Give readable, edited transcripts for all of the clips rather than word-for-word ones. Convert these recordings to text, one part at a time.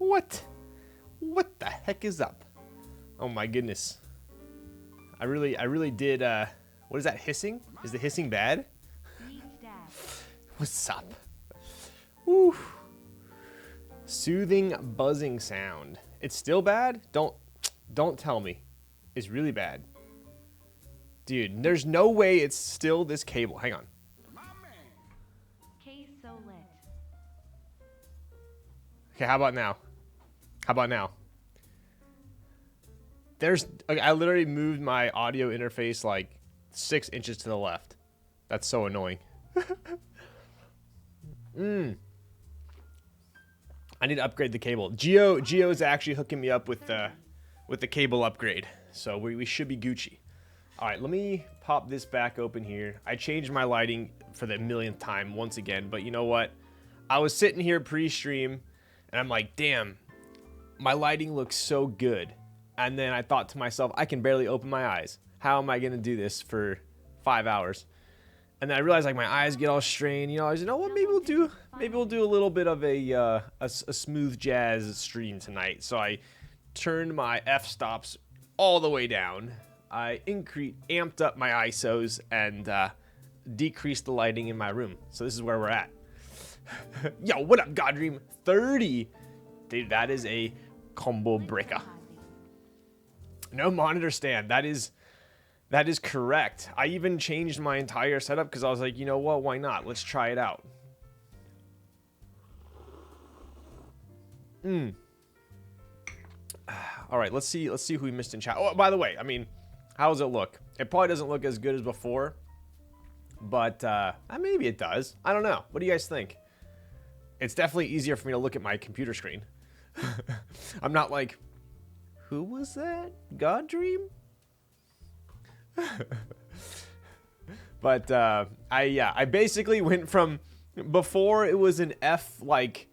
What? What the heck is up? Oh my goodness. I really did, what is that, hissing? Is the hissing bad? What's up? Woo. Soothing buzzing sound. It's still bad? Don't tell me. It's really bad. Dude, there's no way it's still this cable. Hang on. Okay, how about now? How about now? I literally moved my audio interface like 6 inches to the left. That's so annoying. I need to upgrade the cable. Geo is actually hooking me up with the cable upgrade. So we should be Gucci. All right, let me pop this back open here. I changed my lighting for the millionth time once again, but you know what? I was sitting here pre-stream and I'm like, damn, my lighting looks so good. And then I thought to myself, I can barely open my eyes. How am I going to do this for 5 hours? And then I realized like my eyes get all strained. You know, I was, you know what? Maybe we'll do a little bit of a smooth jazz stream tonight. So I turned my f-stops all the way down. I amped up my ISOs and decreased the lighting in my room. So this is where we're at. Yo, what up, Goddream? 30. Dude, that is a combo breaker. No monitor stand. That is correct. I even changed my entire setup because I was like, you know what? Why not? Let's try it out. All right, let's see who we missed in chat. Oh, by the way, I mean, how does it look? It probably doesn't look as good as before, but maybe it does. I don't know. What do you guys think? It's definitely easier for me to look at my computer screen. I'm not like, who was that? God Dream? But I basically went from before it was an F, like,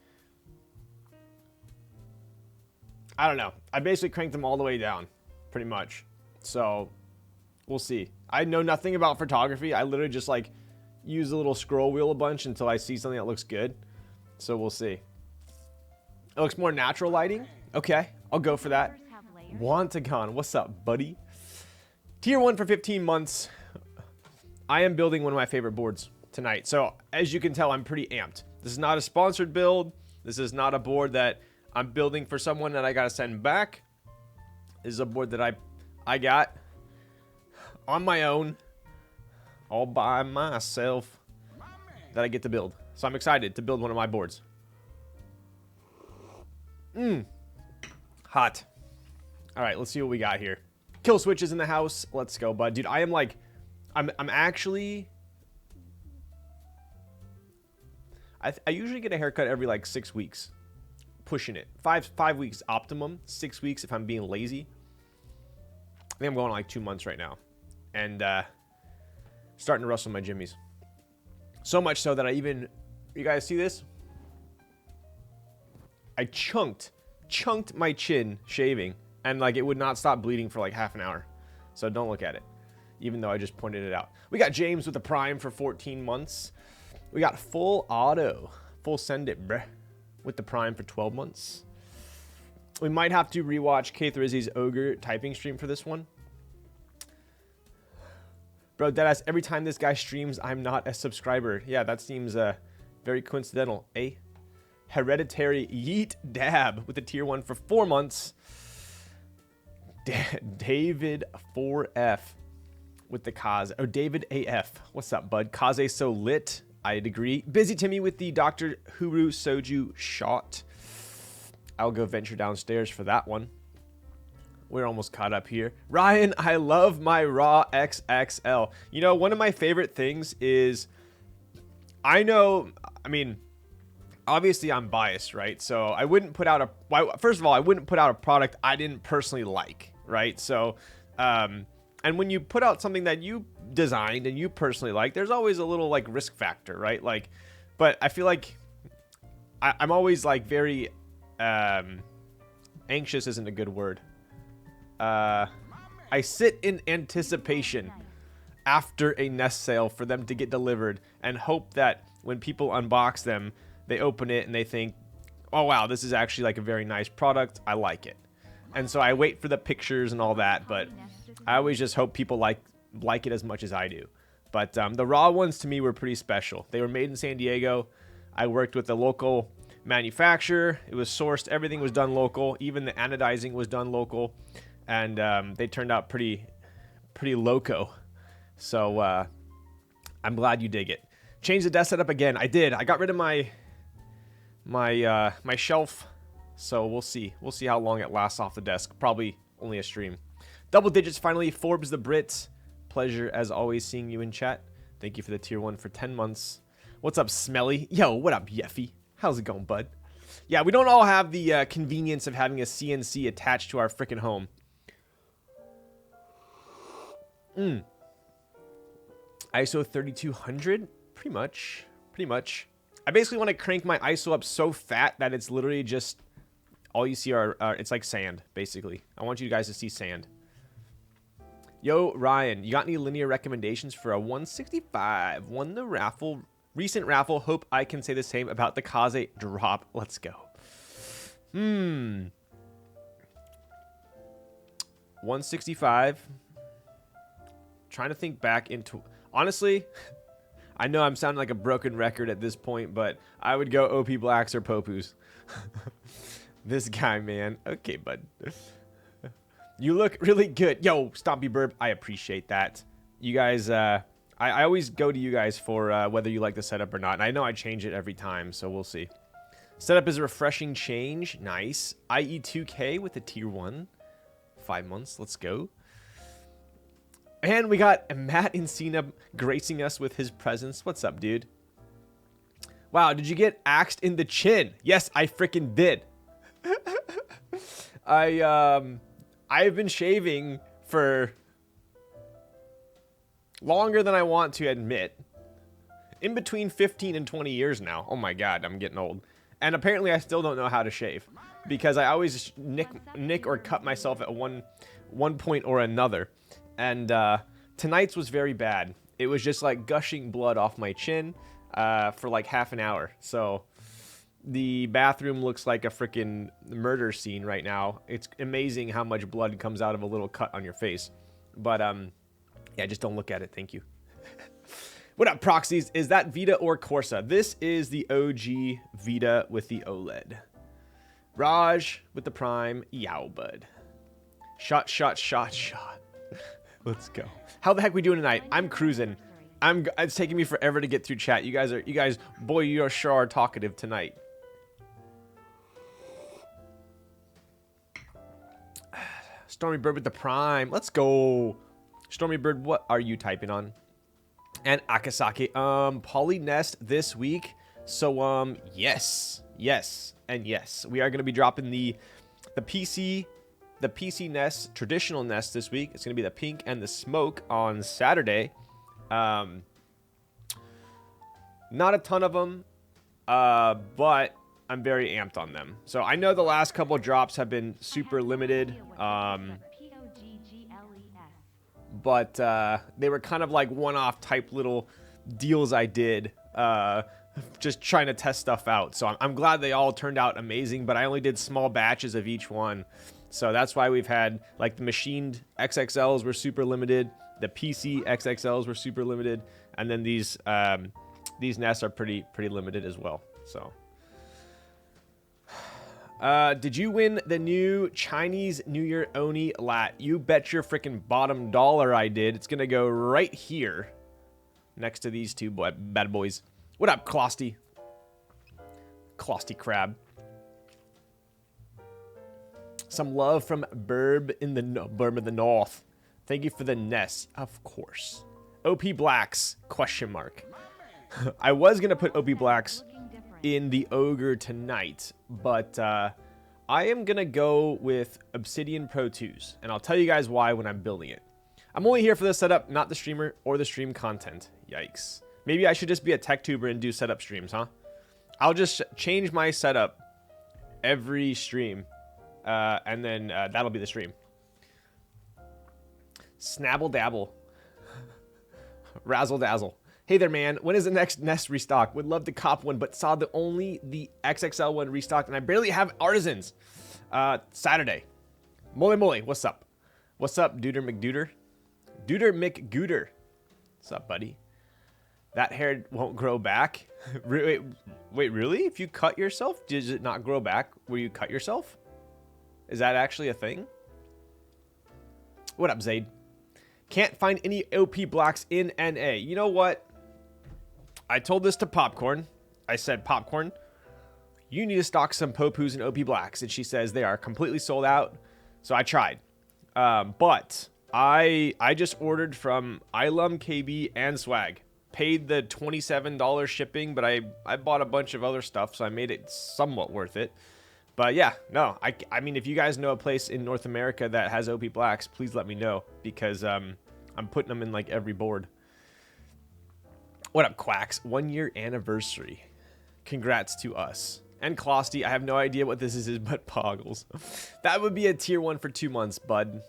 I don't know. I basically cranked them all the way down, pretty much. So we'll see. I know nothing about photography. I literally just like use the little scroll wheel a bunch until I see something that looks good. So we'll see. It looks more natural lighting. Okay, I'll go for that. Wantagon, what's up, buddy? Tier 1 for 15 months. I am building one of my favorite boards tonight. So as you can tell, I'm pretty amped. This is not a sponsored build. This is not a board that I'm building for someone that I got to send back. This is a board that I got on my own, all by myself, that I get to build. So I'm excited to build one of my boards. Hot. All right, let's see what we got here. Kill switch is in the house. Let's go, bud. Dude, I am like, I'm actually, I usually get a haircut every like 6 weeks. Pushing it. Five weeks optimum. 6 weeks if I'm being lazy. I think I'm going like 2 months right now. And starting to rustle my jimmies. So much so that I even, you guys see this? I chunked my chin shaving. And like it would not stop bleeding for like half an hour. So don't look at it. Even though I just pointed it out. We got James with the Prime for 14 months. We got full auto. Full send it, bruh. With the Prime for 12 months. We might have to rewatch K3zzy's Ogre typing stream for this one. Bro, deadass, every time this guy streams, I'm not a subscriber. Yeah, that seems very coincidental. A hereditary yeet dab with the tier 1 for 4 months. David 4F with the Kaz. Oh, David AF. What's up, bud? Kaze so lit. I'd agree. Busy Timmy with the Dr. Huru Soju shot. I'll go venture downstairs for that one. We're almost caught up here. Ryan, I love my Raw XXL. You know, one of my favorite things is, I mean, obviously I'm biased, right? So I wouldn't put out first of all, I wouldn't put out a product I didn't personally like, right? So, and when you put out something that you designed and you personally like, there's always a little like risk factor, right? Like, but I feel like I'm always like very anxious isn't a good word. I sit in anticipation after a Nest sale for them to get delivered and hope that when people unbox them, they open it and they think, oh wow, this is actually like a very nice product. I like it. And so I wait for the pictures and all that, but I always just hope people like it as much as I do. But the raw ones to me were pretty special. They were made in San Diego. I worked with a local manufacturer. It was sourced. Everything was done local. Even the anodizing was done local. And they turned out pretty loco. So I'm glad you dig it. Change the desk setup again. I did. I got rid of my shelf. So we'll see. We'll see how long it lasts off the desk. Probably only a stream. Double digits finally. Forbes the Brit. Pleasure as always seeing you in chat. Thank you for the tier 1 for 10 months. What's up, Smelly? Yo, what up, Yeffy? How's it going, bud? Yeah, we don't all have the convenience of having a CNC attached to our freaking home. ISO 3200? Pretty much. Pretty much. I basically want to crank my ISO up so fat that it's literally just... all you see are it's like sand, basically. I want you guys to see sand. Yo, Ryan, you got any linear recommendations for a 165? Won the raffle, recent raffle. Hope I can say the same about the Kaze drop. Let's go. 165. Trying to think back into... honestly, I know I'm sounding like a broken record at this point, but I would go OP Blacks or Popus. This guy, man. Okay, bud. You look really good. Yo, Stompy Burb, I appreciate that. You guys, I always go to you guys for whether you like the setup or not. And I know I change it every time, so we'll see. Setup is a refreshing change. Nice. IE2K with a tier 1. 5 months. Let's go. And we got Matt Encina gracing us with his presence. What's up, dude? Wow, did you get axed in the chin? Yes, I freaking did. I've been shaving for longer than I want to admit. In between 15 and 20 years now. Oh my god, I'm getting old. And apparently I still don't know how to shave. Because I always nick or cut myself at one point or another. And tonight's was very bad. It was just like gushing blood off my chin for like half an hour. So the bathroom looks like a freaking murder scene right now. It's amazing how much blood comes out of a little cut on your face. But yeah, just don't look at it. Thank you. What up, Proxies? Is that Vita or Corsa? This is the OG Vita with the OLED. Raj with the Prime. Yow, bud. Shot. Let's go. How the heck we doing tonight? I'm cruising. It's taking me forever to get through chat. You guys, boy, you sure are talkative tonight. Stormy Bird with the Prime. Let's go. Stormy Bird, what are you typing on? And Akasaki, Polynest this week. So, yes, and yes. We are going to be dropping the PC nest, traditional nest this week. It's going to be the pink and the smoke on Saturday. Not a ton of them, but I'm very amped on them. So I know the last couple of drops have been super limited, but they were kind of like one-off type little deals I did, just trying to test stuff out. So I'm glad they all turned out amazing, but I only did small batches of each one. So that's why we've had, like, the machined XXLs were super limited. The PC XXLs were super limited. And then these nests are pretty limited as well. So, did you win the new Chinese New Year Oni lat? You bet your freaking bottom dollar I did. It's going to go right here next to these two bad boys. What up, Closty? Closty Crab. Some love from Burb in the North. Thank you for the nest, of course. OP Blacks, question mark. I was going to put OP Blacks in the Ogre tonight, but I am going to go with Obsidian Pro 2s, and I'll tell you guys why when I'm building it. I'm only here for the setup, not the streamer or the stream content. Yikes. Maybe I should just be a tech tuber and do setup streams, huh? I'll just change my setup every stream. And then that'll be the stream. Snabble dabble. Razzle dazzle. Hey there, man. When is the next Nest restock? Would love to cop one, but saw the XXL one restocked, and I barely have artisans. Saturday. Mole Mole, what's up? What's up, Duder McDuder? Duder McGooder. What's up, buddy? That hair won't grow back. Wait, really? If you cut yourself, does it not grow back where you cut yourself? Is that actually a thing? What up, Zaid? Can't find any OP blocks in NA. You know what? I told this to Popcorn. I said, Popcorn, you need to stock some Popus and OP blacks. And she says they are completely sold out. So I tried. But I just ordered from Ilum, KB, and Swag. Paid the $27 shipping, but I bought a bunch of other stuff, so I made it somewhat worth it. But yeah, no, I mean, if you guys know a place in North America that has OP blacks, please let me know, because I'm putting them in like every board. What up, Quacks? 1 year anniversary. Congrats to us. And Closty, I have no idea what this is, but Poggles. That would be a tier 1 for 2 months, bud.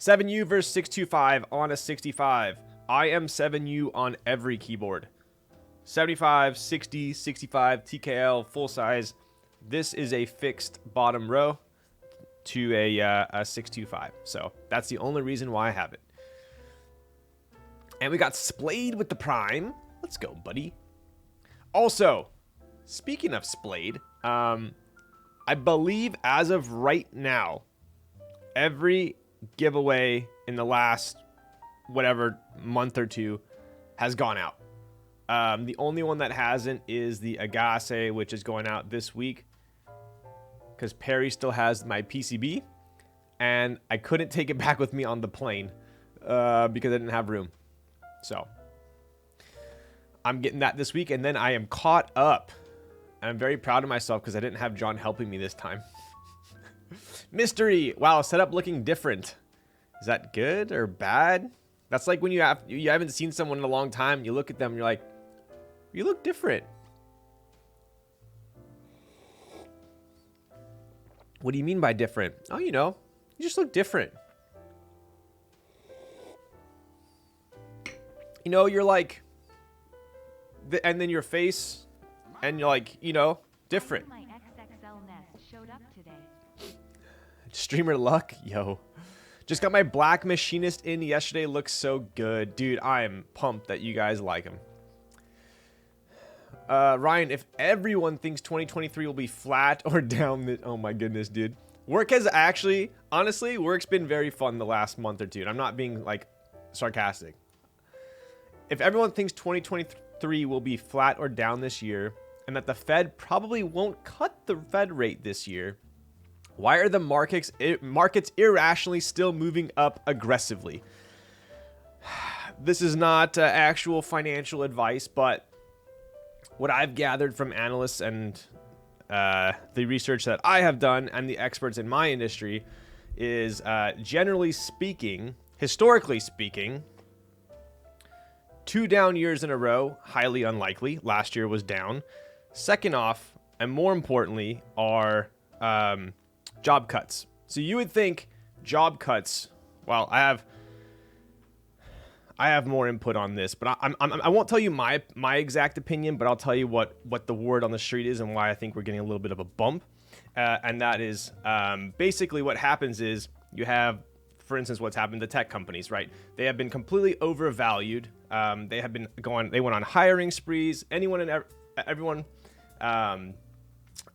7U versus 625 on a 65. I am 7U on every keyboard. 75, 60, 65, TKL, full size. This is a fixed bottom row to a 625. So that's the only reason why I have it. And we got Splayed with the Prime. Let's go, buddy. Also, speaking of Splayed, I believe as of right now, every giveaway in the last whatever month or two has gone out. The only one that hasn't is the Agasse, which is going out this week because Perry still has my PCB, and I couldn't take it back with me on the plane because I didn't have room. So I'm getting that this week, and then I am caught up. And I'm very proud of myself because I didn't have John helping me this time. Mystery. Wow, setup looking different. Is that good or bad? That's like when you haven't seen someone in a long time. You look at them and you're like, you look different. What do you mean by different? Oh, you know, you just look different. You know, you're like, and then your face, and you're like, you know, different. My XXL Nest showed up today. Streamer luck, yo. Just got my Black Machinist in yesterday. Looks so good. Dude, I am pumped that you guys like him. Ryan, if everyone thinks 2023 will be flat or down, oh my goodness, dude. Work has actually, honestly, work's been very fun the last month or two. And I'm not being, like, sarcastic. If everyone thinks 2023 will be flat or down this year, and that the Fed probably won't cut the Fed rate this year, why are the markets irrationally still moving up aggressively? This is not actual financial advice, but what I've gathered from analysts and the research that I have done and the experts in my industry is, generally speaking, historically speaking, 2 down years in a row, highly unlikely. Last year was down. Second off, and more importantly, are job cuts. So you would think job cuts. Well, I have more input on this, but I won't tell you my exact opinion, but I'll tell you what the word on the street is and why I think we're getting a little bit of a bump. And that is basically what happens is you have, for instance, what's happened to tech companies, right? They have been completely overvalued. They went on hiring sprees. Anyone and everyone.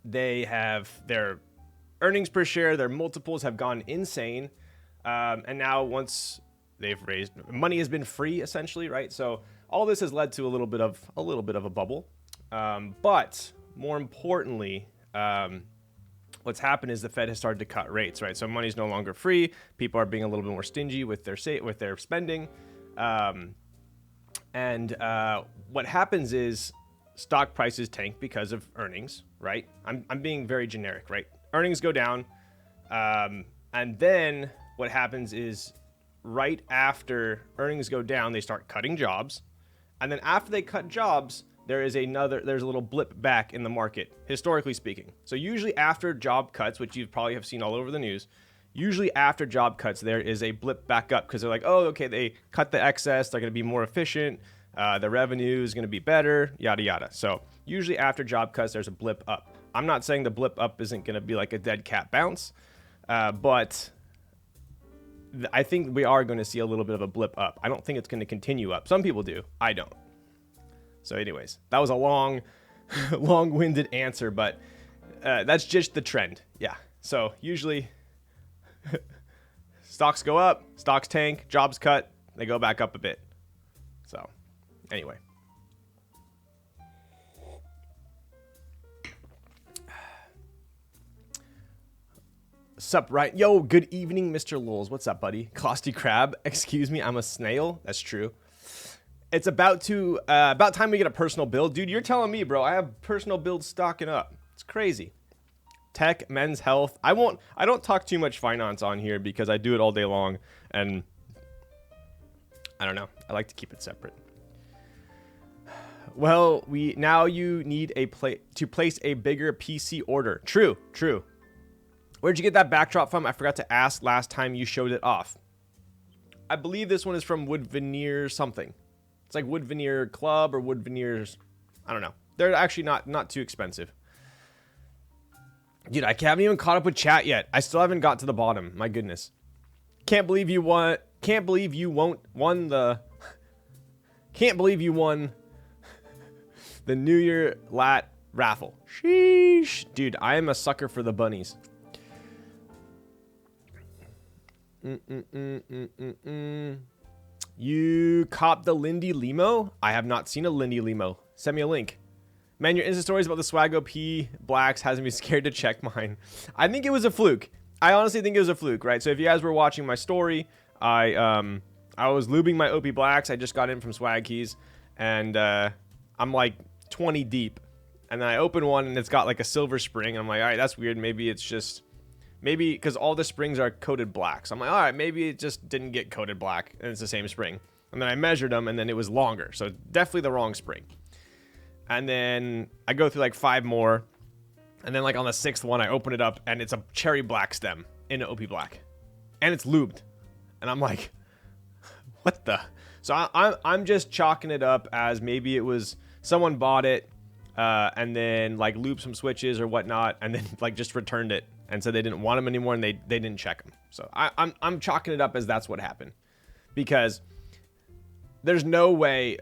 They have their earnings per share, their multiples have gone insane. And now once they've raised money has been free essentially, right? So all this has led to a little bit of a bubble. But more importantly, what's happened is the Fed has started to cut rates, right? So money's no longer free. People are being a little bit more stingy with their spending. And what happens is stock prices tank because of earnings, right? I'm being very generic, right? Earnings go down. And then what happens is right after earnings go down, they start cutting jobs. And then after they cut jobs, there's a little blip back in the market, historically speaking. So usually after job cuts, which you probably have seen all over the news, Usually after job cuts, there is a blip back up because they're like, oh, okay, they cut the excess. They're going to be more efficient. The revenue is going to be better, yada, yada. So usually after job cuts, there's a blip up. I'm not saying the blip up isn't going to be like a dead cat bounce, but I think we are going to see a little bit of a blip up. I don't think it's going to continue up. Some people do. I don't. So anyways, that was a long-winded answer, but that's just the trend. Yeah. So usually stocks go up, stocks tank, jobs cut, they go back up a bit. So anyway. Sup, right? Yo, good evening, Mr. Lulz. What's up, buddy? Closty Crab. Excuse me, I'm a snail. That's true. It's about time we get a personal build. Dude, you're telling me, bro. I have personal builds stocking up. It's crazy. Tech, men's health. I don't talk too much finance on here because I do it all day long. And I don't know. I like to keep it separate. Well, now you need to place a bigger PC order. True. Where'd you get that backdrop from? I forgot to ask last time you showed it off. I believe this one is from Wood Veneer something. It's like Wood Veneer Club or Wood Veneers. I don't know. They're actually not too expensive. Dude, I haven't even caught up with chat yet. I still haven't got to the bottom. My goodness. Can't believe you won the New Year lat raffle. Sheesh. Dude, I am a sucker for the bunnies. You copped the Lindy Limo? I have not seen a Lindy Limo. Send me a link. Man, your Insta stories about the Swag OP Blacks hasn't me scared to check mine. I think it was a fluke. I honestly think it was a fluke, right? So if you guys were watching my story, I was lubing my OP Blacks. I just got in from Swag Keys, and I'm like 20 deep. And then I open one, and it's got like a silver spring. I'm like, all right, that's weird. Maybe it's just... Maybe because all the springs are coated black. So I'm like, all right, maybe it just didn't get coated black and it's the same spring. And then I measured them and then it was longer. So definitely the wrong spring. And then I go through like 5 more. And then like on the 6th one, I open it up and it's a cherry black stem in an OP black. And it's lubed. And I'm like, what the? So I'm just chalking it up as maybe it was someone bought it and then like looped some switches or whatnot and then like just returned it. And said they didn't want them anymore, and they didn't check them. So I'm chalking it up as that's what happened, because there's no way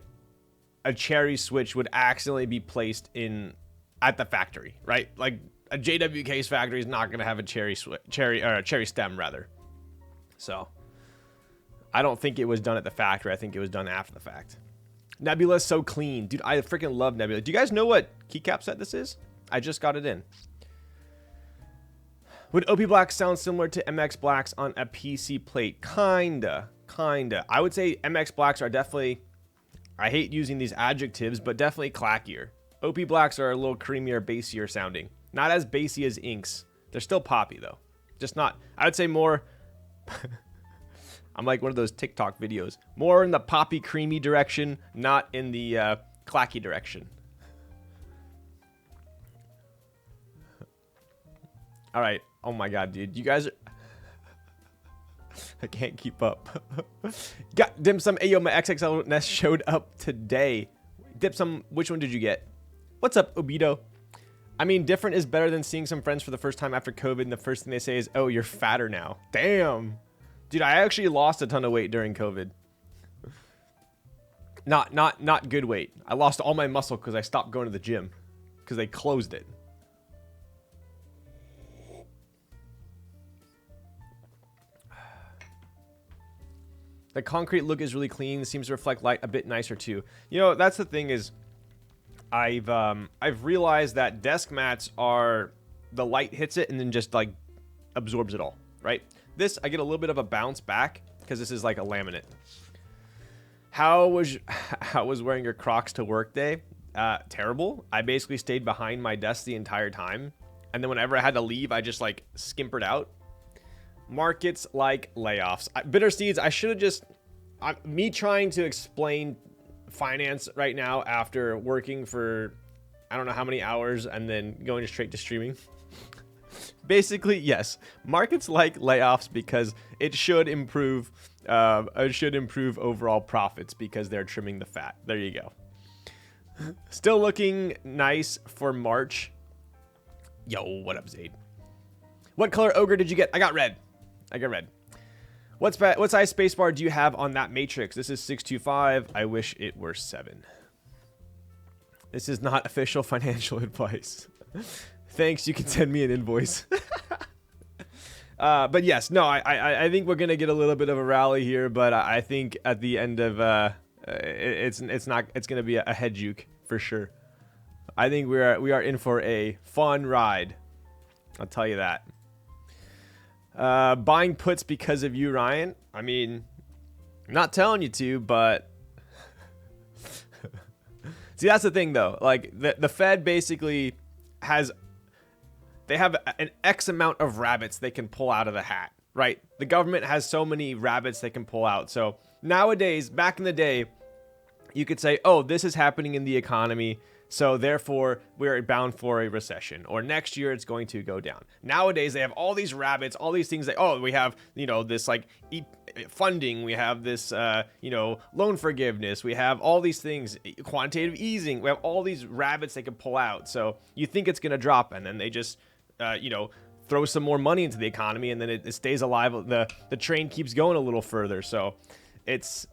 a cherry switch would accidentally be placed at the factory, right? Like a JWK's factory is not gonna have a cherry stem rather. So I don't think it was done at the factory. I think it was done after the fact. Nebula's so clean, dude. I freaking love Nebula. Do you guys know what keycap set this is? I just got it in. Would OP Blacks sound similar to MX Blacks on a PC plate? Kinda. I would say MX Blacks are definitely, I hate using these adjectives, but definitely clackier. OP Blacks are a little creamier, bassier sounding. Not as bassy as Inks. They're still poppy though. Just not, I would say more, I'm like one of those TikTok videos. More in the poppy, creamy direction, not in the clacky direction. All right. Oh my god, dude. You guys are... I can't keep up. Got Dim Sum. Ayo, my XXL Nest showed up today. Dim Sum, which one did you get? What's up, Obito? I mean, different is better than seeing some friends for the first time after COVID, and the first thing they say is, oh, you're fatter now. Damn. Dude, I actually lost a ton of weight during COVID. Not good weight. I lost all my muscle because I stopped going to the gym. Because they closed it. The concrete look is really clean. Seems to reflect light a bit nicer too. You know, that's the thing is, I've realized that desk mats are, the light hits it and then just like absorbs it all, right? This, I get a little bit of a bounce back because this is like a laminate. How was wearing your Crocs to work day? Terrible. I basically stayed behind my desk the entire time. And then whenever I had to leave, I just like skimpered out. Markets like layoffs. Bitter Seeds, I should have just... me trying to explain finance right now after working for I don't know how many hours and then going straight to streaming. Basically, yes. Markets like layoffs because it should improve. It should improve overall profits because they're trimming the fat. There you go. Still looking nice for March. Yo, what up, Zaid? What color ogre did you get? I got red. I got red. What size spacebar do you have on that matrix? This is 625. I wish it were 7. This is not official financial advice. Thanks, you can send me an invoice. But yes, no, I think we're gonna get a little bit of a rally here, but I think at the end of it's gonna be a head juke for sure. I think we are in for a fun ride. I'll tell you that. Buying puts because of you, Ryan. I mean, I'm not telling you to, but see, that's the thing though. Like the Fed basically they have an X amount of rabbits they can pull out of the hat, right? The government has so many rabbits they can pull out. So nowadays, back in the day, you could say, oh, this is happening in the economy, so therefore we're bound for a recession, or next year it's going to go down. Nowadays, they have all these rabbits, all these things that, oh, we have, this like funding, we have this, loan forgiveness, we have all these things, quantitative easing, we have all these rabbits they can pull out. So you think it's going to drop, and then they just throw some more money into the economy, and then it stays alive. The train keeps going a little further. So it's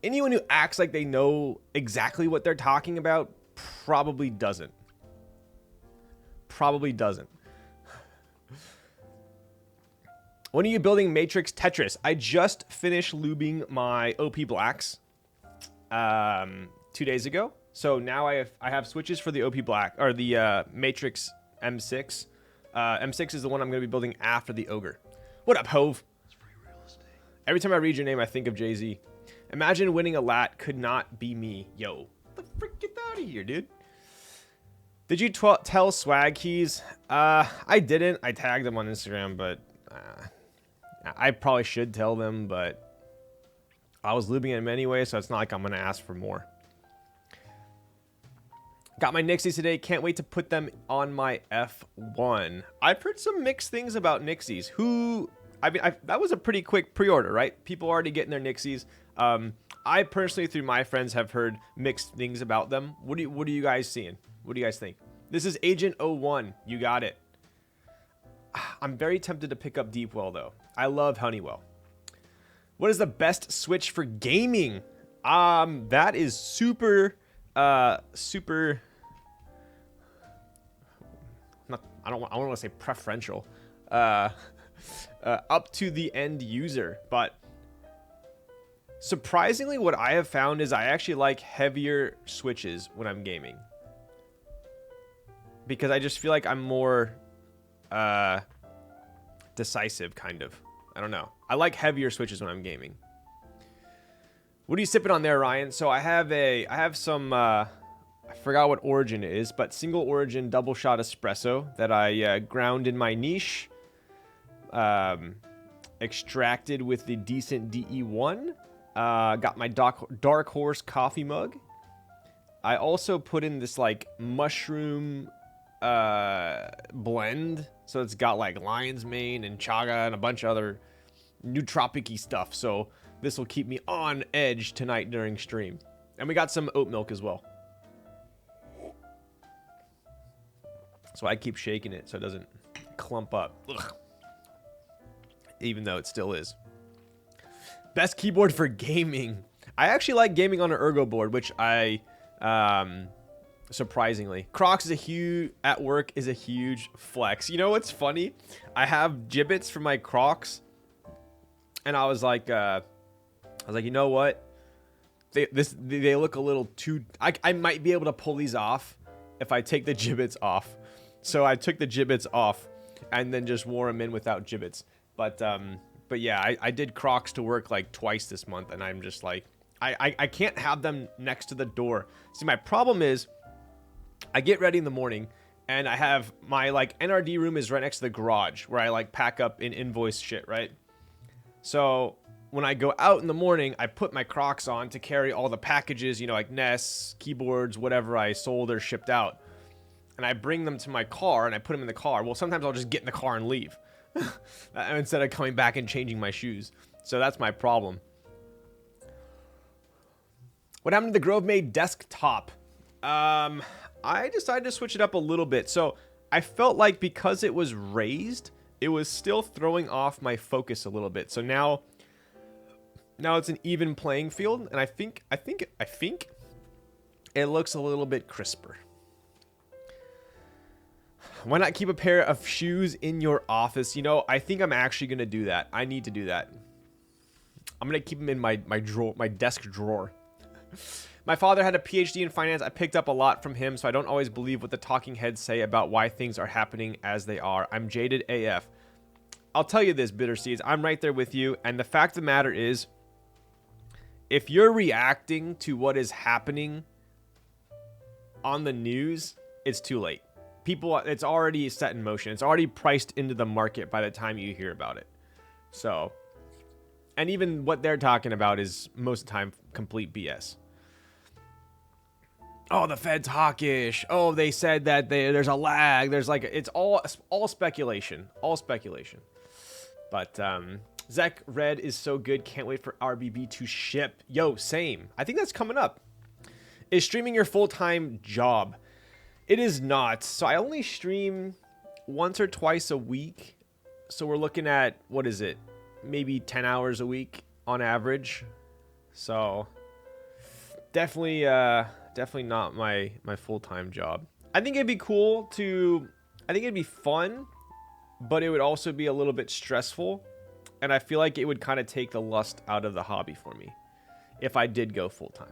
anyone who acts like they know exactly what they're talking about probably doesn't. When are you building Matrix Tetris? I just finished lubing my OP blacks 2 days ago. So now I have switches for the OP black, or the Matrix M6. M6 is the one I'm going to be building after the Ogre. What up, Hove? Every time I read your name, I think of Jay-Z. Imagine winning a lat could not be me. Yo, what the frick, get out of here, dude. Did you tell Swag Keys? I didn't. I tagged them on Instagram, but I probably should tell them, but I was lubing them anyway, so it's not like I'm going to ask for more. Got my Nixies today. Can't wait to put them on my F1. I've heard some mixed things about Nixies. That was a pretty quick pre-order, right? People already getting their Nixies. I personally, through my friends, have heard mixed things about them. What are you guys seeing? What do you guys think? This is Agent 01. You got it. I'm very tempted to pick up Deepwell, though. I love Honeywell. What is the best switch for gaming? That is super... I don't want to say preferential, up to the end user, but surprisingly what I have found is I actually like heavier switches when I'm gaming, because I just feel like I'm more decisive, kind of. I don't know. I like heavier switches when I'm gaming. What are you sipping on there, Ryan? So I have some, I forgot what origin it is, but single origin double shot espresso that I ground in my niche, extracted with the decent DE1, got my dark horse coffee mug. I also put in this like mushroom blend, so it's got like lion's mane and chaga and a bunch of other nootropic-y stuff, so this will keep me on edge tonight during stream. And we got some oat milk as well. So I keep shaking it so it doesn't clump up. Ugh. Even though it still is. Best keyboard for gaming. I actually like gaming on an ergo board, which I, surprisingly. Crocs is at work is a huge flex. You know what's funny? I have gibbets for my Crocs. And I was like, you know what? They look a little too... I might be able to pull these off if I take the gibbets off. So I took the gibbets off and then just wore them in without gibbets. But yeah, I did Crocs to work like twice this month, and I'm just like... I can't have them next to the door. See, my problem is I get ready in the morning, and I have my like NRD room is right next to the garage where I like pack up and invoice shit, right? So when I go out in the morning, I put my Crocs on to carry all the packages, like nests, keyboards, whatever I sold or shipped out. and I bring them to my car and I put them in the car. Well, sometimes I'll just get in the car and leave instead of coming back and changing my shoes. So that's my problem. What happened to the Grove Made desktop? I decided to switch it up a little bit. So I felt like because it was raised, it was still throwing off my focus a little bit. So now it's an even playing field, and I think it looks a little bit crisper. Why not keep a pair of shoes in your office? You know, I think I'm actually gonna do that. I need to do that. I'm gonna keep them in my drawer, my desk drawer. My father had a PhD in finance. I picked up a lot from him, so I don't always believe what the talking heads say about why things are happening as they are. I'm jaded AF. I'll tell you this, Bitter Seeds. I'm right there with you, and the fact of the matter is, if you're reacting to what is happening on the news, it's too late. People, it's already set in motion. It's already priced into the market by the time you hear about it. So, and even what they're talking about is most of the time complete BS. Oh, the Fed's hawkish. Oh, they said that there's a lag. There's like, it's all speculation. All speculation. But Zekk Red is so good. Can't wait for RBB to ship. Yo, same. I think that's coming up. Is streaming your full-time job? It is not. So I only stream once or twice a week. So we're looking at, what is it? Maybe 10 hours a week on average. So definitely not my full-time job. I think it'd be cool to, I think it'd be fun, but it would also be a little bit stressful. And I feel like it would kind of take the lust out of the hobby for me if I did go full-time.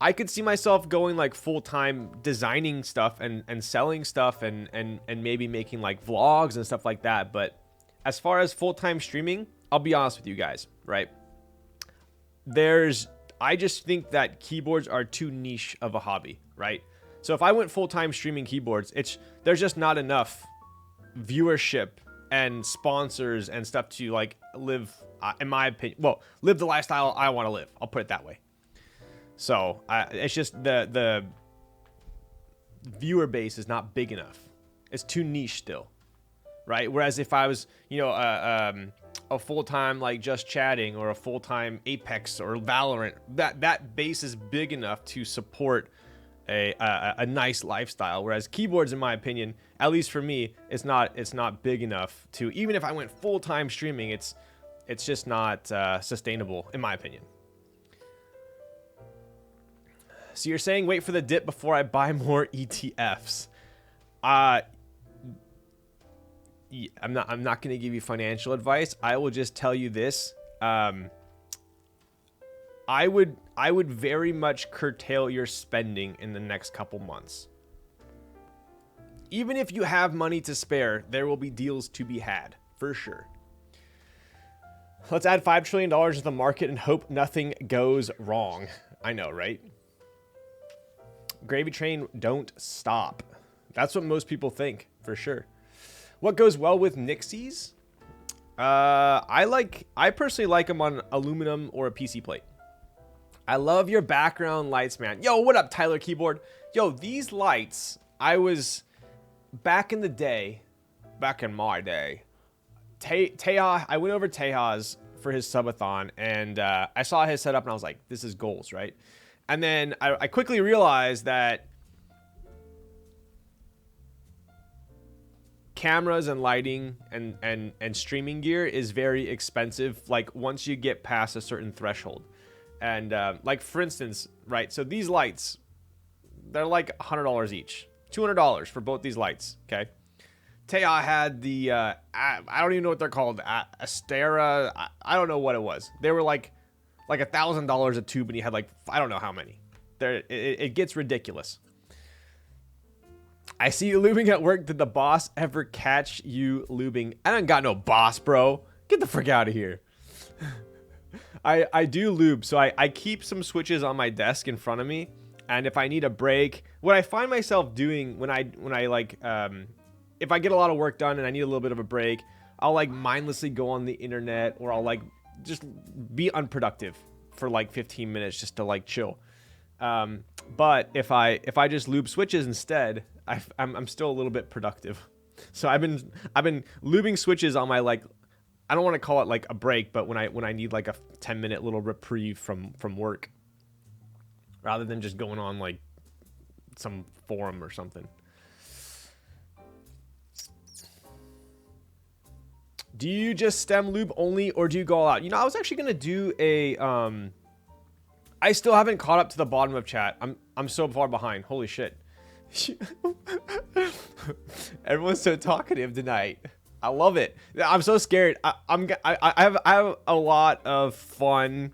I could see myself going like full-time designing stuff and selling stuff and maybe making like vlogs and stuff like that. But as far as full-time streaming, I'll be honest with you guys, right? I just think that keyboards are too niche of a hobby, right? So if I went full-time streaming keyboards, there's just not enough viewership and sponsors and stuff to like live, in my opinion, well, live the lifestyle I want to live. I'll put it that way. So it's just the viewer base is not big enough. It's too niche still, right? Whereas if I was, you know, a full-time like just chatting or a full-time Apex or Valorant, that base is big enough to support a nice lifestyle. Whereas keyboards, in my opinion, at least for me, it's not big enough to, even if I went full-time streaming, it's just not sustainable, in my opinion. So you're saying wait for the dip before I buy more ETFs. Yeah, I'm not going to give you financial advice. I will just tell you this. I would very much curtail your spending in the next couple months. Even if you have money to spare, there will be deals to be had, for sure. Let's add $5 trillion to the market and hope nothing goes wrong. I know, right? Gravy train, don't stop. That's what most people think, for sure. What goes well with Nixies? I personally like them on aluminum or a PC plate. I love your background lights, man. Yo, what up, Tyler Keyboard? Yo, these lights, I was back in the day, back in my day, Teja, I went over Teja's for his subathon, and I saw his setup, and I was like, this is goals, right? And then I quickly realized that cameras and lighting and streaming gear is very expensive, like once you get past a certain threshold. And like for instance, right, so these lights, they're like $100 each, $200 for both these lights. Okay, Teja had the I don't even know what they're called, Astera, I don't know what it was. They were like $1,000 a tube, and he had like I don't know how many. It gets ridiculous. I see you lubing at work. Did the boss ever catch you lubing? I don't got no boss, bro. Get the frick out of here. I do lube, so I keep some switches on my desk in front of me, and if I need a break, what I find myself doing when I like if I get a lot of work done and I need a little bit of a break, I'll like mindlessly go on the internet, or I'll like just be unproductive for like 15 minutes just to like chill. But if I just lube switches instead, I'm still a little bit productive. So I've been lubing switches on my, like, I don't want to call it like a break, but when I need like a 10-minute little reprieve from work, rather than just going on like some forum or something. Do you just stem lube only, or do you go all out? You know, I was actually gonna do a I still haven't caught up to the bottom of chat. I'm so far behind. Holy shit. Everyone's so talkative tonight. I love it. I'm so scared. I have a lot of fun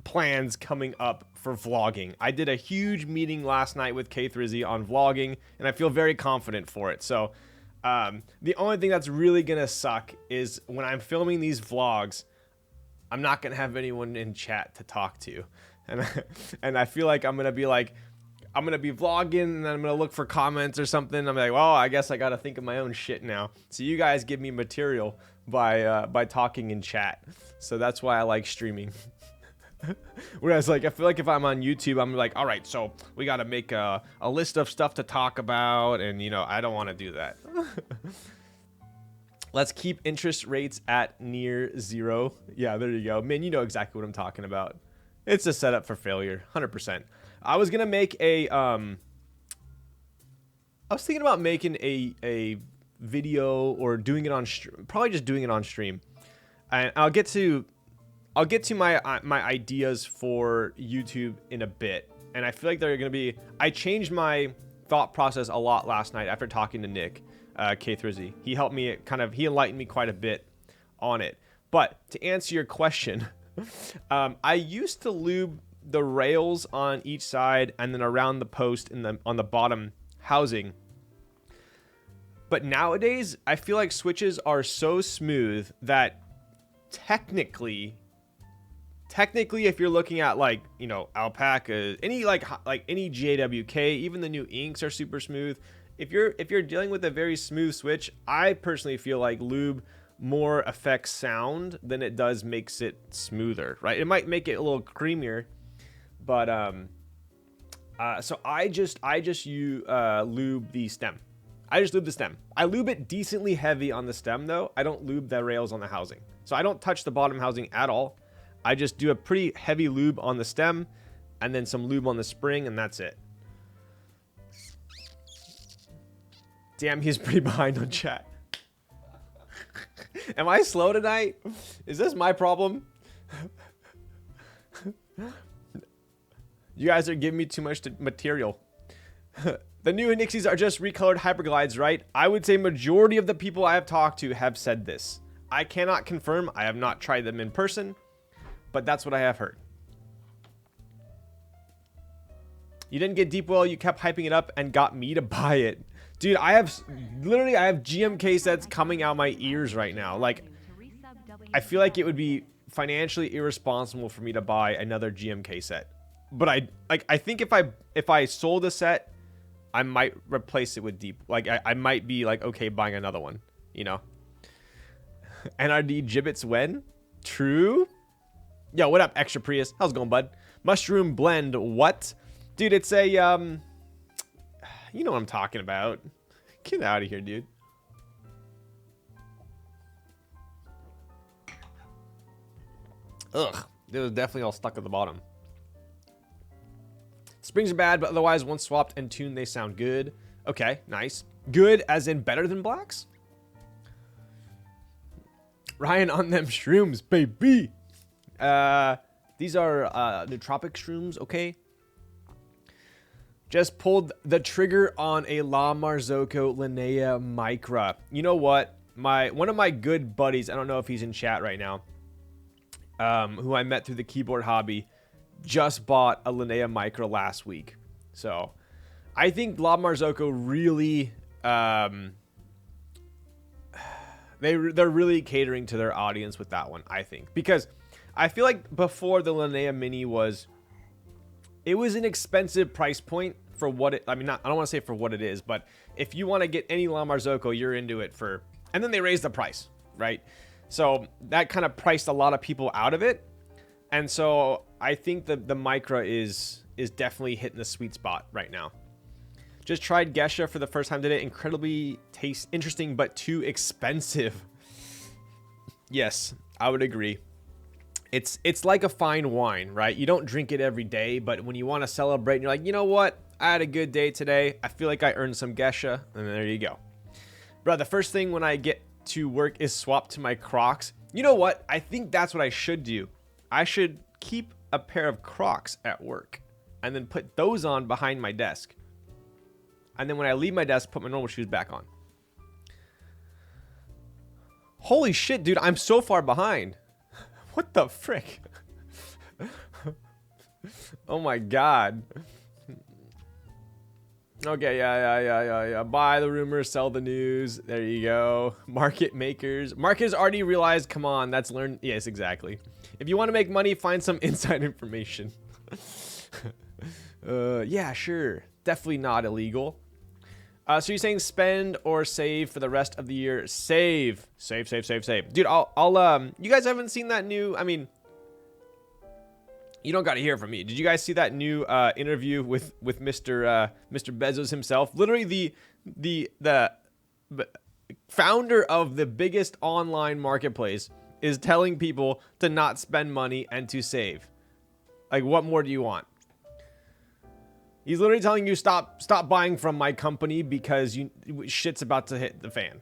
plans coming up for vlogging. I did a huge meeting last night with K3Z on vlogging, and I feel very confident for it. So the only thing that's really gonna suck is when I'm filming these vlogs, I'm not gonna have anyone in chat to talk to, and I feel like I'm gonna be vlogging, and then I'm gonna look for comments or something. I'm like, well, I guess I gotta think of my own shit now. So you guys give me material by talking in chat. So that's why I like streaming. Whereas, like, I feel like if I'm on YouTube, I'm like, all right, so we got to make a list of stuff to talk about, and, you know, I don't want to do that. Let's keep interest rates at near zero. Yeah, there you go. Man, you know exactly what I'm talking about. It's a setup for failure, 100%. I was going to make a, I was thinking about making a video or doing it on stream, probably just doing it on stream. And I'll get to my ideas for YouTube in a bit, and I feel like they're gonna be. I changed my thought process a lot last night after talking to Nick, K3Z. He helped me he enlightened me quite a bit on it. But to answer your question, I used to lube the rails on each side and then around the post on the bottom housing. But nowadays, I feel like switches are so smooth that technically, if you're looking at, like, you know, alpaca, any like any GAWK, even the new inks are super smooth. If you're dealing with a very smooth switch, I personally feel like lube more affects sound than it does makes it smoother, right? It might make it a little creamier, but so I just lube the stem. I just lube the stem. I lube it decently heavy on the stem though. I don't lube the rails on the housing. So I don't touch the bottom housing at all. I just do a pretty heavy lube on the stem and then some lube on the spring, and that's it. Damn, he's pretty behind on chat. Am I slow tonight? Is this my problem? You guys are giving me too much material. The new Nixies are just recolored Hyperglides, right? I would say majority of the people I have talked to have said this. I cannot confirm. I have not tried them in person, but that's what I have heard. You didn't get deep well. You kept hyping it up and got me to buy it. Dude, I have GMK sets coming out my ears right now. Like, I feel like it would be financially irresponsible for me to buy another GMK set. But I think if I sold a set, I might replace it with deep. Like, I might be like, okay, buying another one, you know? NRD gibbets when? True. Yo, what up, Extra Prius? How's it going, bud? Mushroom blend, what? Dude, it's a, you know what I'm talking about. Get out of here, dude. Ugh, it was definitely all stuck at the bottom. Springs are bad, but otherwise, once swapped and tuned, they sound good. Okay, nice. Good as in better than blacks? Ryan on them shrooms, baby. These are nootropic shrooms, okay? Just pulled the trigger on a La Marzocco Linnea Micra. You know what? One of my good buddies, I don't know if he's in chat right now, who I met through the keyboard hobby, just bought a Linnea Micra last week. So I think La Marzocco really, they're really catering to their audience with that one, I think. Because I feel like before the Linnea Mini it was an expensive price point for what it, I mean, I don't want to say for what it is, but if you want to get any La Marzocco, you're into it for, and then they raised the price, right? So that kind of priced a lot of people out of it. And so I think the Micra is definitely hitting the sweet spot right now. Just tried Gesha for the first time today. Incredibly interesting, but too expensive. Yes, I would agree. It's like a fine wine, right? You don't drink it every day, but when you want to celebrate, and you're like, you know what? I had a good day today. I feel like I earned some Gesha, and there you go. Bro, the first thing when I get to work is swap to my Crocs. You know what? I think that's what I should do. I should keep a pair of Crocs at work and then put those on behind my desk. And then when I leave my desk, put my normal shoes back on. Holy shit, dude. I'm so far behind. What the frick? Oh my god. Okay, yeah. Buy the rumors, sell the news. There you go. Market makers. Marketers already realized, come on, that's learned. Yes, exactly. If you want to make money, find some inside information. Yeah, sure. Definitely not illegal. So you're saying spend or save for the rest of the year? Save. Save. Dude, I'll you guys haven't seen that new, I mean, you don't got to hear from me. Did you guys see that new interview with Mr. Bezos himself? Literally the founder of the biggest online marketplace is telling people to not spend money and to save. Like, what more do you want? He's literally telling you stop buying from my company because shit's about to hit the fan.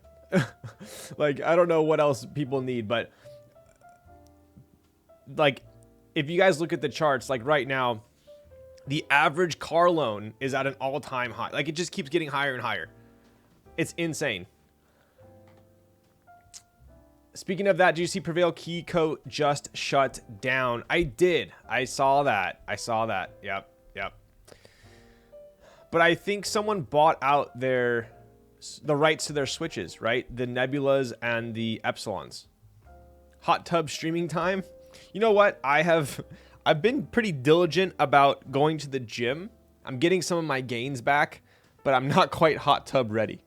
Like, I don't know what else people need, but like, if you guys look at the charts, like right now, the average car loan is at an all-time high. Like, it just keeps getting higher and higher. It's insane. Speaking of that, did you see Prevail TŌKO just shut down? I did. I saw that. Yep. But I think someone bought out the rights to their switches, right? The Nebulas and the Epsilons. Hot tub streaming time. You know what? I've been pretty diligent about going to the gym. I'm getting some of my gains back, but I'm not quite hot tub ready.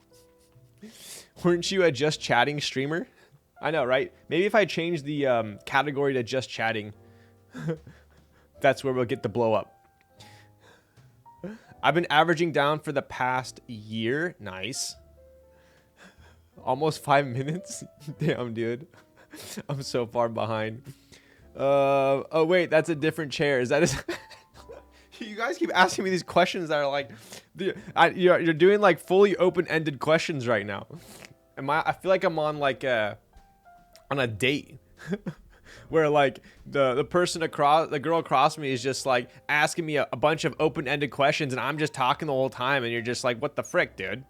Weren't you a just chatting streamer? I know, right? Maybe if I change the category to just chatting, that's where we'll get the blow up. I've been averaging down for the past year. Nice. Almost 5 minutes. Damn, dude. I'm so far behind. Oh, wait. That's a different chair. Is that You guys keep asking me these questions that are like... You're doing like fully open-ended questions right now. I feel like I'm on like on a date. Where like the person across, the girl across me is just like asking me a bunch of open-ended questions and I'm just talking the whole time and you're just like, what the frick, dude?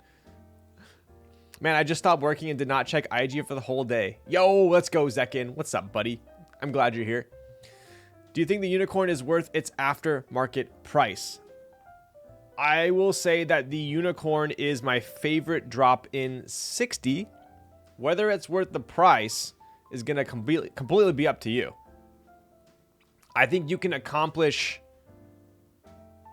Man, I just stopped working and did not check IG for the whole day. Yo, let's go, Zekkin. What's up, buddy? I'm glad you're here. Do you think the unicorn is worth its aftermarket price? I will say that the unicorn is my favorite drop in 60. Whether it's worth the price is going to completely be up to you. I think you can accomplish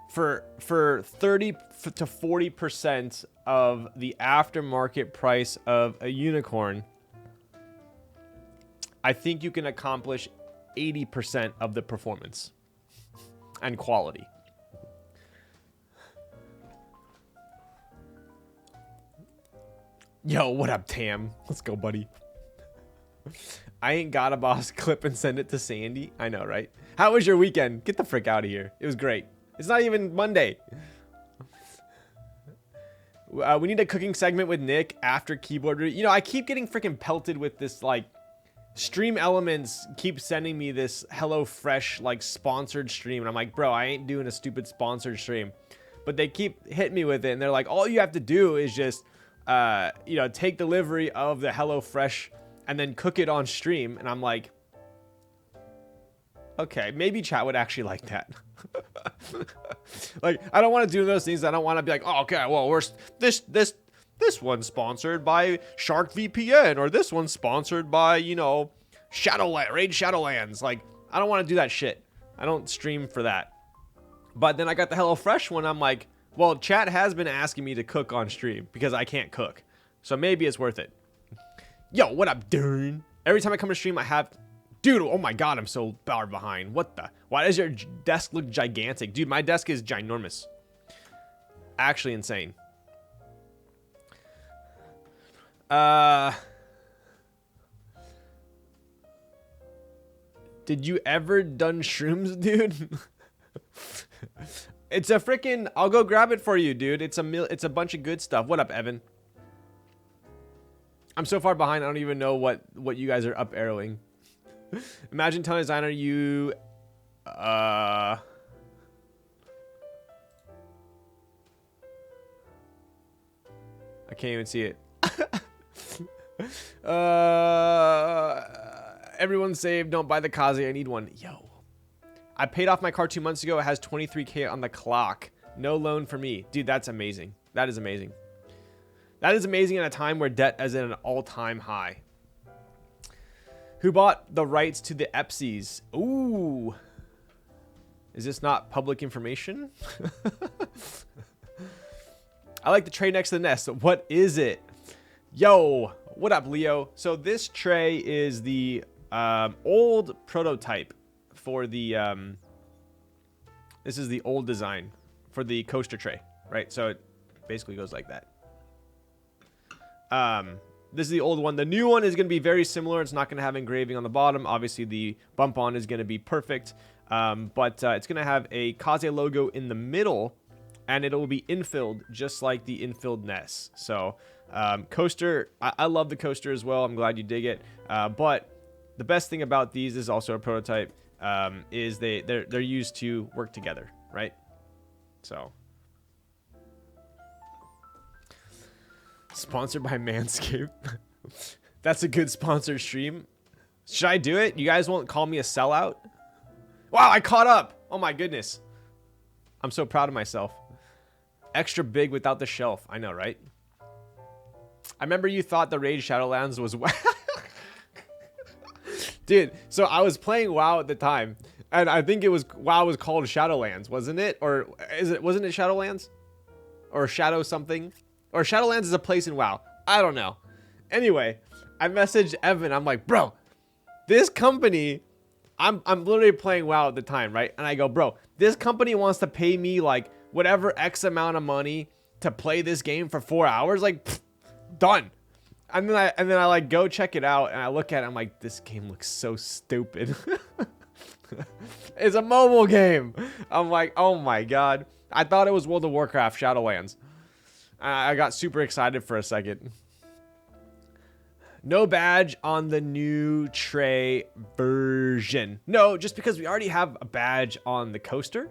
for 30 to 40% of the aftermarket price of a unicorn. I think you can accomplish 80% of the performance and quality. Yo, what up, Tam? Let's go, buddy. I ain't got a boss. Clip and send it to Sandy. I know, right? How was your weekend? Get the frick out of here. It was great. It's not even Monday. We need a cooking segment with Nick after keyboard. You know, I keep getting freaking pelted with this, like, Stream Elements keep sending me this HelloFresh, like, sponsored stream. And I'm like, bro, I ain't doing a stupid sponsored stream. But they keep hitting me with it. And they're like, all you have to do is just, you know, take delivery of the HelloFresh and then cook it on stream. And I'm like, okay, maybe chat would actually like that. Like, I don't want to do those things. I don't want to be like, oh, okay, well, we're this one's sponsored by Shark VPN, or this one's sponsored by, you know, Raid Shadowlands. Like, I don't want to do that shit. I don't stream for that. But then I got the HelloFresh one. I'm like, well, chat has been asking me to cook on stream because I can't cook. So maybe it's worth it. Yo, what up, dude? Every time I come to stream, I have Dude, oh my god, I'm so far behind. What the? Why does your desk look gigantic? Dude, my desk is ginormous. Actually insane. Did you ever done shrooms, dude? It's a freaking... I'll go grab it for you, dude. It's a bunch of good stuff. What up, Evan? I'm so far behind, I don't even know what you guys are up arrowing. Imagine telling a designer you... I can't even see it. Everyone save. Don't buy the Kaze. I need one. Yo. I paid off my car 2 months ago. It has 23K on the clock. No loan for me. Dude, that's amazing. That is amazing. That is amazing at a time where debt is at an all-time high. Who bought the rights to the Epsies? Ooh. Is this not public information? I like the tray next to the nest. What is it? Yo, what up, Leo? So this tray is the old prototype for the... this is the old design for the coaster tray, right? So it basically goes like that. This is the old one. The new one is going to be very similar. It's not going to have engraving on the bottom. Obviously, the bump on is going to be perfect. But it's going to have a Kaze logo in the middle, and it will be infilled just like the infilled nest. So coaster, I love the coaster as well. I'm glad you dig it. But the best thing about these is also a prototype, is they're used to work together, right? So sponsored by Manscaped. That's a good sponsored stream. Should I do it? You guys won't call me a sellout? Wow, I caught up. Oh my goodness. I'm so proud of myself. Extra big without the shelf. I know, right? I remember you thought the Raid Shadowlands was... Dude, so I was playing WoW at the time, and I think it was... WoW was called Shadowlands, wasn't it? Or wasn't it Shadowlands? Or Shadow something? Or Shadowlands is a place in WoW. I don't know. Anyway, I messaged Evan. I'm like, bro, this company... I'm literally playing WoW at the time, right? And I go, bro, this company wants to pay me like whatever X amount of money to play this game for 4 hours. Like, pfft, done. And then I like go check it out, and I look at it. I'm like, this game looks so stupid. It's a mobile game. I'm like, oh my god. I thought it was World of Warcraft Shadowlands. I got super excited for a second. No badge on the new tray version. No, just because we already have a badge on the coaster.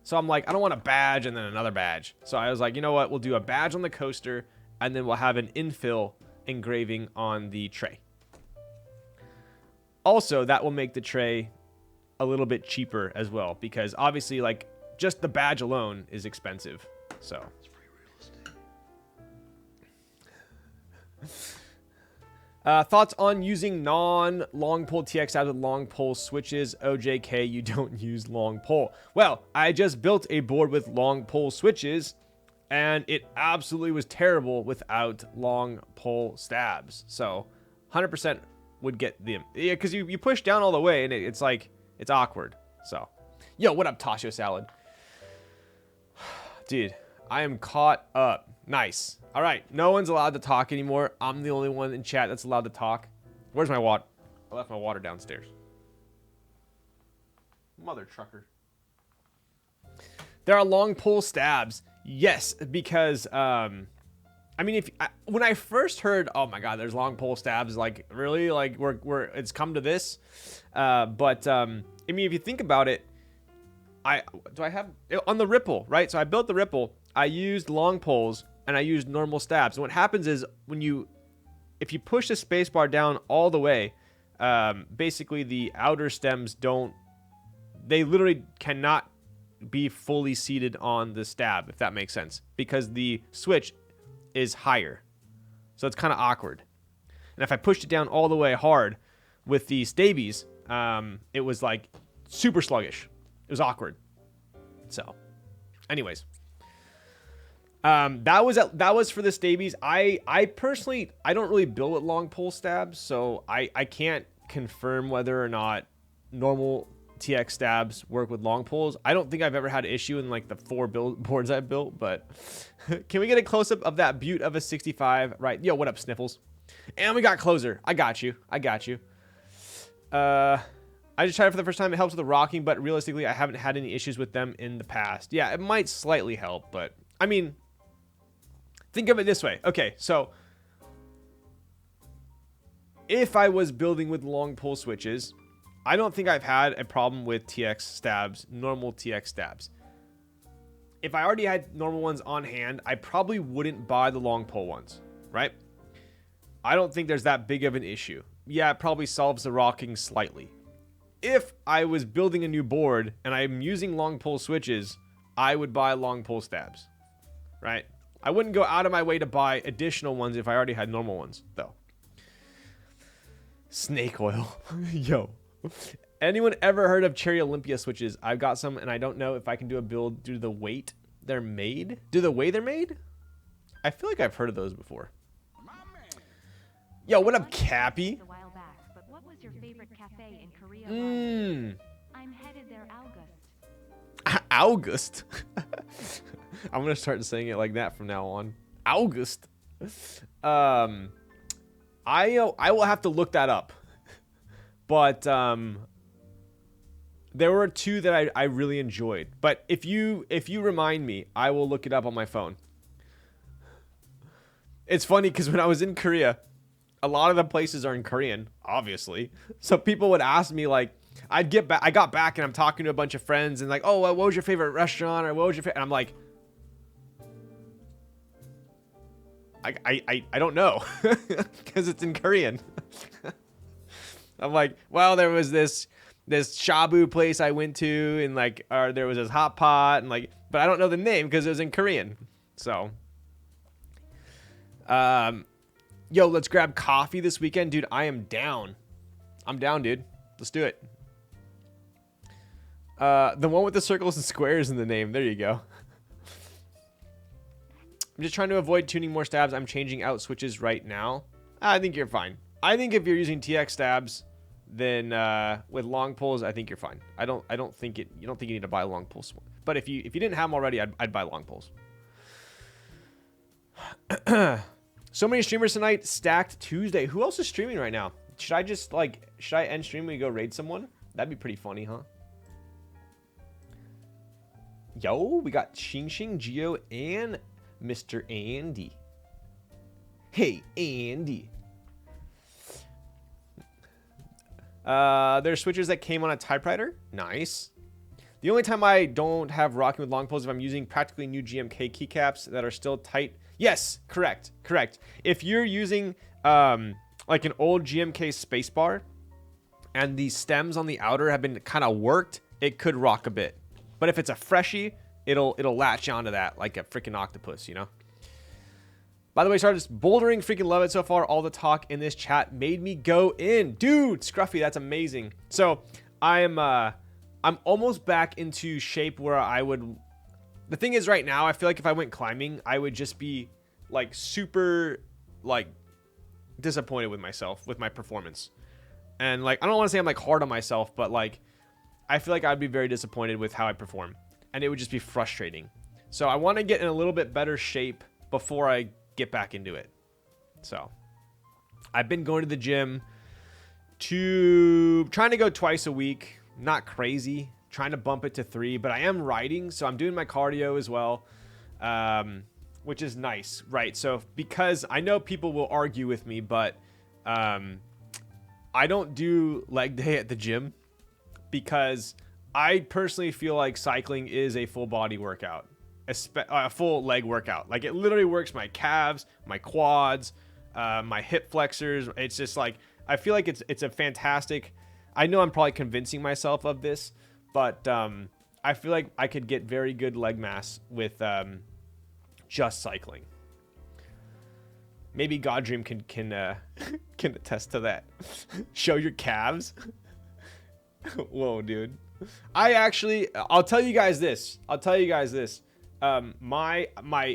So I'm like, I don't want a badge and then another badge. So I was like, you know what? We'll do a badge on the coaster, and then we'll have an infill engraving on the tray. Also, that will make the tray a little bit cheaper as well, because obviously, like, just the badge alone is expensive. So... thoughts on using non-long pole TX tabs with long pole switches? OJK, you don't use long pole. Well, I just built a board with long pole switches, and it absolutely was terrible without long pole stabs. So 100% would get them. Yeah, because you push down all the way, and it's like, it's awkward. So, yo, what up, Tasho Salad? Dude, I am caught up. Nice. All right, no one's allowed to talk anymore. I'm the only one in chat that's allowed to talk. Where's my water? I left my water downstairs. Mother trucker. There are long pole stabs. Yes, because I mean, when I first heard, oh my god, there's long pole stabs, like really, like we're it's come to this. I mean, if you think about it, I have on the Ripple, right? So I built the Ripple. I used long poles and I used normal stabs. And what happens is if you push the spacebar down all the way, basically the outer stems they literally cannot be fully seated on the stab, if that makes sense, because the switch is higher. So it's kind of awkward. And if I pushed it down all the way hard with the stabies, it was like super sluggish. It was awkward. So, anyways. That was for the stabies. I personally, I don't really build with long pole stabs, so I can't confirm whether or not normal TX stabs work with long poles. I don't think I've ever had an issue in like the 4 boards I've built, but can we get a close-up of that beaut of a 65? Right. Yo, what up, Sniffles? And we got closer. I got you. I got you. I just tried it for the first time. It helps with the rocking, but realistically, I haven't had any issues with them in the past. Yeah, it might slightly help, but I mean, think of it this way. Okay, so if I was building with long pole switches, I don't think I've had a problem with TX stabs, normal TX stabs. If I already had normal ones on hand, I probably wouldn't buy the long pole ones, right? I don't think there's that big of an issue. Yeah, it probably solves the rocking slightly. If I was building a new board and I'm using long pole switches, I would buy long pole stabs, right? I wouldn't go out of my way to buy additional ones if I already had normal ones, though. Snake oil. Yo. Anyone ever heard of Cherry Olympia switches? I've got some, and I don't know if I can do a build due to the weight they're made. Do the way they're made? I feel like I've heard of those before. Yo, what up, Cappy? What was your favorite cafe in Korea? I'm headed there, August. August? I'm gonna start saying it like that from now on. August. I will have to look that up. But there were 2 that I really enjoyed. But if you remind me, I will look it up on my phone. It's funny because when I was in Korea, a lot of the places are in Korean, obviously. So people would ask me, like, I got back and I'm talking to a bunch of friends and like, oh, what was your favorite restaurant, or what was your favorite? And I'm like, I don't know, because it's in Korean. I'm like, well, there was this shabu place I went to, and like, or there was this hot pot, and like, but I don't know the name because it was in Korean. So, yo, let's grab coffee this weekend, dude. I am down. I'm down, dude. Let's do it. The one with the circles and squares in the name. There you go. I'm just trying to avoid tuning more stabs. I'm changing out switches right now. I think you're fine. I think if you're using TX stabs, then with long poles, I think you're fine. You don't think you need to buy long poles. But if you didn't have them already, I'd buy long poles. So many streamers tonight. Stacked Tuesday. Who else is streaming right now? Should I end stream and we go raid someone? That'd be pretty funny, huh? Yo, we got Xing Xing, Geo, and Mr. Andy. Hey, Andy. There's switches that came on a typewriter. Nice. The only time I don't have rocking with long poles if I'm using practically new GMK keycaps that are still tight. Yes, correct. If you're using like an old GMK spacebar and the stems on the outer have been kind of worked, it could rock a bit. But if it's a freshie, it'll latch onto that like a freaking octopus, you know? By the way, started bouldering, freaking love it so far. All the talk in this chat made me go in. Dude, Scruffy, that's amazing. So I'm almost back into shape where I would... The thing is right now, I feel like if I went climbing, I would just be like super like disappointed with myself, with my performance. And like, I don't want to say I'm like hard on myself, but like, I feel like I'd be very disappointed with how I perform. And it would just be frustrating. So I want to get in a little bit better shape before I get back into it. So I've been going to the gym trying to go twice a week. Not crazy. Trying to bump it to 3, but I am riding, so I'm doing my cardio as well, which is nice, right? So because I know people will argue with me, but I don't do leg day at the gym because I personally feel like cycling is a full body workout, a full leg workout. Like it literally works my calves, my quads, my hip flexors. It's just like, I feel like it's a fantastic, I know I'm probably convincing myself of this, but I feel like I could get very good leg mass with just cycling. Maybe Goddream can attest to that. Show your calves. Whoa, dude. I'll tell you guys this. I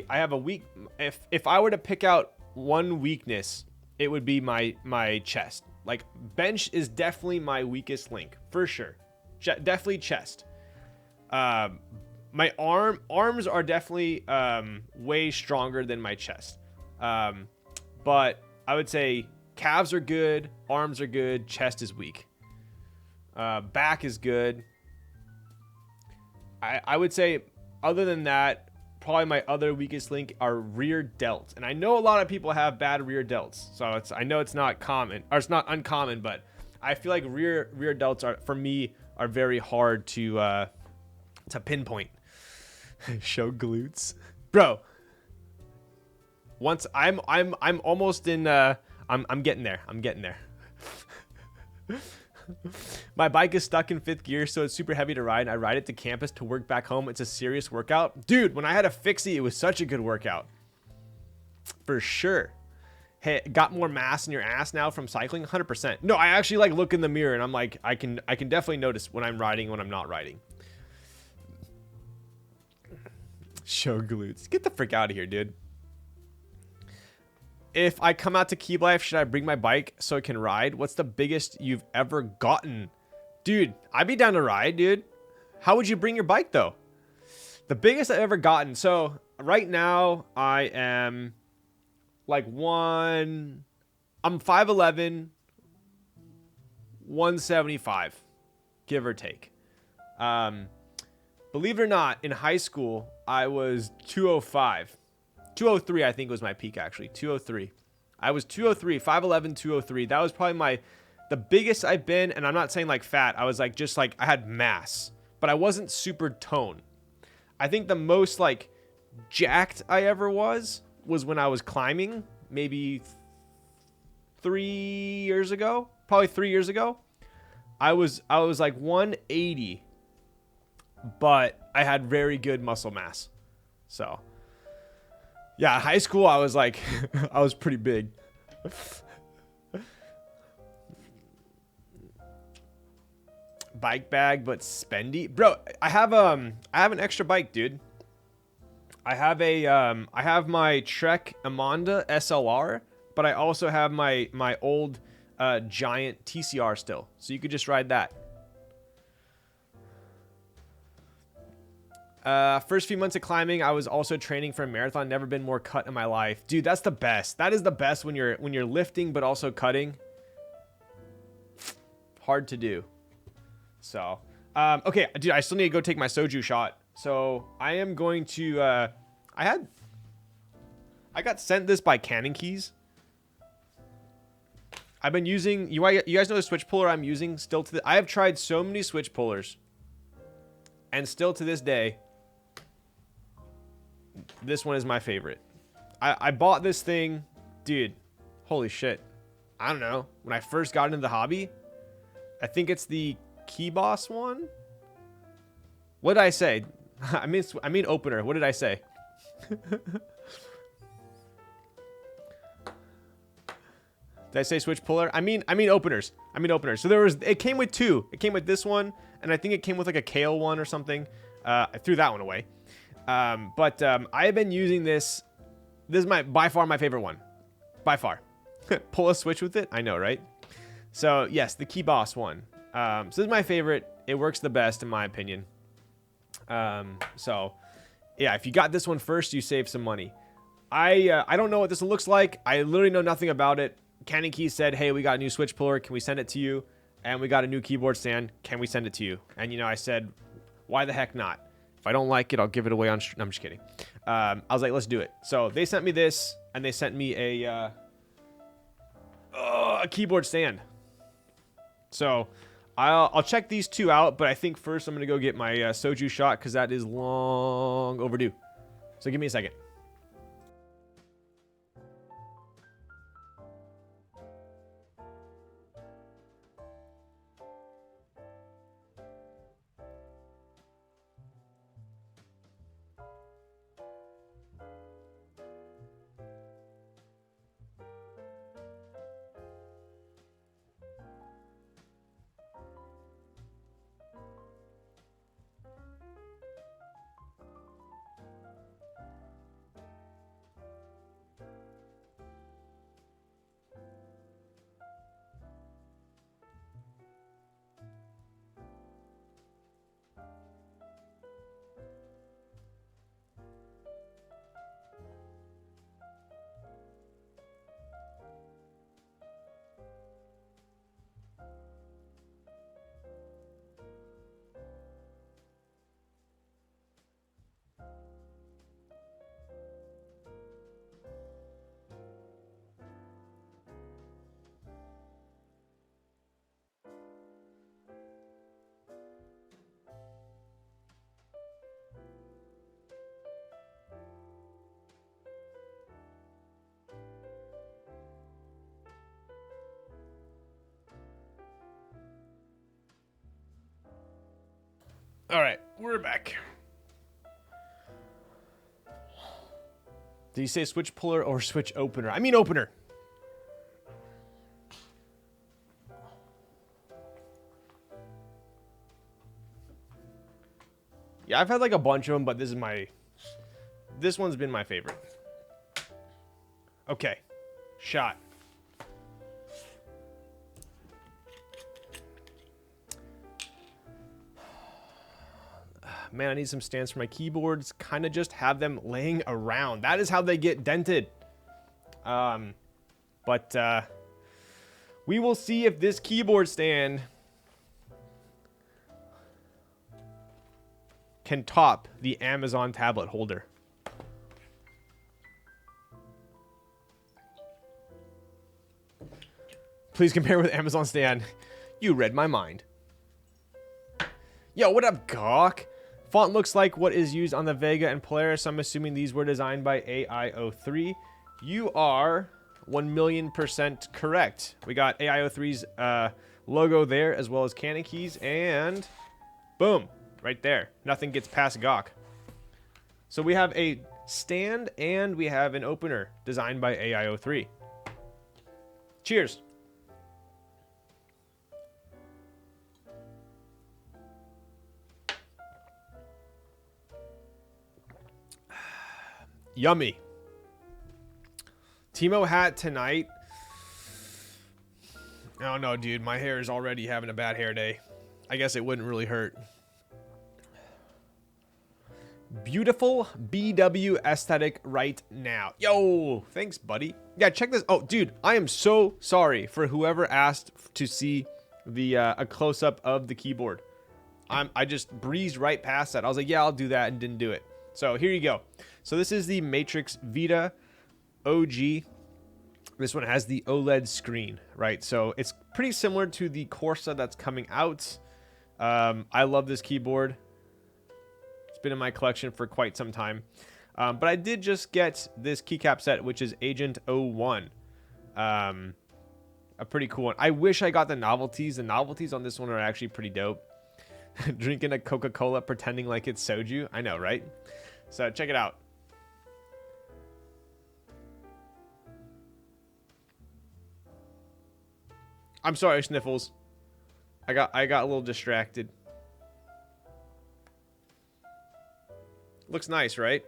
have a weak. If I were to pick out one weakness, it would be my chest. Like bench is definitely my weakest link for sure. Definitely chest. My arms are definitely way stronger than my chest. But I would say calves are good, arms are good, chest is weak. Back is good. I would say other than that, probably my other weakest link are rear delts. And I know a lot of people have bad rear delts. So I know it's not common, or it's not uncommon, but I feel like rear delts are, for me, are very hard to pinpoint. Show glutes. Bro. Once I'm almost in I'm getting there. I'm getting there. My bike is stuck in 5th gear, so it's super heavy to ride. I ride it to campus to work back home. It's a serious workout. Dude, when I had a fixie, it was such a good workout. For sure. Hey, got more mass in your ass now from cycling? 100%. No, I actually like look in the mirror and I'm like, I can definitely notice when I'm riding and when I'm not riding. Show glutes. Get the frick out of here, dude. If I come out to Key Life, should I bring my bike so I can ride? What's the biggest you've ever gotten? Dude, I'd be down to ride, dude. How would you bring your bike, though? The biggest I've ever gotten. So, right now, I am like I'm 5'11", 175, give or take. Believe it or not, in high school, I was 205. 203, I think, was my peak, actually. 203. I was 203, 5'11", 203. That was probably the biggest I've been, and I'm not saying like fat. I was like, just like, I had mass, but I wasn't super toned. I think the most like jacked I ever was when I was climbing, maybe 3 years ago, probably 3 years ago. I was like 180, but I had very good muscle mass. So yeah, high school, I was like, I was pretty big. Bike bag, but spendy, bro. I have an extra bike, dude. I have my Trek Amanda SLR, but I also have my old giant TCR still, so you could just ride that. First few months of climbing, I was also training for a marathon. Never been more cut in my life. Dude, that's the best. That is the best when you're lifting but also cutting. Hard to do. So, okay, dude, I still need to go take my soju shot. So, I am going to I got sent this by Canon Keys. I've been using, you guys know the switch puller I'm using still to I have tried so many switch pullers, and still to this day, this one is my favorite. I bought this thing, dude, holy shit. I don't know, when I first got into the hobby. I think it's the Key Boss one. What did I say? I mean opener. What did I say? Did I say switch puller? I mean openers. So it came with two. It came with this one, and I think it came with like a kale one or something. I threw that one away. But I have been using this. This is by far my favorite one. By far. Pull a switch with it? I know, right? So yes, the Key Boss one. So this is my favorite. It works the best in my opinion. So yeah, if you got this one first, you save some money. I don't know what this looks like. I literally know nothing about it. Canon Keys said, hey, we got a new switch puller. Can we send it to you? And we got a new keyboard stand. Can we send it to you? And, you know, I said, why the heck not? If I don't like it, I'll give it away on... No, I'm just kidding. I was like, let's do it. So they sent me this, and they sent me a keyboard stand. So I'll check these two out, but I think first I'm going to go get my soju shot because that is long overdue. So give me a second. All right, we're back. Did you say switch puller or switch opener? I mean opener. Yeah, I've had like a bunch of them, but this one's been my favorite. Okay, shot. Man, I need some stands for my keyboards. Kind of just have them laying around. That is how they get dented. But we will see if this keyboard stand can top the Amazon tablet holder. Please compare with Amazon stand. You read my mind. Yo, what up, Gawk? Font looks like what is used on the Vega and Polaris. I'm assuming these were designed by AIO3. You are 1,000,000% correct. We got AIO3's logo there, as well as Canon keys, and boom, right there. Nothing gets past Gawk. So we have a stand and we have an opener designed by AIO3. Cheers. Yummy. Timo hat tonight. I don't know, dude. My hair is already having a bad hair day. I guess it wouldn't really hurt. Beautiful BW aesthetic right now. Yo, thanks, buddy. Yeah, check this. Oh, dude, I am so sorry for whoever asked to see the a close-up of the keyboard. I just breezed right past that. I was like, yeah, I'll do that, and didn't do it. So here you go. So this is the Matrix Vita OG. This one has the OLED screen, right? So it's pretty similar to the Corsa that's coming out. I love this keyboard. It's been in my collection for quite some time. But I did just get this keycap set, which is Agent 01. A pretty cool one. I wish I got the novelties. The novelties on this one are actually pretty dope. Drinking a Coca-Cola pretending like it's soju. I know, right? So check it out. I'm sorry, Sniffles. I got a little distracted. Looks nice, right?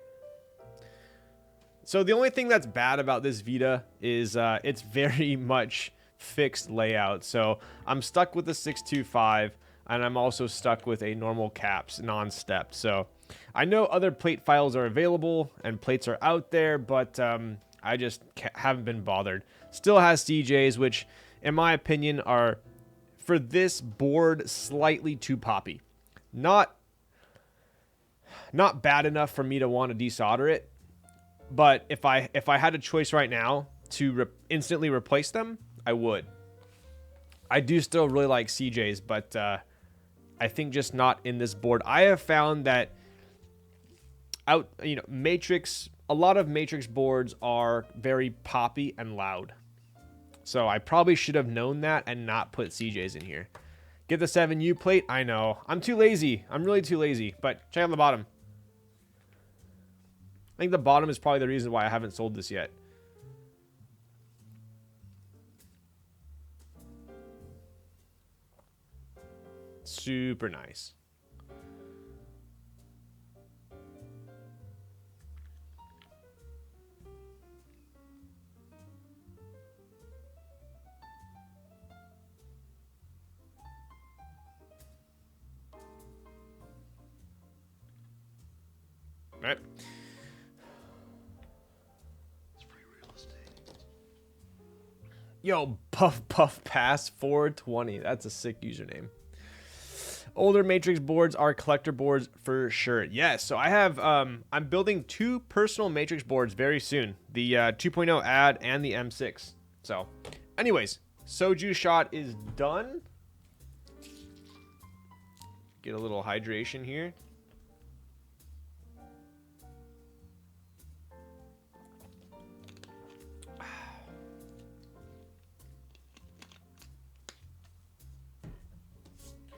So the only thing that's bad about this Vita is it's very much fixed layout. So I'm stuck with the 625, and I'm also stuck with a normal caps non-stepped. So I know other plate files are available and plates are out there, but I just haven't been bothered. Still has CJs, which in my opinion are, for this board, slightly too poppy. Not bad enough for me to want to desolder it, but if I had a choice right now to instantly replace them, I would. I do still really like CJs, but I think just not in this board. I have found that Matrix, a lot of Matrix boards are very poppy and loud. So I probably should have known that and not put CJs in here. Get the 7U plate. I know. I'm too lazy. I'm really too lazy. But check out the bottom. I think the bottom is probably the reason why I haven't sold this yet. Super nice. Right. It's free real estate. Yo, Puff Puff Pass 420. That's a sick username. Older Matrix boards are collector boards for sure. Yes, so I have, I'm building 2 personal Matrix boards very soon. The 2.0 ad and the M6. So, anyways, Soju shot is done. Get a little hydration here.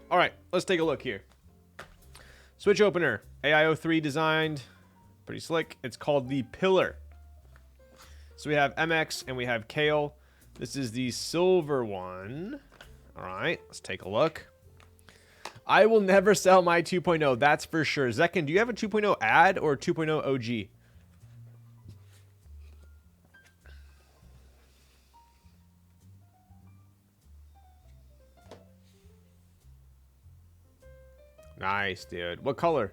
All right, let's take a look here. Switch opener, AIO3 designed, pretty slick. It's called the Pillar. So we have MX and we have Kale. This is the silver one. All right, let's take a look. I will never sell my 2.0, that's for sure. Zekin, do you have a 2.0 ad or 2.0 OG? Nice, dude. What color?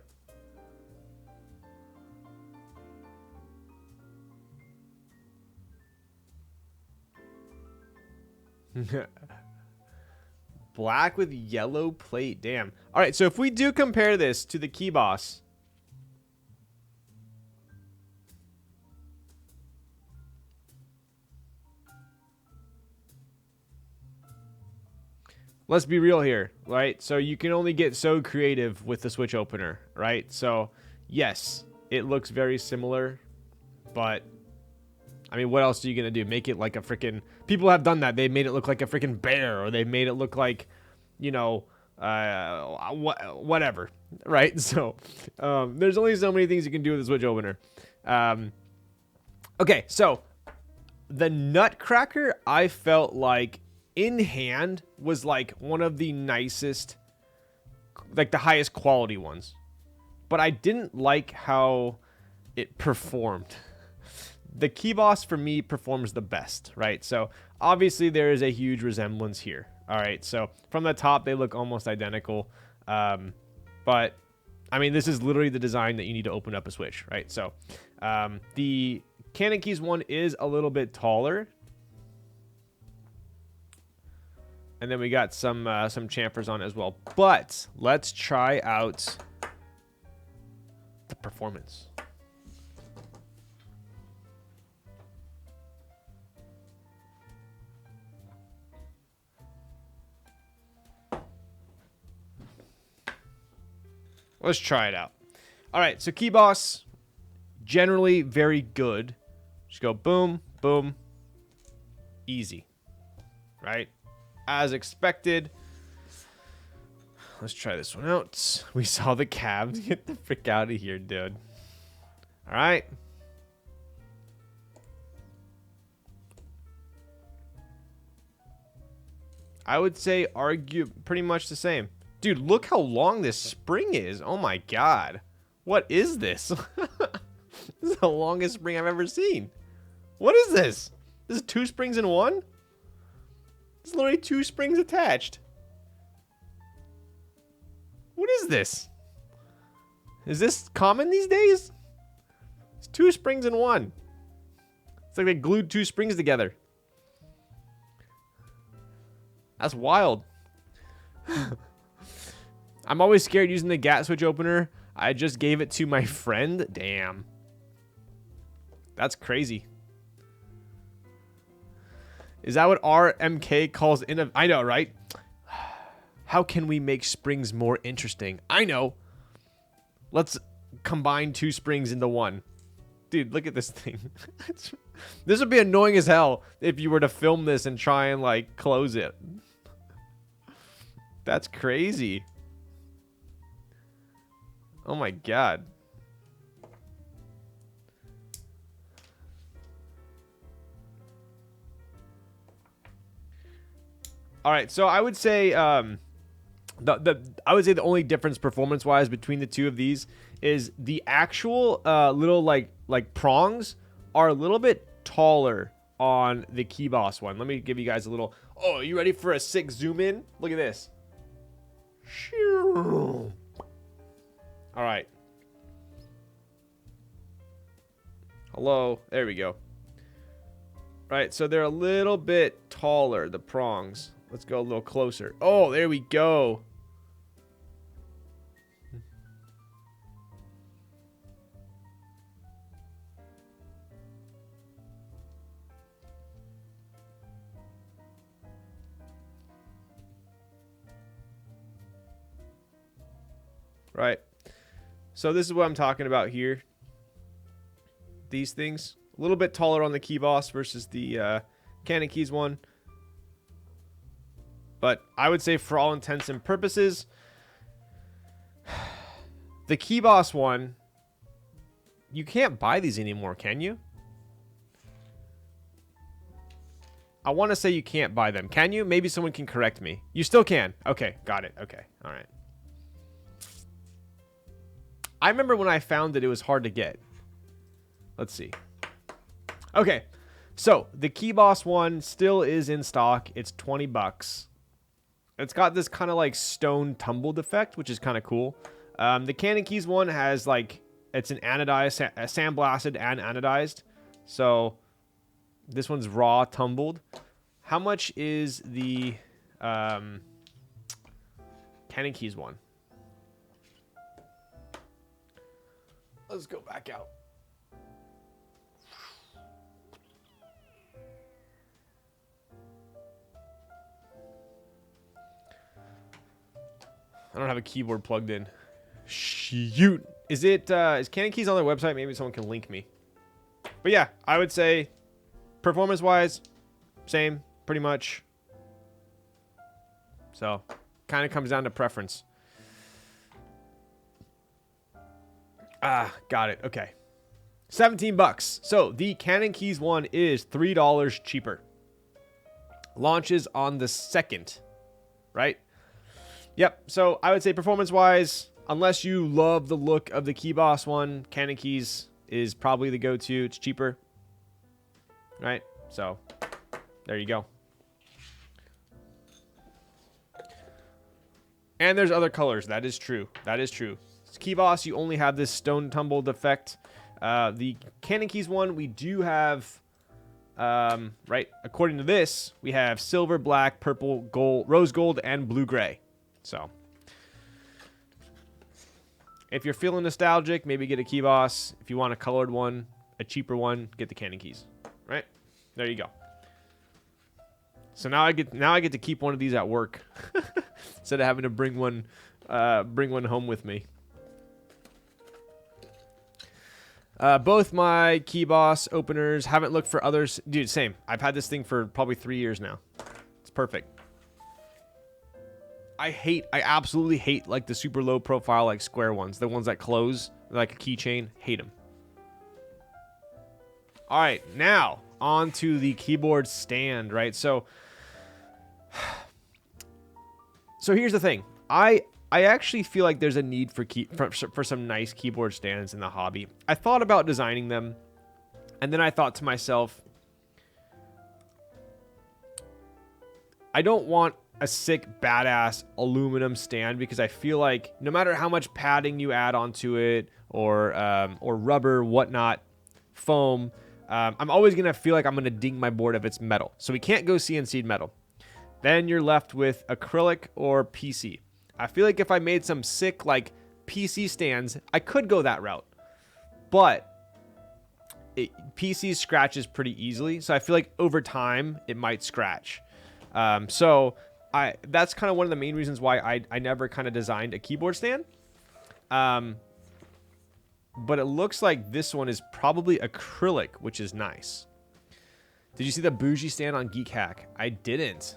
Black with yellow plate. Damn. All right, so if we do compare this to the Key Boss, let's be real here, right? So you can only get so creative with the switch opener, right? So yes, it looks very similar, but I mean, what else are you going to do? Make it like a freaking... People have done that. They made it look like a freaking bear, or they made it look like, you know, whatever, right? So there's only so many things you can do with the switch opener. Okay, so the Nutcracker, I felt like in hand was like one of the nicest, like the highest quality ones. But I didn't like how it performed. The Key Boss for me performs the best, right? So obviously there is a huge resemblance here. All right, so from the top they look almost identical, but I mean this is literally the design that you need to open up a switch, right? So the Canon Keys one is a little bit taller, and then we got some chamfers on it as well. But let's try out the performance. Let's try it out. All right, so Key Boss, generally very good. Just go boom, boom, easy, right? As expected. Let's try this one out. We saw the cabs. Get the frick out of here, dude. All right. I would say argue pretty much the same. Dude, look how long this spring is. Oh my god. What is this? This is the longest spring I've ever seen. What is this? This is 2 springs in one? There's literally 2 springs attached. What is this? Is this common these days? It's 2 springs in one. It's like they glued 2 springs together. That's wild. I'm always scared using the GAT switch opener. I just gave it to my friend. Damn. That's crazy. Is that what RMK calls I know, right? How can we make springs more interesting? I know. Let's combine 2 springs into one. Dude, look at this thing. This would be annoying as hell if you were to film this and try and, like, close it. That's crazy. Oh my god. All right, so I would say I would say the only difference performance-wise between the two of these is the actual little like prongs are a little bit taller on the Key Boss one. Let me give you guys a little. Oh, are you ready for a sick zoom in? Look at this. All right. Hello. There we go. Right, so they're a little bit taller, the prongs. Let's go a little closer. Oh, there we go. Right. So this is what I'm talking about here. These things. A little bit taller on the Key Boss versus the Canon Keys one. But I would say for all intents and purposes, The Keyboss one, you can't buy these anymore, can you? I want to say you can't buy them. Can you? Maybe someone can correct me. You still can. Okay, got it. Okay, all right. I remember when I found it, it was hard to get. Let's see. Okay, so the Keyboss one still is in stock. It's 20 bucks. It's got this kind of like stone tumbled effect, which is kind of cool. The Cannon Keys one has like, it's an anodized, sandblasted and anodized. So this one's raw tumbled. How much is the Cannon Keys one? Let's go back out. I don't have a keyboard plugged in. Shoot. Is Cannon Keys on their website? Maybe someone can link me. But yeah, I would say performance-wise, same, pretty much. So, kind of comes down to preference. Got it. Okay. 17 bucks. So, the Cannon Keys one is $3 cheaper. Launches on the 2nd, right? Yep. So, I would say performance-wise, unless you love the look of the Keyboss one, Cannon Keys is probably the go-to. It's cheaper. Right? So, there you go. And there's other colors. That is true. That is true. Keyboss, you only have this stone tumbled effect. The Cannon Keys one, we do have, right, according to this, we have silver, black, purple, gold, rose gold, and blue-gray. So, if you're feeling nostalgic, maybe get a Keyboss. If you want a colored one, a cheaper one, get the Cannon Keys. Right? There you go. So now I get to keep one of these at work instead of having to bring one home with me. Both my Keyboss openers, haven't looked for others. Dude, same. I've had this thing for probably 3 years now. It's perfect. I absolutely hate like the super low profile like square ones. The ones that close like a keychain. Hate them. All right, now on to the keyboard stand, right? So here's the thing. I actually feel like there's a need for some nice keyboard stands in the hobby. I thought about designing them, and then I thought to myself, I don't want a sick, badass aluminum stand because I feel like no matter how much padding you add onto it or rubber, whatnot, foam, I'm always going to feel like I'm going to ding my board if it's metal. So we can't go CNC'd metal. Then you're left with acrylic or PC. I feel like if I made some sick like PC stands, I could go that route. But PC scratches pretty easily. So I feel like over time it might scratch. That's kind of one of the main reasons why I never kind of designed a keyboard stand. But it looks like this one is probably acrylic, which is nice. Did you see the bougie stand on Geek Hack? I didn't.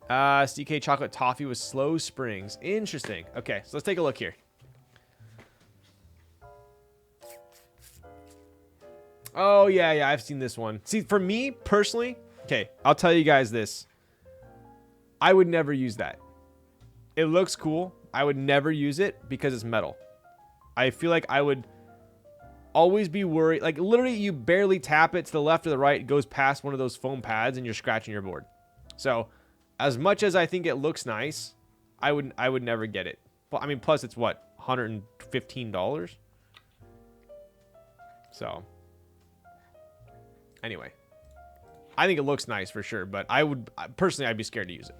CK chocolate toffee with slow springs. Interesting. Okay, so let's take a look here. Oh, yeah, I've seen this one. See, for me, personally, okay, I'll tell you guys this. I would never use that. It looks cool. I would never use it because it's metal. I feel like I would always be worried. Like, literally, you barely tap it to the left or the right. It goes past one of those foam pads, and you're scratching your board. So, as much as I think it looks nice, I would never get it. Well, I mean, plus it's what, $115? So, anyway, I think it looks nice for sure, but personally, I'd be scared to use it.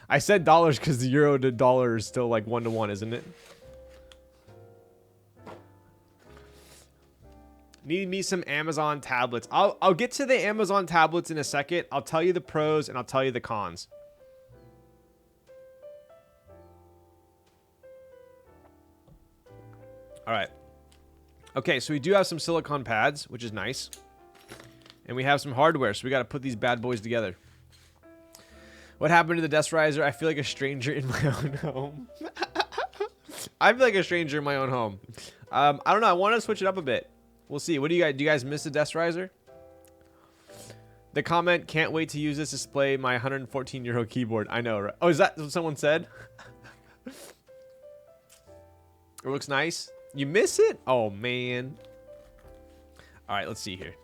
I said dollars because the euro to dollar is still like 1-to-1, isn't it? Need me some Amazon tablets. I'll get to the Amazon tablets in a second. I'll tell you the pros and I'll tell you the cons. All right. Okay, so we do have some silicone pads, which is nice. And we have some hardware, so we got to put these bad boys together. What happened to the desk riser? I feel like a stranger in my own home. I feel like a stranger in my own home. I don't know. I want to switch it up a bit. We'll see. What do you guys? Do you guys miss the desk riser? The comment, can't wait to use this to display my €114 keyboard. I know, right? Oh, is that what someone said? It looks nice. You miss it? Oh, man. All right, let's see here.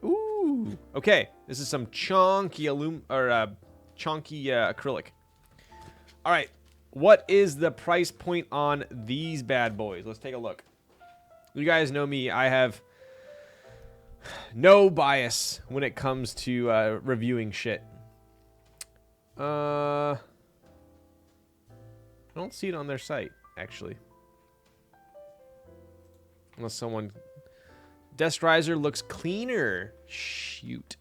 Ooh. Okay, this is some chunky chunky acrylic. All right, what is the price point on these bad boys? Let's take a look. You guys know me. I have no bias when it comes to reviewing shit. I don't see it on their site, actually. Unless someone... Desk riser looks cleaner. Shoot.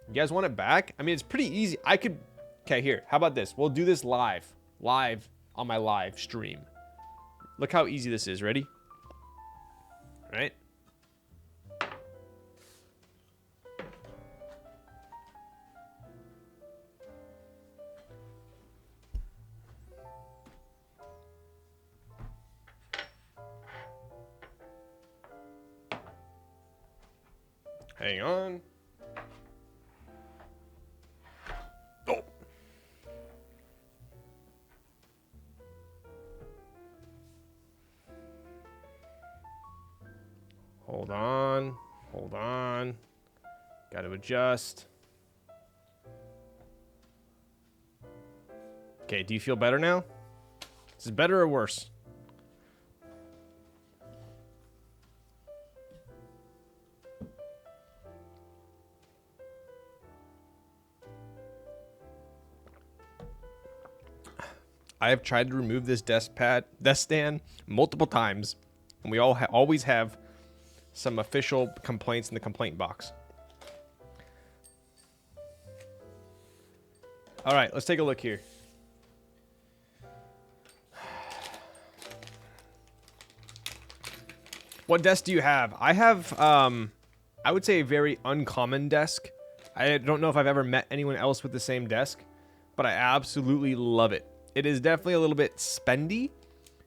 You guys want it back? I mean, it's pretty easy. I could... Okay, here. How about this? We'll do this live. Live on my live stream. Look how easy this is. Ready? All right. Hang on. Oh. Hold on. Hold on. Got to adjust. Okay, do you feel better now? Is it better or worse? I have tried to remove this desk stand multiple times, and we always have some official complaints in the complaint box. All right, let's take a look here. What desk do you have? I have, I would say a very uncommon desk. I don't know if I've ever met anyone else with the same desk, but I absolutely love it. It is definitely a little bit spendy.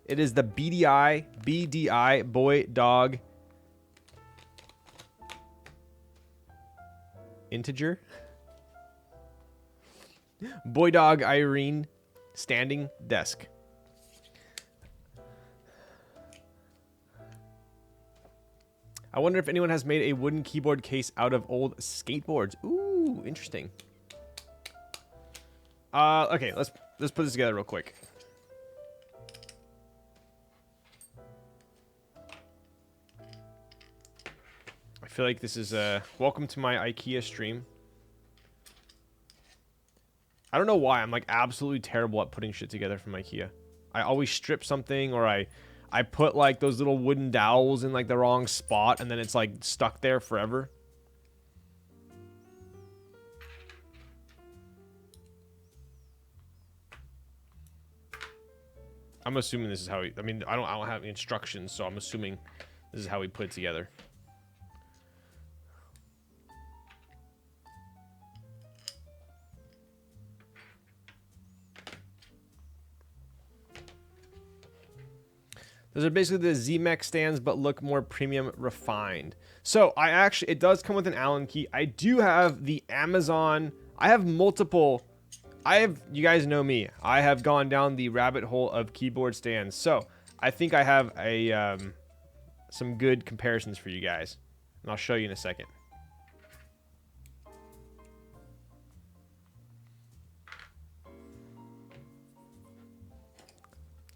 It is the BDI, Boy Dog Integer. Boy Dog Irene standing desk. I wonder if anyone has made a wooden keyboard case out of old skateboards. Ooh, interesting. Okay, let's put this together real quick. I feel like this is welcome to my IKEA stream. I don't know why I'm like absolutely terrible at putting shit together from IKEA. I always strip something, or I put like those little wooden dowels in like the wrong spot, and then it's like stuck there forever. I'm assuming this is how he, I mean, I don't have any instructions, so I'm assuming this is how he put it together. Those are basically the ZMEC stands, but look more premium refined. So I actually, it does come with an Allen key. I do have the Amazon. I have multiple. You guys know me. I have gone down the rabbit hole of keyboard stands. So I think I have a some good comparisons for you guys, and I'll show you in a second.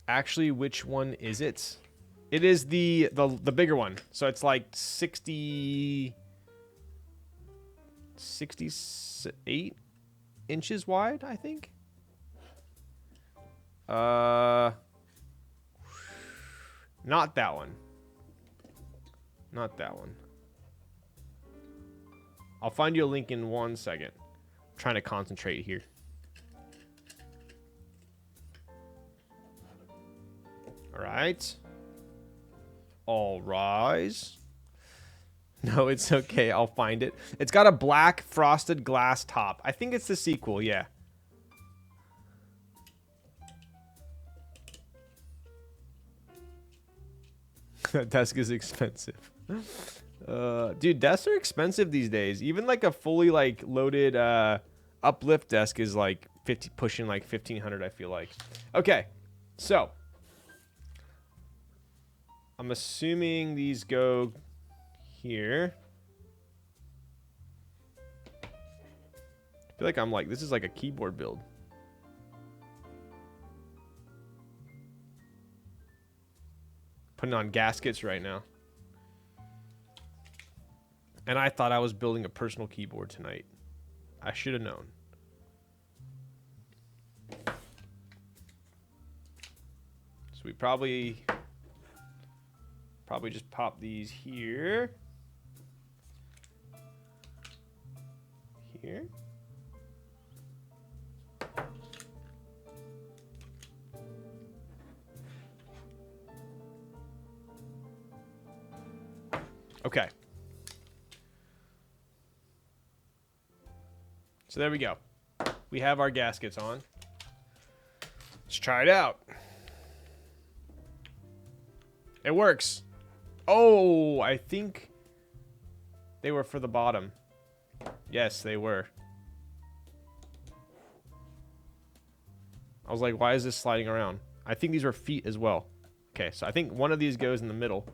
Actually, which one is it? It is the bigger one. So it's like 68 inches wide, I think. Not that one. Not that one. I'll find you a link in 1 second. I'm trying to concentrate here. All right. All rise. No, it's okay. I'll find it. It's got a black frosted glass top. I think it's the sequel, yeah. That desk is expensive. Dude, desks are expensive these days. Even like a fully like loaded uplift desk is like 50, pushing like 1,500, I feel like. Okay, so I'm assuming these go here. I feel like I'm like, this is like a keyboard build. Putting on gaskets right now. And I thought I was building a personal keyboard tonight. I should have known. So we probably just pop these here. Here. Okay. So there we go. We have our gaskets on. Let's try it out. It works. Oh, I think they were for the bottom. Yes, they were. I was like, why is this sliding around? I think these were feet as well. Okay, so I think one of these goes in the middle.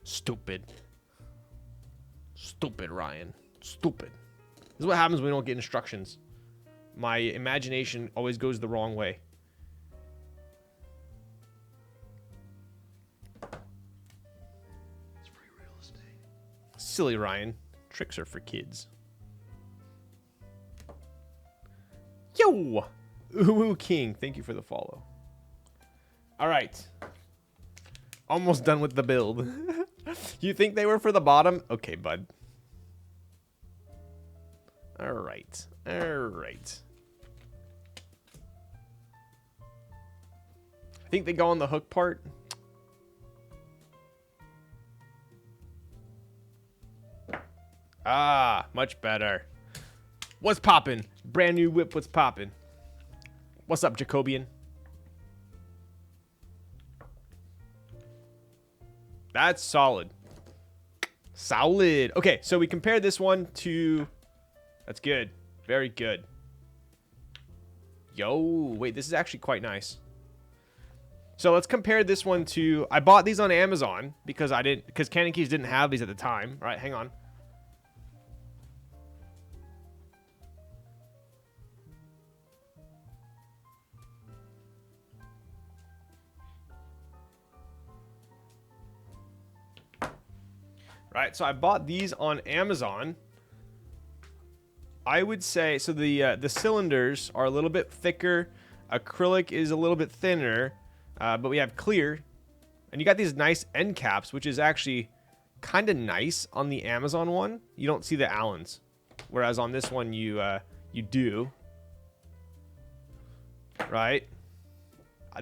Stupid. Stupid, Ryan. Stupid. This is what happens when we don't get instructions. My imagination always goes the wrong way. It's free real estate. Silly Ryan. Tricks are for kids. Yo! Ooh, King. Thank you for the follow. Alright. Almost done with the build. You think they were for the bottom? Okay, bud. Alright. Alright. I think they go on the hook part. Ah, much better. What's poppin'? Brand new whip, what's poppin'? What's up, Jacobian? That's solid. Solid. Okay, so we compare this one to... That's good. Very good. Yo, wait, this is actually quite nice. So let's compare this one to... I bought these on Amazon because Cannon Keys didn't have these at the time. All right, hang on. Right, so I bought these on Amazon. I would say, so the cylinders are a little bit thicker. Acrylic is a little bit thinner, but we have clear. And you got these nice end caps, which is actually kind of nice on the Amazon one. You don't see the Allens, whereas on this one you do. Right?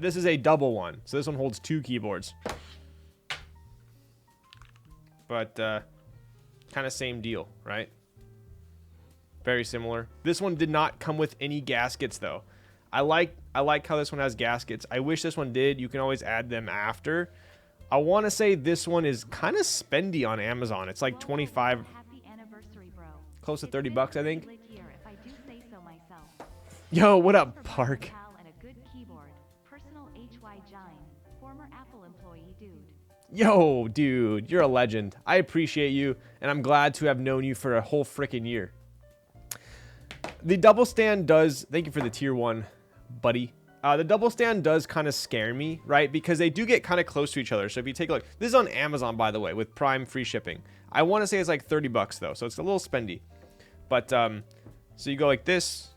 This is a double one, so this one holds 2 keyboards. But kind of same deal, right? Very similar. This one did not come with any gaskets though. I like how this one has gaskets. I wish this one did. You can always add them after. I want to say this one is kind of spendy on Amazon. It's like 25, close to 30 bucks, I think. Yo, what up, Park? Yo, dude, you're a legend. I appreciate you, and I'm glad to have known you for a whole freaking year. The double stand does... Thank you for the tier 1, buddy. The double stand does kind of scare me, right? Because they do get kind of close to each other. So if you take a look... This is on Amazon, by the way, with Prime free shipping. I want to say it's like 30 bucks, though, so it's a little spendy. But, so you go like this...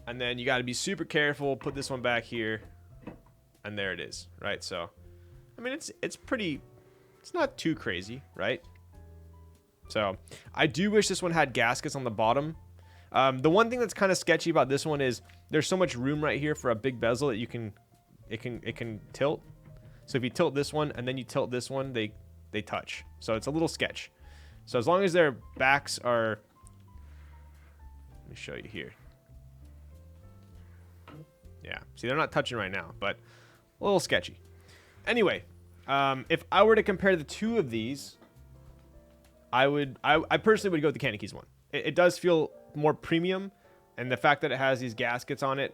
And then you got to be super careful. Put this one back here. And there it is, right? So, I mean, it's pretty... It's not too crazy, right? So, I do wish this one had gaskets on the bottom. The one thing that's kind of sketchy about this one is there's so much room right here for a big bezel that it can tilt. So if you tilt this one and then you tilt this one, they touch. So it's a little sketch. So as long as their backs are, let me show you here. Yeah, see, they're not touching right now, but a little sketchy. Anyway, if I were to compare the two of these, I personally would go with the Candy Keys one. It does feel more premium, and the fact that it has these gaskets on it.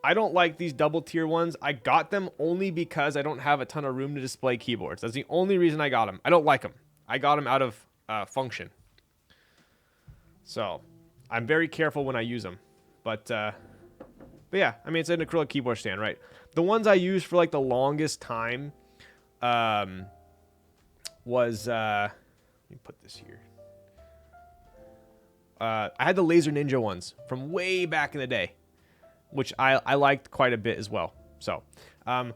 I don't like these double tier ones. I got them only because I don't have a ton of room to display keyboards. That's the only reason I got them. I don't like them. I got them out of function. So I'm very careful when I use them. But yeah, I mean, it's an acrylic keyboard stand, right? The ones I used for like the longest time was, let me put this here. I had the Laser Ninja ones from way back in the day, which I liked quite a bit as well. So,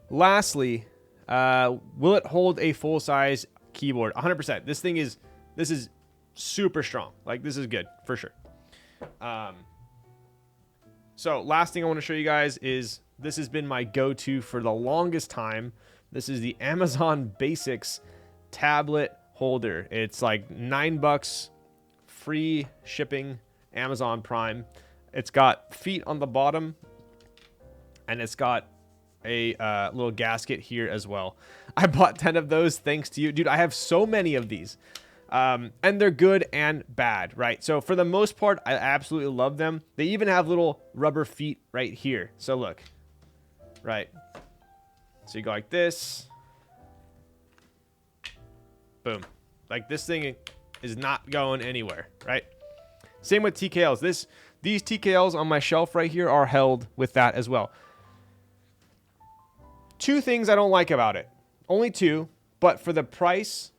lastly, will it hold a full-size keyboard? 100%. This is super strong. Like, this is good for sure. So last thing I want to show you guys is this has been my go-to for the longest time. This is the Amazon Basics tablet holder. It's like $9, free shipping, Amazon Prime. It's got feet on the bottom, and it's got a little gasket here as well. I bought 10 of those thanks to you. Dude, I have so many of these. And they're good and bad, right? So for the most part, I absolutely love them. They even have little rubber feet right here. So look, right? So you go like this. Boom. Like this thing is not going anywhere, right? Same with TKLs. These TKLs on my shelf right here are held with that as well. Two things I don't like about it. Only two, but for the price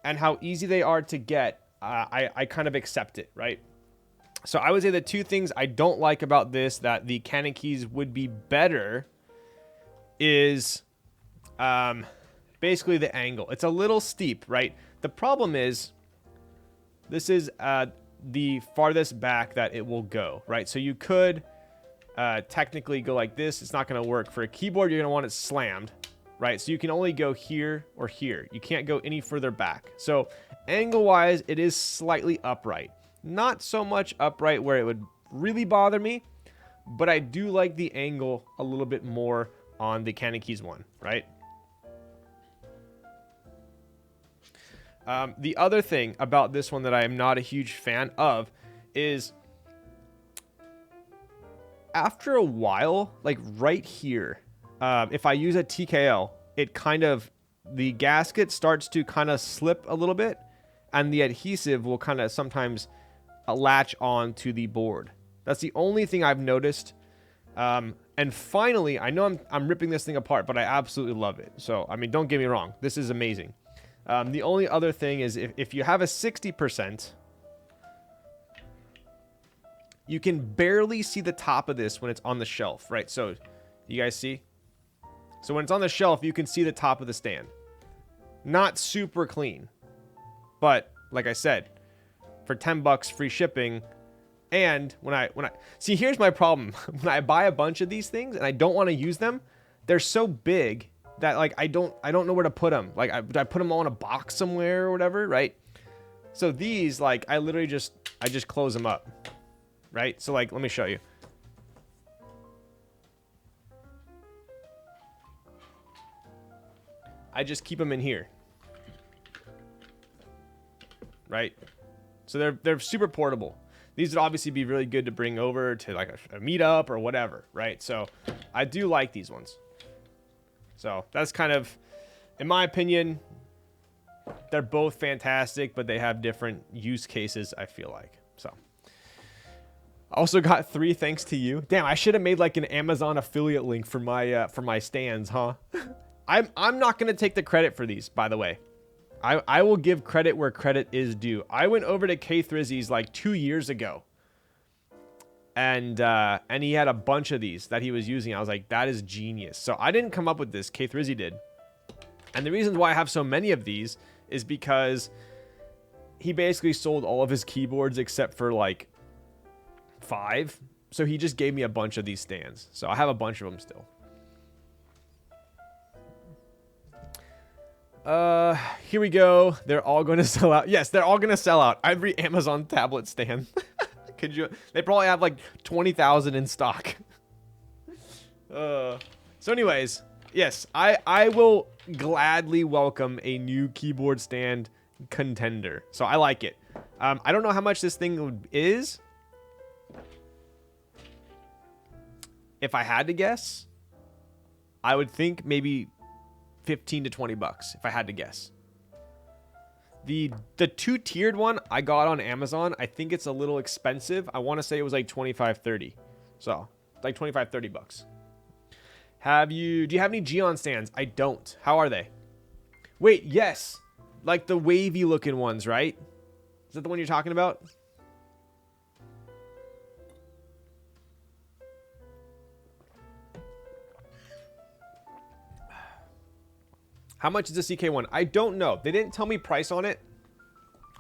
and how easy they are to get, I kind of accept it, right? So I would say the two things I don't like about this that the Canon keys would be better is basically the angle. It's a little steep, right? The problem is this is the farthest back that it will go, right? So you could technically go like this. It's not going to work. For a keyboard, you're going to want it slammed, right? So you can only go here or here. You can't go any further back. So angle-wise, it is slightly upright. Not so much upright where it would really bother me, but I do like the angle a little bit more on the Canon keys one, right? The other thing about this one that I am not a huge fan of is after a while, like right here, if I use a TKL, it kind of, the gasket starts to kind of slip a little bit, and the adhesive will kind of sometimes latch on to the board. That's the only thing I've noticed. And finally, I know I'm ripping this thing apart, but I absolutely love it. So, I mean, don't get me wrong. This is amazing. The only other thing is if you have a 60%, you can barely see the top of this when it's on the shelf, right? So, you guys see? So when it's on the shelf, you can see the top of the stand. Not super clean. But, like I said, for 10 bucks free shipping, and when I see, here's my problem. When I buy a bunch of these things and I don't want to use them, they're so big that like I don't know where to put them. Like I put them all in a box somewhere or whatever, right? So these, like, I literally just close them up, right? So like, let me show you. I just keep them in here, right? So they're super portable. These would obviously be really good to bring over to like a meetup or whatever, right? So I do like these ones. So that's kind of, in my opinion, they're both fantastic, but they have different use cases, I feel like. So I also got 3 thanks to you. Damn, I should have made like an Amazon affiliate link for my stands, huh? I'm not going to take the credit for these, by the way. I will give credit where credit is due. I went over to K Thrizzy's like 2 years ago. And he had a bunch of these that he was using. I was like, that is genius. So I didn't come up with this. K Thrizzy did. And the reason why I have so many of these is because he basically sold all of his keyboards except for like 5. So he just gave me a bunch of these stands. So I have a bunch of them still. Here we go. They're all going to sell out. Yes, they're all going to sell out. Every Amazon tablet stand. Could you? They probably have like 20,000 in stock. So anyways, yes, I will gladly welcome a new keyboard stand contender. So I like it. I don't know how much this thing is. If I had to guess, I would think maybe 15 to 20 bucks if I had to guess. The two-tiered one I got on Amazon, I think it's a little expensive. I want to say it was like 25, 30. So, like 25, 30 bucks. Do you have any Geon stands? I don't. How are they? Wait, yes. Like the wavy looking ones, right? Is that the one you're talking about? How much is the CK one? I don't know. They didn't tell me price on it,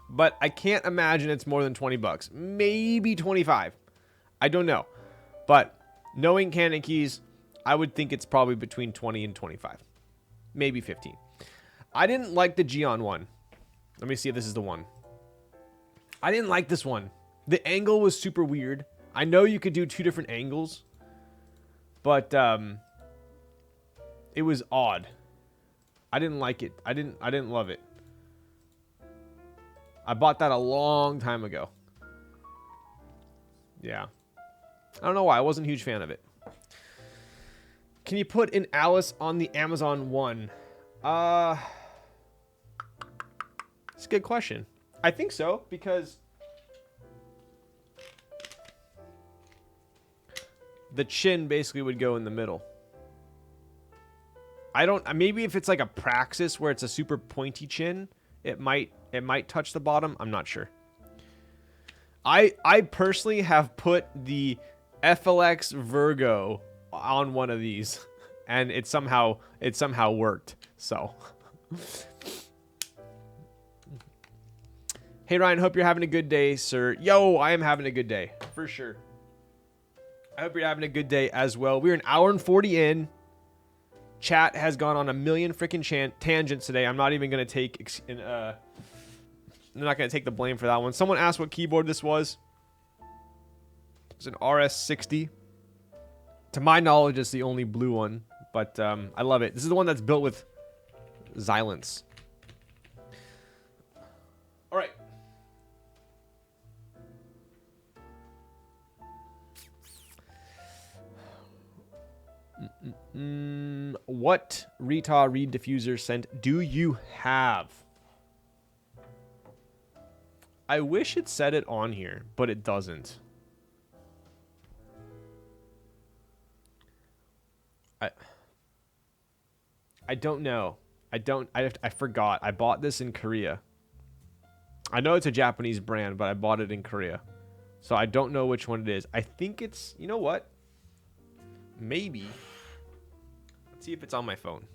but I can't imagine it's more than 20 bucks. Maybe 25. I don't know. But knowing Canon keys, I would think it's probably between 20 and 25. Maybe 15. I didn't like the Geon one. Let me see if this is the one. I didn't like this one. The angle was super weird. I know you could do two different angles, but it was odd. I didn't like it. I didn't love it. I bought that a long time ago. Yeah. I don't know why. I wasn't a huge fan of it. Can you put an Alice on the Amazon one? It's a good question. I think so, because the chin basically would go in the middle. I don't. Maybe if it's like a Praxis where it's a super pointy chin, it might touch the bottom. I'm not sure. I personally have put the FLX Virgo on one of these, and it somehow worked. So, hey Ryan, hope you're having a good day, sir. Yo, I am having a good day for sure. I hope you're having a good day as well. We're an hour and 40 in. Chat has gone on a million freaking tangents today. I'm not even going to take... I'm not going to take the blame for that one. Someone asked what keyboard this was. It's an RS60. To my knowledge, it's the only blue one. But I love it. This is the one that's built with Xylence. All right. What Rita Reed diffuser scent do you have? I wish it said it on here, but it doesn't. I don't know. I forgot. I bought this in Korea. I know it's a Japanese brand, but I bought it in Korea. So I don't know which one it is. I think it's, you know what? Maybe. Let's see if it's on my phone.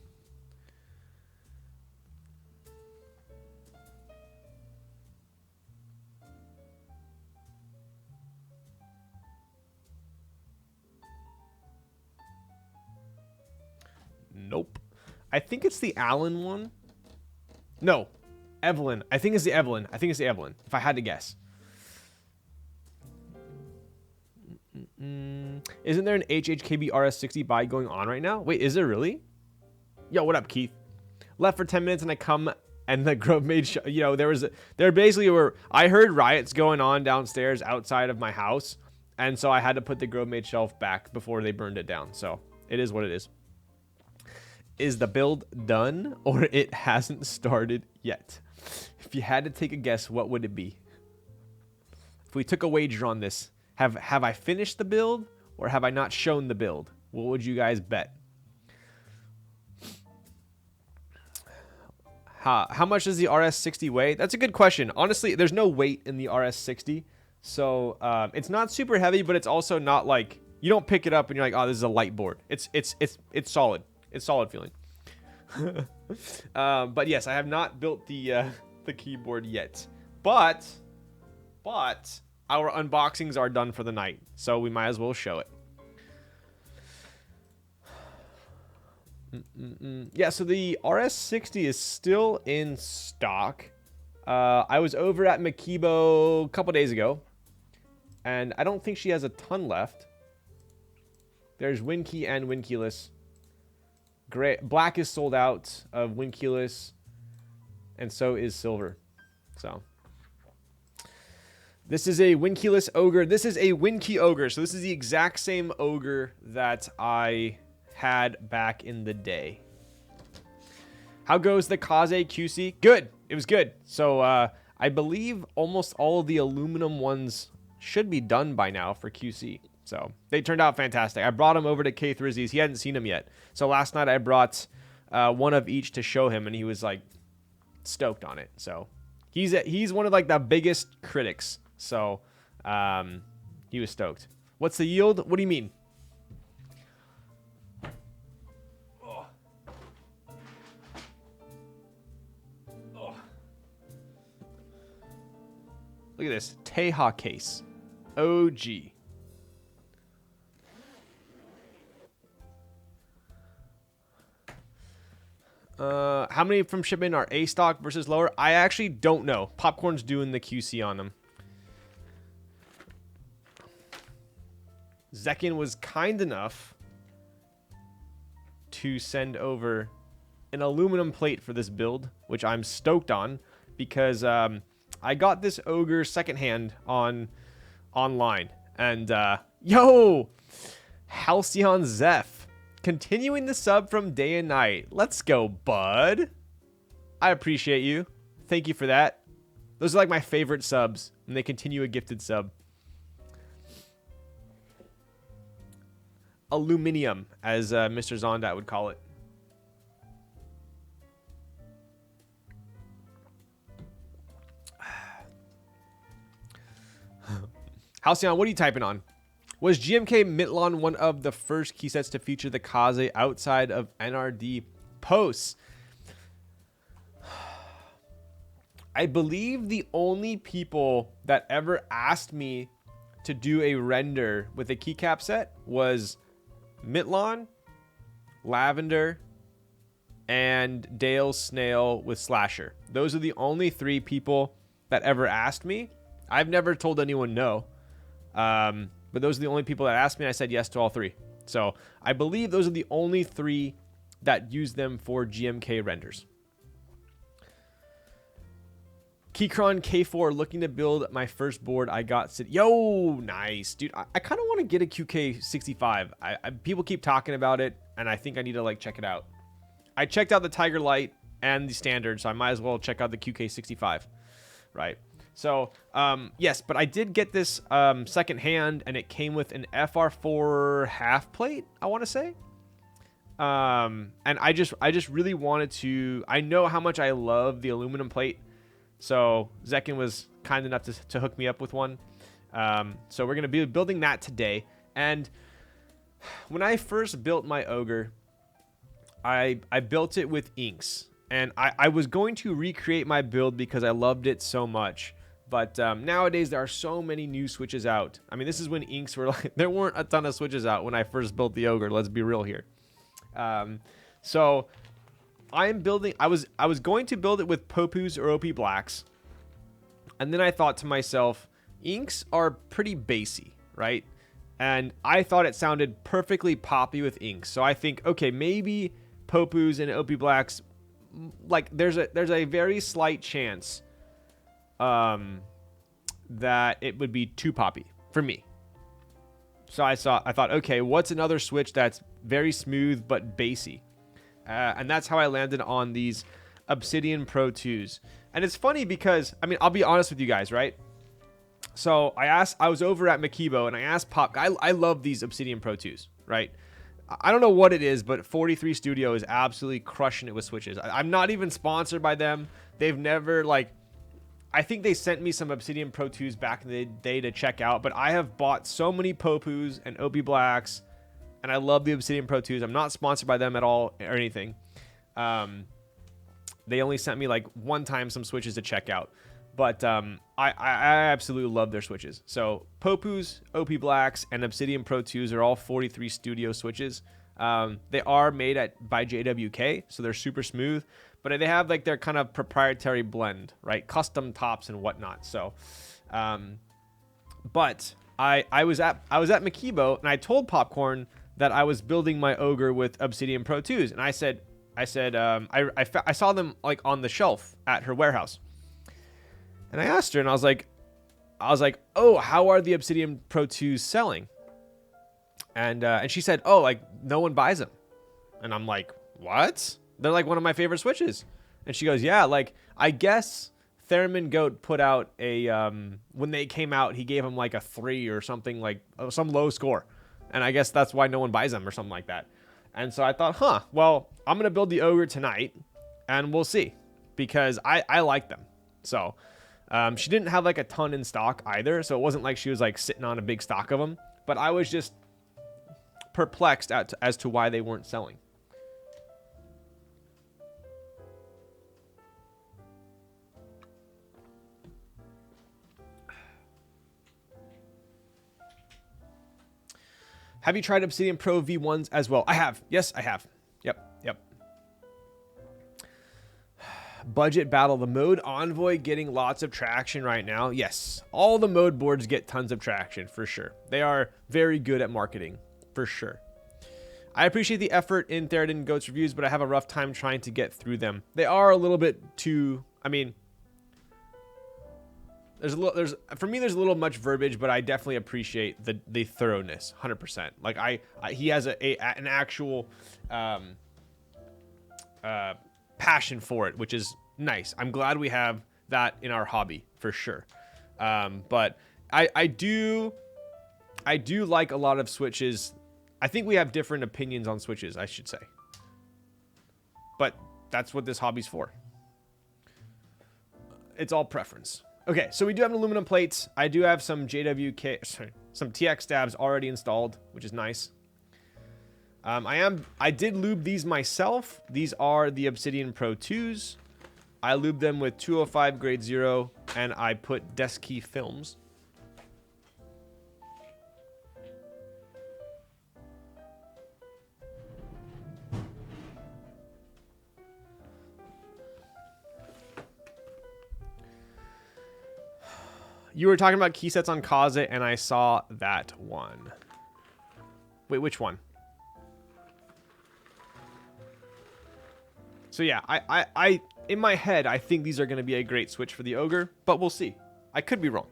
Nope. I think it's the Allen one. No. Evelyn. I think it's the Evelyn. If I had to guess. Isn't there an HHKB RS60 buy going on right now? Wait, is there really? Yo, what up, Keith? Left for 10 minutes and I come and the Grove made there basically were, I heard riots going on downstairs outside of my house, and so I had to put the Grove made shelf back before they burned it down. So it is what it is. Is the build done or it hasn't started yet? If you had to take a guess, what would it be? If we took a wager on this, have I finished the build or have I not shown the build? What would you guys bet? How much does the RS60 weigh? That's a good question. Honestly, there's no weight in the RS60. So it's not super heavy, but it's also not like, you don't pick it up and you're like, oh, this is a light board. It's solid. It's solid feeling. But yes, I have not built the keyboard yet. But our unboxings are done for the night, so we might as well show it. Yeah, so the RS60 is still in stock. I was over at Makibo a couple days ago, and I don't think she has a ton left. There's Winkey and Winkeyless. Gray, black is sold out of Winkeyless, and so is silver. So this is a Winkeyless Ogre. This is a Winkey Ogre. So this is the exact same Ogre that I had back in the day. How goes the Kaze QC? Good. It was good. So I believe almost all of the aluminum ones should be done by now for QC. So they turned out fantastic. I brought him over to K Thrizzy's. He hadn't seen them yet. So last night I brought one of each to show him, and he was like stoked on it. So he's one of like the biggest critics. So he was stoked. What's the yield? What do you mean? Oh. Oh. Look at this Teha case. OG. How many from shipment are A stock versus lower? I actually don't know. Popcorn's doing the QC on them. Zekin was kind enough to send over an aluminum plate for this build, which I'm stoked on because I got this Ogre secondhand online. And yo, Halcyon Zeph. Continuing the sub from day and night. Let's go, bud. I appreciate you. Thank you for that. Those are like my favorite subs when they continue a gifted sub. Aluminium, as Mr. Zondat would call it. Halcyon, what are you typing on? Was GMK Mitlon one of the first key sets to feature the Kaze outside of NRD posts? I believe the only people that ever asked me to do a render with a keycap set was Mitlon, Lavender, and Dale Snail with Slasher. Those are the only three people that ever asked me. I've never told anyone no. But those are the only people that asked me, and I said yes to all three. So I believe those are the only three that use them for GMK renders. Keychron K4 looking to build my first board. I got yo, nice, dude. I kind of want to get a QK65. People keep talking about it, and I think I need to like check it out. I checked out the Tiger Light and the Standard, so I might as well check out the QK65, right? So, yes, but I did get this second hand, and it came with an FR4 half plate, I want to say. And I just really wanted to... I know how much I love the aluminum plate, so Zekin was kind enough to hook me up with one. So we're going to be building that today. And when I first built my Ogre, I built it with inks. And I was going to recreate my build because I loved it so much. But nowadays, there are so many new switches out. I mean, this is when inks were like... There weren't a ton of switches out when I first built the Ogre. Let's be real here. So, I'm building... I was going to build it with Popus or OP Blacks. And then I thought to myself, inks are pretty bassy, right? And I thought it sounded perfectly poppy with inks. So I think, okay, maybe Popus and OP Blacks... Like, there's a very slight chance... that it would be too poppy for me. So I thought, okay, what's another switch that's very smooth but bassy? And that's how I landed on these Obsidian Pro 2s. And it's funny because, I mean, I'll be honest with you guys, right? So I was over at Makibo and I asked Pop, I love these Obsidian Pro 2s, right? I don't know what it is, but 43 Studio is absolutely crushing it with switches. I'm not even sponsored by them. They've never, like... I think they sent me some Obsidian Pro 2s back in the day to check out, but I have bought so many Popus and OP Blacks, and I love the Obsidian Pro 2s. I'm not sponsored by them at all or anything. They only sent me like one time some switches to check out, but I absolutely love their switches. So Popus, OP Blacks, and Obsidian Pro 2s are all 43 Studio switches. They are made by JWK, so they're super smooth, but they have like their kind of proprietary blend, right? Custom tops and whatnot. So, but I was at Makibo and I told Popcorn that I was building my Ogre with Obsidian Pro 2s, and I said I saw them like on the shelf at her warehouse, and I asked her, and I was like, oh, how are the Obsidian Pro 2s selling? And she said, oh, like no one buys them. And I'm like, what? They're like one of my favorite switches. And she goes, yeah, like I guess Theremin Goat put out a when they came out, he gave them like a 3 or something, like some low score, and I guess that's why no one buys them or something like that. And so I thought, huh, well, I'm gonna build the Ogre tonight, and we'll see, because I like them. So she didn't have like a ton in stock either, so it wasn't like she was like sitting on a big stock of them. But I was just perplexed as to why they weren't selling. Have you tried Obsidian Pro V1s as well? I have. Yes, I have. Yep. Budget battle. The mode Envoy getting lots of traction right now. Yes. All the mode boards get tons of traction, for sure. They are very good at marketing, for sure. I appreciate the effort in Theridin Goat's reviews, but I have a rough time trying to get through them. They are a little bit too... I mean... for me, there's a little much verbiage, but I definitely appreciate the thoroughness, 100%. Like he has an actual passion for it, which is nice. I'm glad we have that in our hobby, for sure. But I do like a lot of switches. I think we have different opinions on switches, I should say. But that's what this hobby's for. It's all preference. Okay, so we do have an aluminum plate. I do have some some TX stabs already installed, which is nice. I did lube these myself. These are the Obsidian Pro 2s. I lubed them with 205 grade 0, and I put desk key films. You were talking about key sets on Kaze, and I saw that one. Wait, which one? So yeah, I in my head, I think these are going to be a great switch for the Ogre, but we'll see. I could be wrong.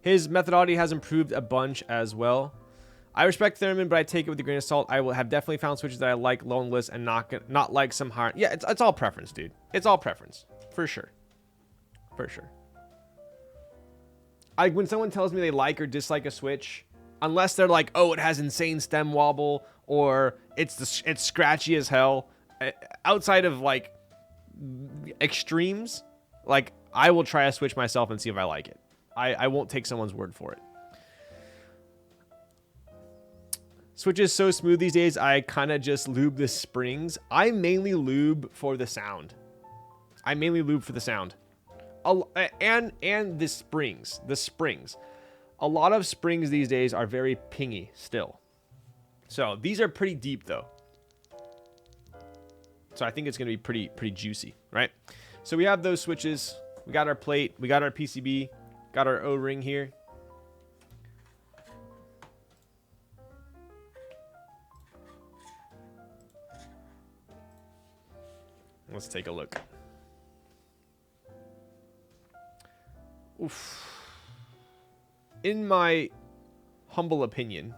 His methodology has improved a bunch as well. I respect Theremin, but I take it with a grain of salt. I will have definitely found switches that I like loneless and not like some hard. Yeah, it's all preference, dude. It's all preference. For sure. For sure. When someone tells me they like or dislike a switch, unless they're like, oh, it has insane stem wobble, or it's scratchy as hell, outside of like extremes, like I will try a switch myself and see if I like it. I won't take someone's word for it. Switch is so smooth these days, I kind of just lube the springs. I mainly lube for the sound. And the springs. A lot of springs these days are very pingy still. So these are pretty deep though. So I think it's going to be pretty juicy, right? So we have those switches. We got our plate. We got our PCB. Got our O-ring here. Let's take a look. Oof. In my humble opinion,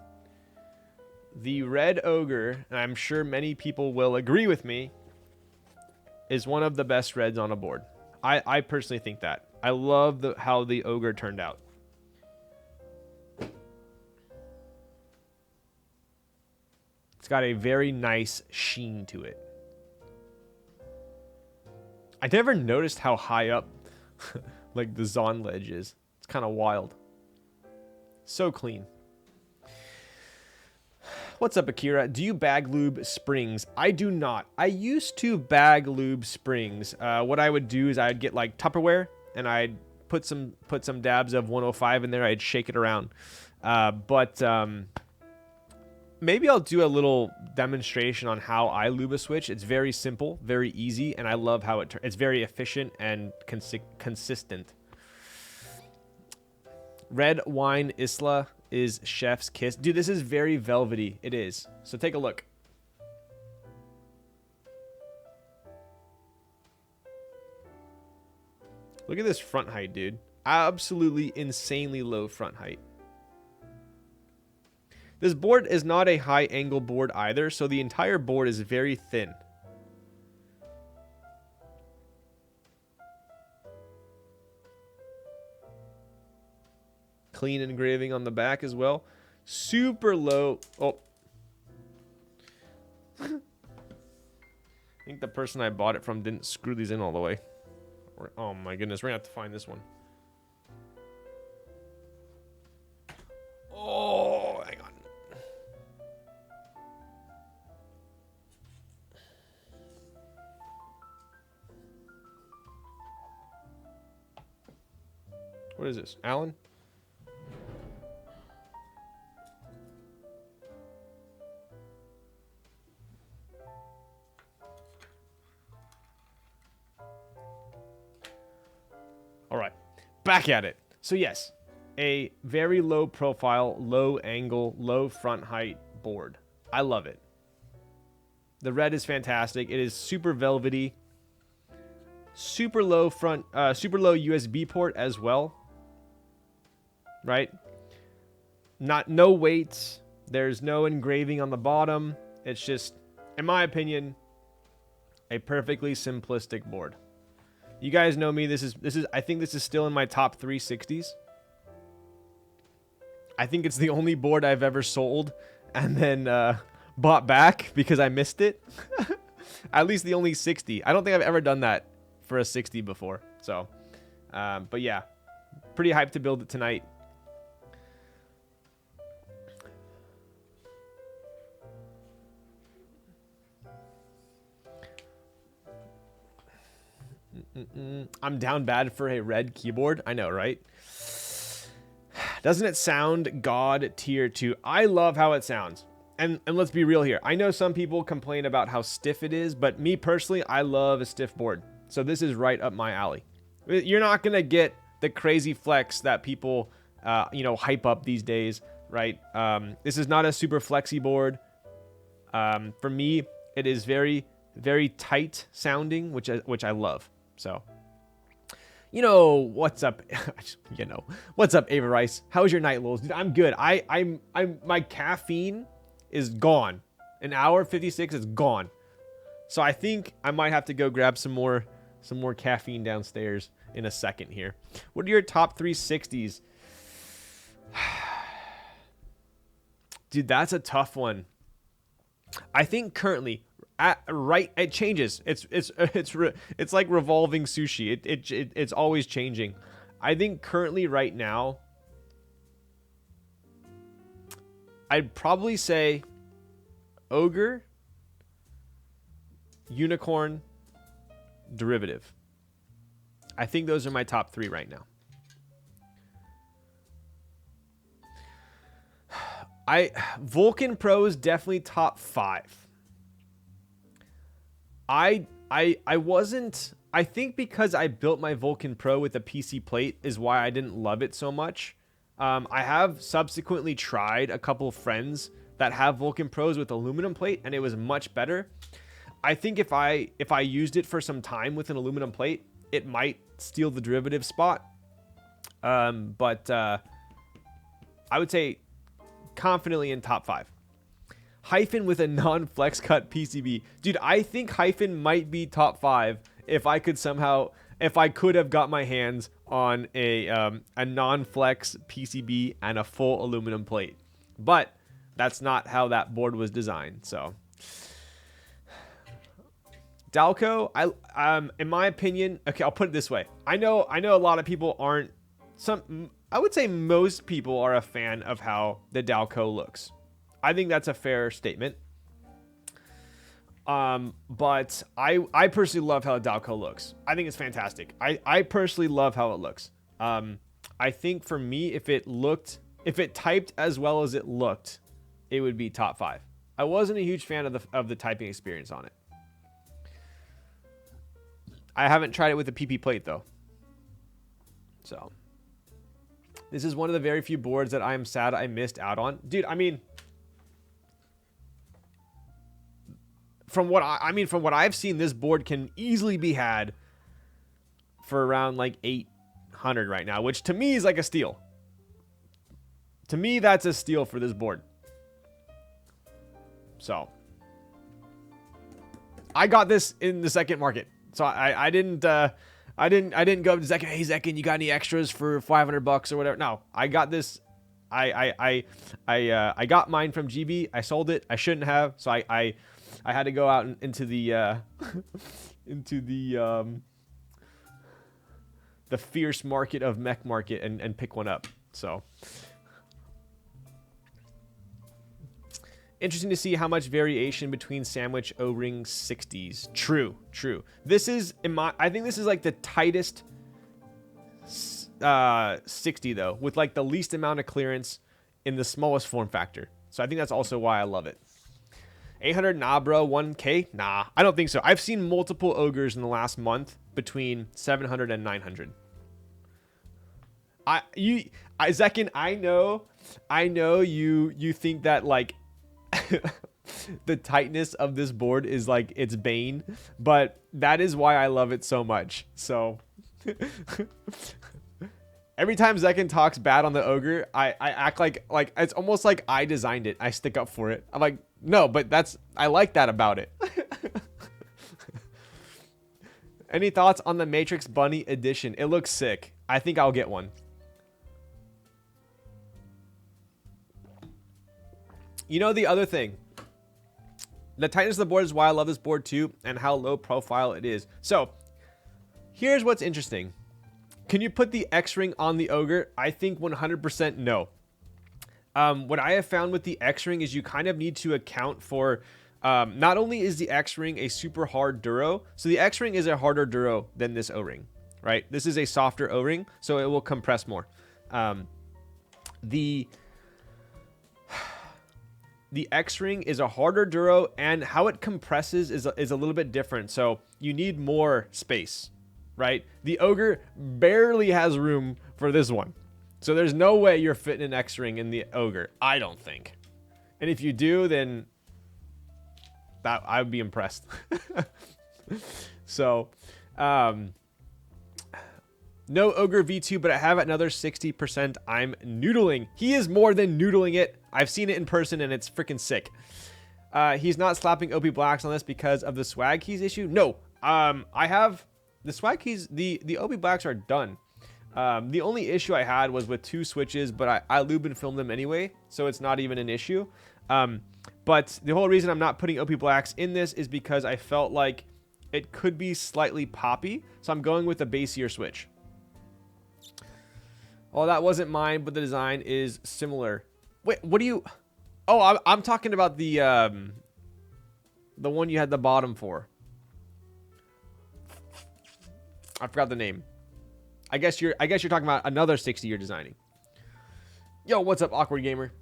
the red Ogre, and I'm sure many people will agree with me, is one of the best reds on a board. I personally think that. I love how the Ogre turned out. It's got a very nice sheen to it. I never noticed how high up like the Zon ledge is. It's kind of wild. So clean. What's up, Akira? Do you bag lube springs? I do not. I used to bag lube springs. What I would do is I'd get like Tupperware and I'd put some dabs of 105 in there. I'd shake it around. But maybe I'll do a little demonstration on how I lube a switch. It's very simple, very easy, and I love how it's very efficient and consistent. Red Wine Isla is Chef's Kiss. Dude, this is very velvety. It is. So take a look. Look at this front height, dude. Absolutely insanely low front height. This board is not a high angle board either, so the entire board is very thin. Clean engraving on the back as well. Super low. Oh. I think the person I bought it from didn't screw these in all the way. Oh my goodness, we're gonna have to find this one. Oh, hang on. What is this, Alan? All right, back at it. So yes, a very low profile, low angle, low front height board. I love it. The red is fantastic. It is super velvety. Super low front, super low USB port as well. Right? No weights. There's no engraving on the bottom. It's just, in my opinion, a perfectly simplistic board. You guys know me. This is I think this is still in my top 360s. I think it's the only board I've ever sold and then bought back because I missed it. At least the only 60. I don't think I've ever done that for a 60 before. So, but yeah, pretty hyped to build it tonight. I'm down bad for a red keyboard. I know, right? Doesn't it sound God tier 2? I love how it sounds. And let's be real here. I know some people complain about how stiff it is, but me personally, I love a stiff board. So this is right up my alley. You're not going to get the crazy flex that people, hype up these days, right? This is not a super flexy board. For me, it is very, very tight sounding, which I love. So, what's up? What's up, Ava Rice? How's your night, Lols? Dude, I'm good. My caffeine is gone. An hour 56 is gone. So I think I might have to go grab some more caffeine downstairs in a second here. What are your top 360s? Dude, that's a tough one. I think currently, it changes. It's like revolving sushi. It's always changing. I think currently right now, I'd probably say Ogre, Unicorn, Derivative. I think those are my top 3 right now. Vulcan Pro is definitely top 5. I think because I built my Vulcan Pro with a PC plate is why I didn't love it so much. I have subsequently tried a couple of friends that have Vulcan Pros with aluminum plate, and it was much better. I think if I used it for some time with an aluminum plate, it might steal the derivative spot. But I would say confidently in top 5. Hyphen with a non-flex cut PCB. Dude, I think Hyphen might be top 5 if I could have got my hands on a non-flex PCB and a full aluminum plate. But that's not how that board was designed. So Dalco, in my opinion, okay, I'll put it this way. I know a lot of people aren't. I would say most people are a fan of how the Dalco looks. I think that's a fair statement. But I personally love how the Dalco looks. I think it's fantastic. I personally love how it looks. I think for me, if if it typed as well as it looked, it would be top 5. I wasn't a huge fan of the typing experience on it. I haven't tried it with the PP plate though. So this is one of the very few boards that I am sad I missed out on. Dude, I mean, from what I've seen, this board can easily be had for around like 800 right now, which to me is like a steal. To me, that's a steal for this board. So I got this in the second market. So I didn't go up to Zekk. Hey Zekk, you got any extras for $500 or whatever? No, I got this. I got mine from GB. I sold it. I shouldn't have. So I had to go out into the into the fierce market of mech market and pick one up. So interesting to see how much variation between sandwich O-ring 60s. True. This is I think this is like the tightest 60 though, with like the least amount of clearance in the smallest form factor. So I think that's also why I love it. 800, nah, bro. 1K, nah. I don't think so. I've seen multiple ogres in the last month between 700 and 900. Zekin, I know you think that like the tightness of this board is like its bane, but that is why I love it so much. So every time Zekin talks bad on the ogre, I act like it's almost like I designed it. I stick up for it. I'm like, no, but I like that about it. Any thoughts on the Matrix Bunny edition? It looks sick. I think I'll get one. You know, the other thing, the tightness of the board is why I love this board too, and how low profile it is. So here's what's interesting. Can you put the X-ring on the ogre? I think 100% no. What I have found with the X-ring is you kind of need to account for, not only is the X-ring a super hard duro, so the X-ring is a harder duro than this O-ring, right? This is a softer O-ring, so it will compress more. The X-ring is a harder duro, and how it compresses is a little bit different, so you need more space, right? The ogre barely has room for this one. So there's no way you're fitting an X-ring in the ogre, I don't think. And if you do, then that I would be impressed. So, no Ogre V2, but I have another 60%. I'm noodling. He is more than noodling it. I've seen it in person, and it's freaking sick. He's not slapping OP Blacks on this because of the swag keys issue. No, I have the swag keys. The OP Blacks are done. The only issue I had was with 2 switches, but I lube and film them anyway, so it's not even an issue. But the whole reason I'm not putting OP Blacks in this is because I felt like it could be slightly poppy, so I'm going with a bassier switch. Oh, that wasn't mine, but the design is similar. Wait, what do you... Oh, I'm talking about the one you had the bottom for. I forgot the name. I guess you're talking about another 60 you're designing. Yo, what's up, Awkward Gamer?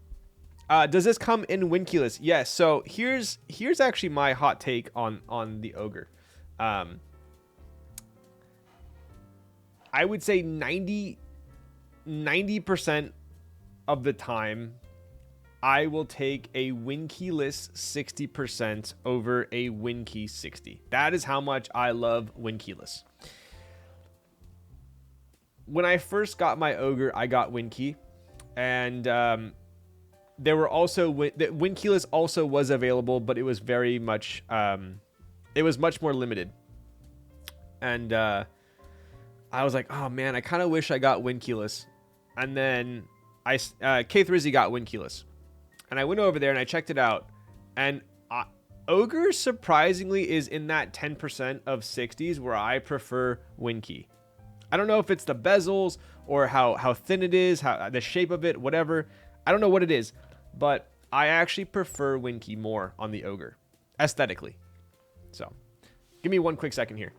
Does this come in win keyless? Yes. So here's actually my hot take on the ogre. I would say 90% of the time, I will take a win keyless 60% over a win key 60. That is how much I love win keyless. When I first got my ogre, I got win key, and there were also win keyless also was available, but it was very much it was much more limited. And I was like, oh man, I kind of wish I got win keyless. And then K3 got win keyless, and I went over there and I checked it out, and ogre surprisingly is in that 10% of 60s where I prefer win key. I don't know if it's the bezels or how thin it is, how the shape of it, whatever. I don't know what it is, but I actually prefer win key more on the ogre aesthetically. So give me one quick second here.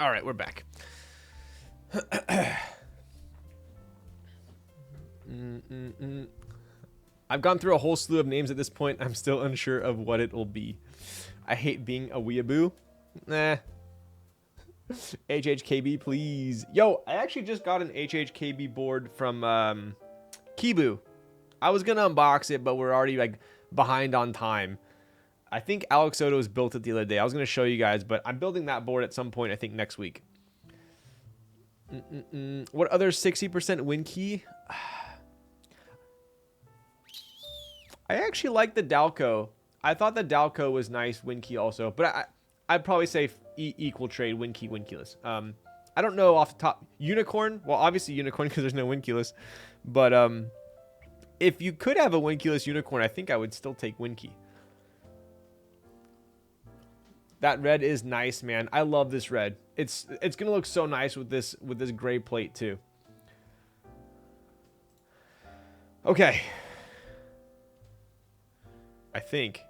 All right, we're back. I've gone through a whole slew of names at this point. I'm still unsure of what it will be. I hate being a weeaboo. Nah. HHKB, please. Yo, I actually just got an HHKB board from Kibu. I was gonna unbox it, but we're already like behind on time. I think Alex Soto's built it the other day. I was gonna show you guys, but I'm building that board at some point. I think next week. What other 60% win key? I actually like the Dalco. I thought the Dalco was nice win key also, but I'd probably say equal trade win key win keyless. I don't know off the top. Unicorn. Well, obviously unicorn because there's no win keyless, but if you could have a win keyless unicorn, I think I would still take win key. That red is nice, man. I love this red. It's gonna look so nice with this gray plate too. Okay. I think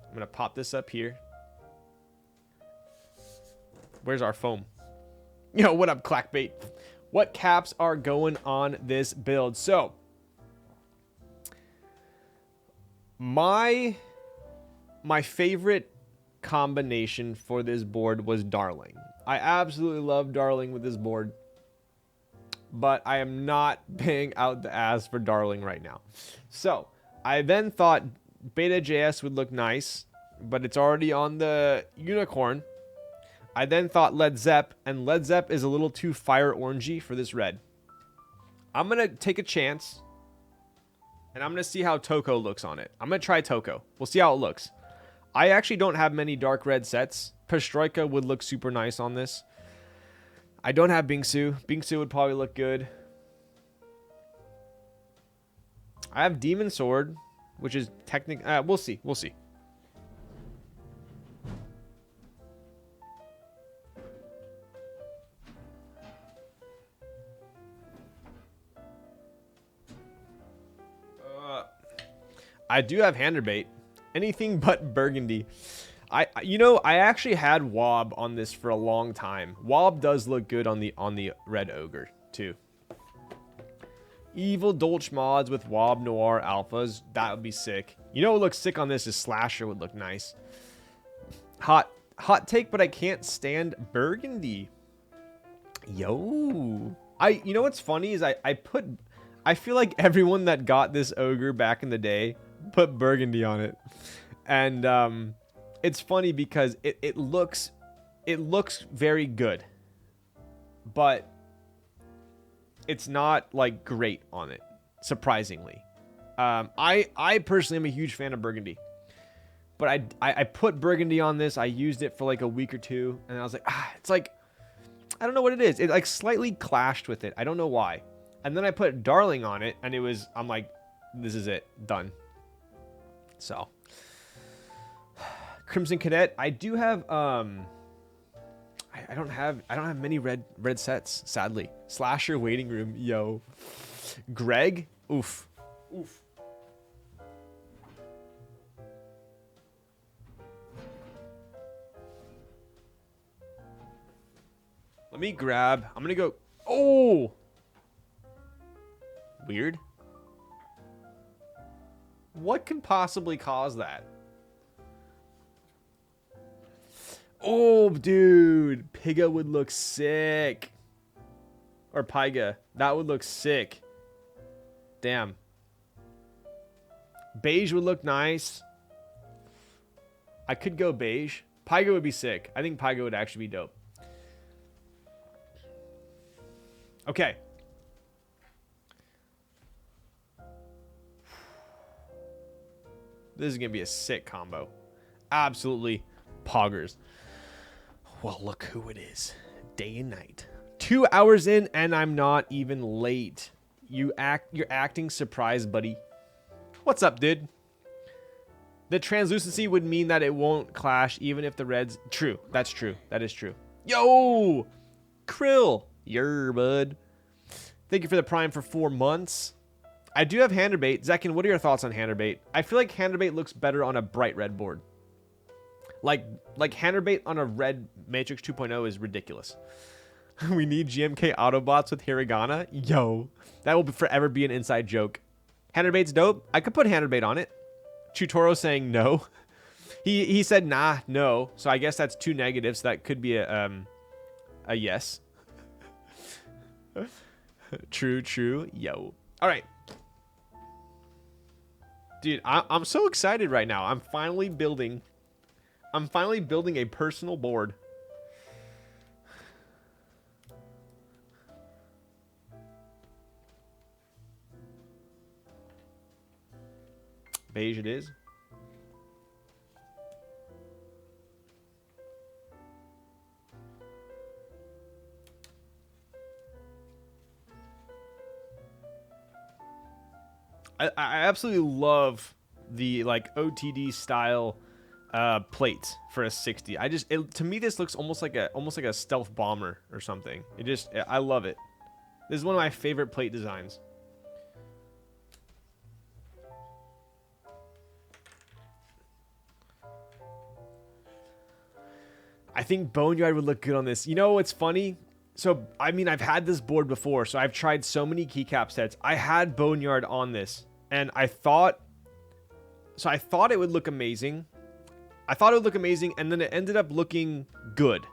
I'm gonna pop this up here. Where's our foam? Yo, what up, Clackbait? What caps are going on this build? So my favorite combination for this board was Darling. I absolutely love Darling with this board, but I am not paying out the ass for Darling right now. So I then thought Beta JS would look nice, but it's already on the Unicorn. I then thought Led Zepp, and Led Zepp is a little too fire orangey for this red. I'm going to take a chance, and I'm going to see how TŌKO looks on it. I'm going to try TŌKO. We'll see how it looks. I actually don't have many dark red sets. Perestroika would look super nice on this. I don't have Bingsu. Bingsu would probably look good. I have Demon Sword, which is technically... we'll see. We'll see. I do have Handerbait. Anything but Burgundy. I actually had Wob on this for a long time. Wob does look good on the red ogre too. Evil Dolch mods with Wob Noir alphas. That would be sick. You know what looks sick on this is Slasher would look nice. Hot take, but I can't stand Burgundy. Yo. You know what's funny is I feel like everyone that got this ogre back in the day put Burgundy on it. And it's funny because it looks very good, but it's not like great on it, surprisingly. I personally am a huge fan of Burgundy, but I put Burgundy on this. I used it for like a week or two, and I was like, it's like, I don't know what it is. It like slightly clashed with it. I don't know why. And then I put Darling on it, and I'm like, this is it, done. So, Crimson Cadet. I do have I don't have many red sets, sadly. Slasher Waiting Room, yo. Greg, oof. Let me grab. I'm gonna go. Oh, weird. What can possibly cause that? Oh, dude. Piga would look sick. Or Pyga. That would look sick. Damn. Beige would look nice. I could go beige. Pyga would be sick. I think Pyga would actually be dope. Okay. This is going to be a sick combo. Absolutely poggers. Well, look who it is. Day and night. 2 hours in and I'm not even late. You're acting surprised, buddy. What's up, dude? The translucency would mean that it won't clash even if the reds... True. That's true. That is true. Yo! Krill. Yer, bud. Thank you for the prime for 4 months. I do have Handerbait. Zekin, what are your thoughts on Handerbait? I feel like Handerbait looks better on a bright red board. Like Handerbait on a red Matrix 2.0 is ridiculous. We need GMK Autobots with Hiragana. Yo, that will forever be an inside joke. Handerbait's dope. I could put Handerbait on it. Chutoro saying no. He said nah, no. So I guess that's 2 negatives. That could be a yes. True. Yo. All right. Dude, I'm so excited right now. I'm finally building a personal board. Beige it is. I absolutely love the like OTD style plate for a 60. To me this looks almost like a stealth bomber or something. I love it. This is one of my favorite plate designs. I think Boneyard would look good on this. You know what's funny? So, I mean, I've had this board before, so I've tried so many keycap sets. I had Boneyard on this, and I thought it would look amazing. And then it ended up looking good,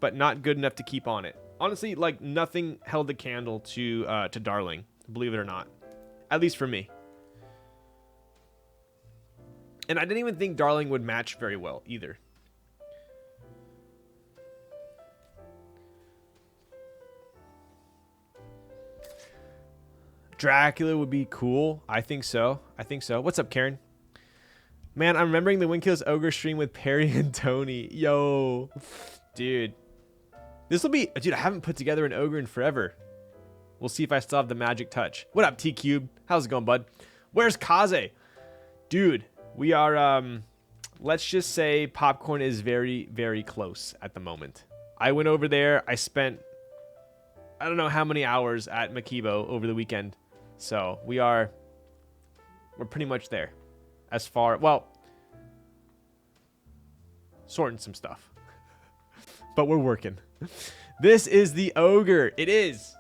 but not good enough to keep on it. Honestly, like, nothing held a candle to Darling, believe it or not. At least for me. And I didn't even think Darling would match very well, either. Dracula would be cool. I think so. What's up, Karen? Man, I'm remembering the Windkill's Ogre stream with Perry and Tony. Yo. Dude. This will be... Dude, I haven't put together an Ogre in forever. We'll see if I still have the magic touch. What up, T-Cube? How's it going, bud? Where's Kaze? Dude, we are... Let's just say Popcorn is very, very close at the moment. I went over there. I spent... I don't know how many hours at Makibo over the weekend. So we're pretty much there. As far, well, sorting some stuff. But we're working. This is the Ogre. It is.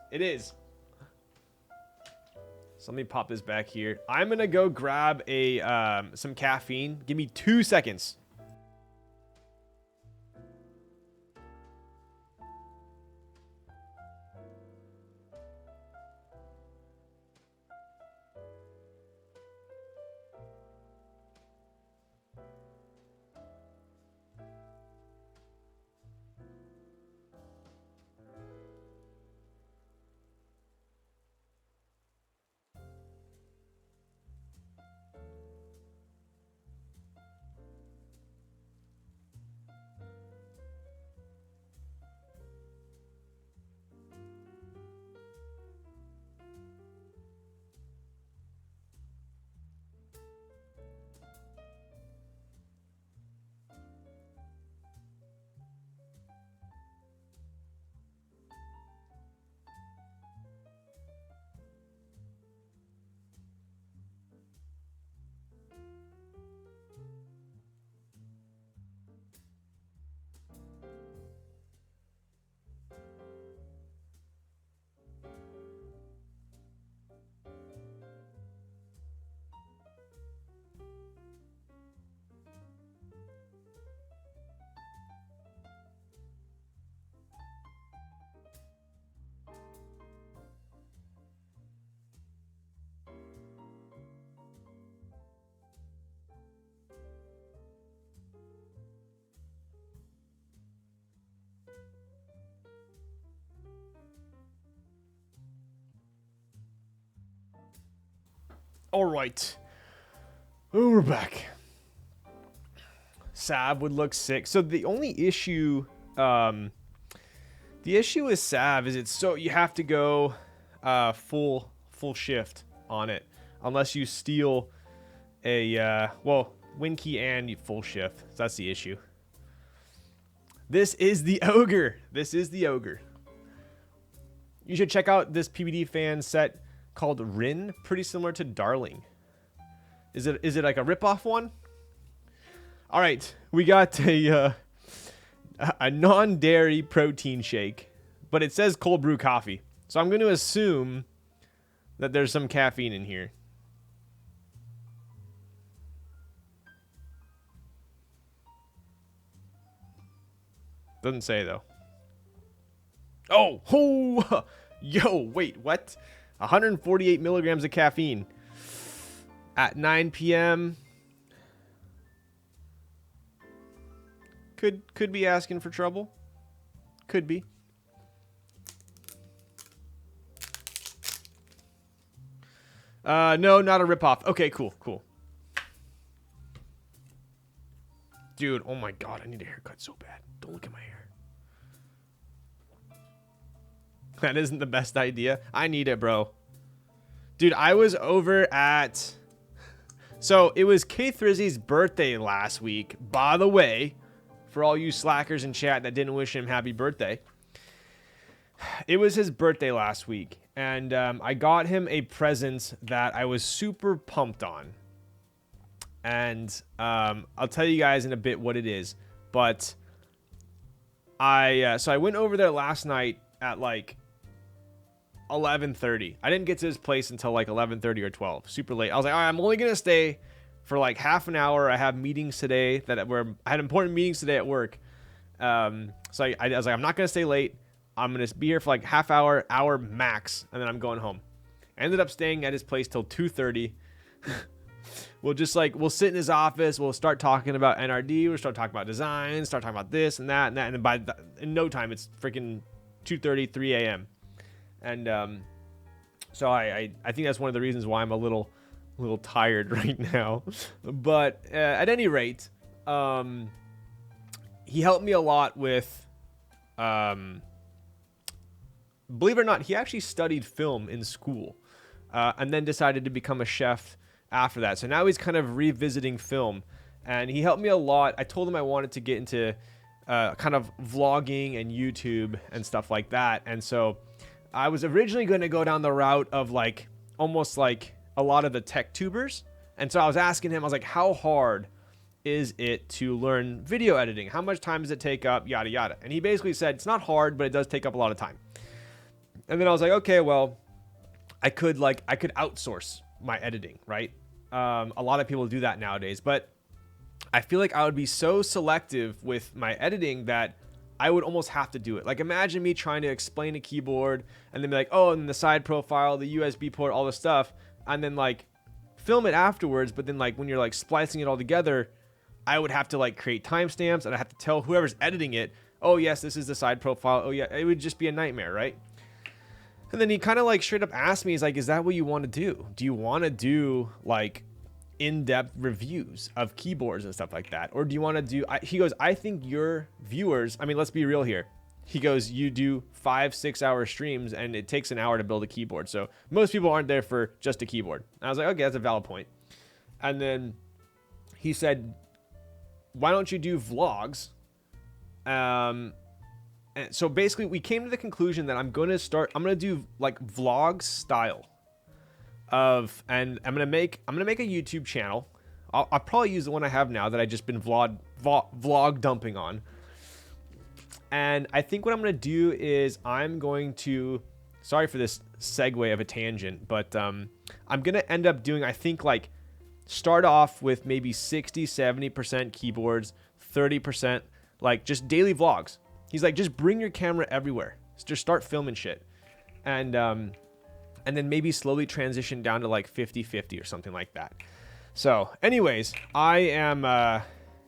So let me pop this back here. I'm going to go grab some caffeine. Give me 2 seconds. All right. Oh, we're back. Sav would look sick. So the only issue, with Sav is you have to go full shift on it, unless you steal a win key and full shift. So that's the issue. This is the Ogre. You should check out this PBD fan set called Rin, pretty similar to Darling. Is it like a ripoff one? All right, we got a non-dairy protein shake, but it says cold brew coffee. So I'm going to assume that there's some caffeine in here. Doesn't say though. Oh, yo, wait, what? 148 milligrams of caffeine at 9 p.m. Could be asking for trouble. Could be. No, not a ripoff. Okay, cool. Dude, oh my god, I need a haircut so bad. Don't look at my hair. That isn't the best idea. I need it, bro. Dude, I was over at... So, it was K-Thrizzy's birthday last week. By the way, for all you slackers in chat that didn't wish him happy birthday. It was his birthday last week. And I got him a present that I was super pumped on. And I'll tell you guys in a bit what it is. But so I went over there last night at like 11:30. I didn't get to his place until like 11:30 or 12. Super late. I was like, all right, I'm only going to stay for like half an hour. I have meetings today I had important meetings today at work. So I was like, I'm not going to stay late. I'm going to be here for like half hour max, and then I'm going home. I ended up staying at his place till 2:30. We'll sit in his office. We'll start talking about NRD. We'll start talking about design, start talking about this and that and that. And then in no time, it's freaking 2:30, 3 a.m. And so I think that's one of the reasons why I'm a little tired right now. But at any rate, he helped me a lot with, believe it or not, he actually studied film in school and then decided to become a chef after that. So now he's kind of revisiting film, and he helped me a lot. I told him I wanted to get into kind of vlogging and YouTube and stuff like that. And so I was originally going to go down the route of like almost like a lot of the tech tubers. And so I was asking him, I was like, how hard is it to learn video editing? How much time does it take up? Yada, yada. And he basically said, it's not hard, but it does take up a lot of time. And then I was like, okay, well, I could outsource my editing, right? A lot of people do that nowadays, but I feel like I would be so selective with my editing that I would almost have to do it. Like, imagine me trying to explain a keyboard and then be like, oh, and the side profile, the USB port, all this stuff, and then like film it afterwards. But then like when you're like splicing it all together, I would have to like create timestamps, and I have to tell whoever's editing it, oh yes, this is the side profile. Oh yeah, it would just be a nightmare, right? And then he kind of like straight up asked me, he's like, is that what you want to do? Do you want to do like in-depth reviews of keyboards and stuff like that? Or do you want to do, he goes, I think your viewers, I mean, let's be real here. He goes, you do 5-6 hour streams and it takes an hour to build a keyboard. So most people aren't there for just a keyboard. And I was like, okay, that's a valid point. And then he said, why don't you do vlogs? And so basically we came to the conclusion that I'm going to do like vlog style of, and I'm going to make a YouTube channel. I'll probably use the one I have now that I just been vlog dumping on. And I think what I'm going to do is I'm going to, sorry for this segue of a tangent, but I'm going to end up doing, I think like start off with maybe 60-70% keyboards, 30% like just daily vlogs. He's like, just bring your camera everywhere. Just start filming shit. And then maybe slowly transition down to like 50-50 or something like that. So anyways, I am,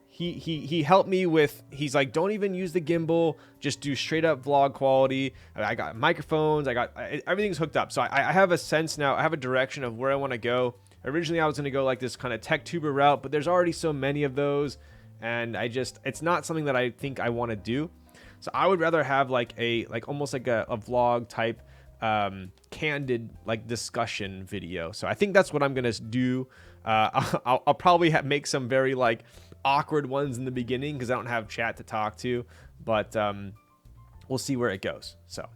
he helped me with, he's like, don't even use the gimbal, just do straight up vlog quality. I got microphones, everything's hooked up. So I have a sense now, I have a direction of where I want to go. Originally I was going to go like this kind of tech tuber route, but there's already so many of those. And it's not something that I think I want to do. So I would rather have like almost like a vlog type, candid like discussion video. So I think that's what I'm gonna do. I'll probably make some very like awkward ones in the beginning because I don't have chat to talk to, but we'll see where it goes. So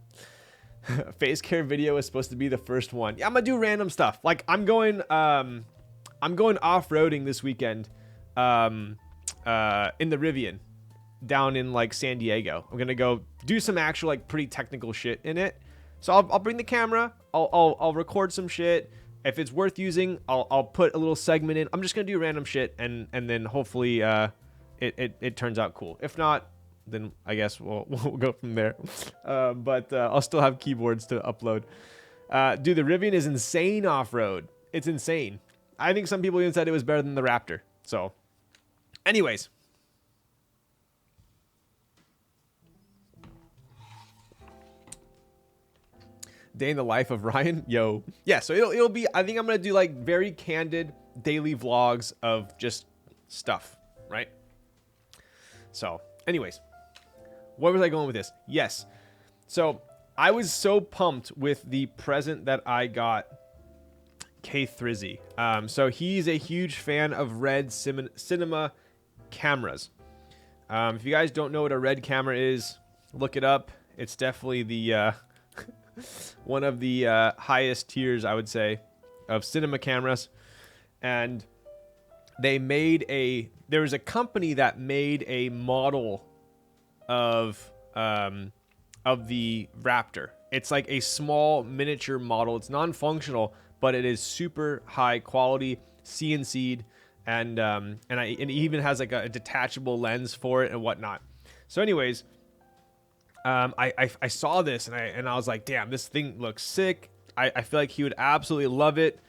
face care video is supposed to be the first one. Yeah, I'm gonna do random stuff. Like I'm going off-roading this weekend. in the Rivian down in like San Diego. I'm gonna go do some actual like pretty technical shit in it. So I'll bring the camera. I'll record some shit. If it's worth using, I'll put a little segment in. I'm just gonna do random shit, and then hopefully it turns out cool. If not, then I guess we'll go from there. But I'll still have keyboards to upload. Dude, the Rivian is insane off-road. It's insane. I think some people even said it was better than the Raptor. So, anyways. Day in the life of Ryan. Yo. Yeah, so it'll be, I think I'm going to do like very candid daily vlogs of just stuff, right? So, anyways. Where was I going with this? Yes. So, I was so pumped with the present that I got K3Z. So, he's a huge fan of Red cinema cameras. If you guys don't know what a Red camera is, look it up. It's definitely the one of the highest tiers, I would say, of cinema cameras. And they made there was a company that made a model of the Raptor. It's like a small miniature model. It's non-functional, but it is super high quality, CNC'd, and it even has like a detachable lens for it and whatnot. So anyways, I saw this and I was like, damn, this thing looks sick. I feel like he would absolutely love it.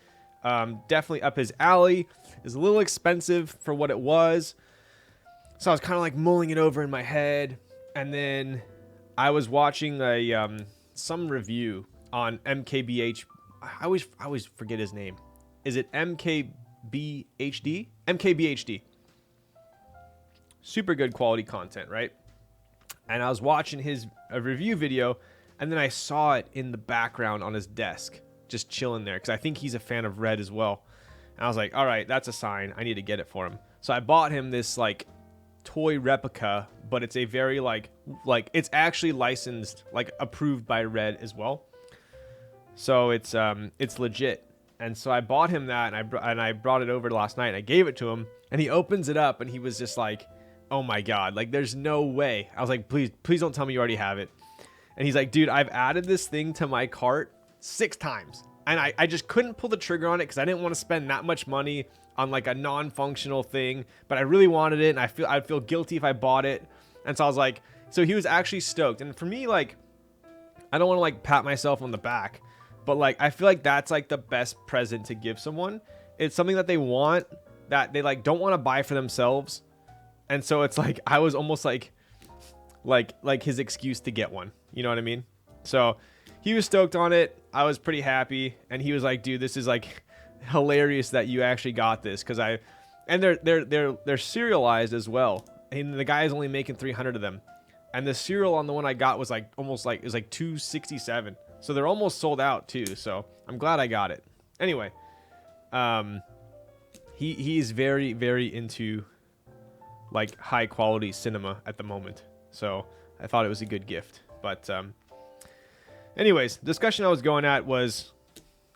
Definitely up his alley. It's a little expensive for what it was. So I was kind of like mulling it over in my head. And then I was watching some review on MKBH. I always forget his name. Is it MKBHD? MKBHD. Super good quality content, right? And I was watching his review video, and then I saw it in the background on his desk, just chilling there, because I think he's a fan of Red as well. And I was like, all right, that's a sign. I need to get it for him. So I bought him this like toy replica, but it's a very like it's actually licensed, like approved by Red as well. So it's legit. And so I bought him that, and I brought it over last night, and I gave it to him, and he opens it up, and he was just like, oh my God, like there's no way. I was like, please don't tell me you already have it. And he's like, dude, I've added this thing to my cart 6 times. And I just couldn't pull the trigger on it because I didn't want to spend that much money on like a non-functional thing. But I really wanted it, and I'd feel guilty if I bought it. And so I was like, so he was actually stoked. And for me, like, I don't want to like pat myself on the back, but like I feel like that's like the best present to give someone. It's something that they want, that they like don't want to buy for themselves. And so it's like I was almost like his excuse to get one. You know what I mean? So he was stoked on it. I was pretty happy, and he was like, "Dude, this is like hilarious that you actually got this." Because they're serialized as well, and the guy is only making 300 of them, and the serial on the one I got was like almost like it was like 267. So they're almost sold out too. So I'm glad I got it. Anyway, he's very, very into like high quality cinema at the moment, so I thought it was a good gift. But anyways, discussion I was going at was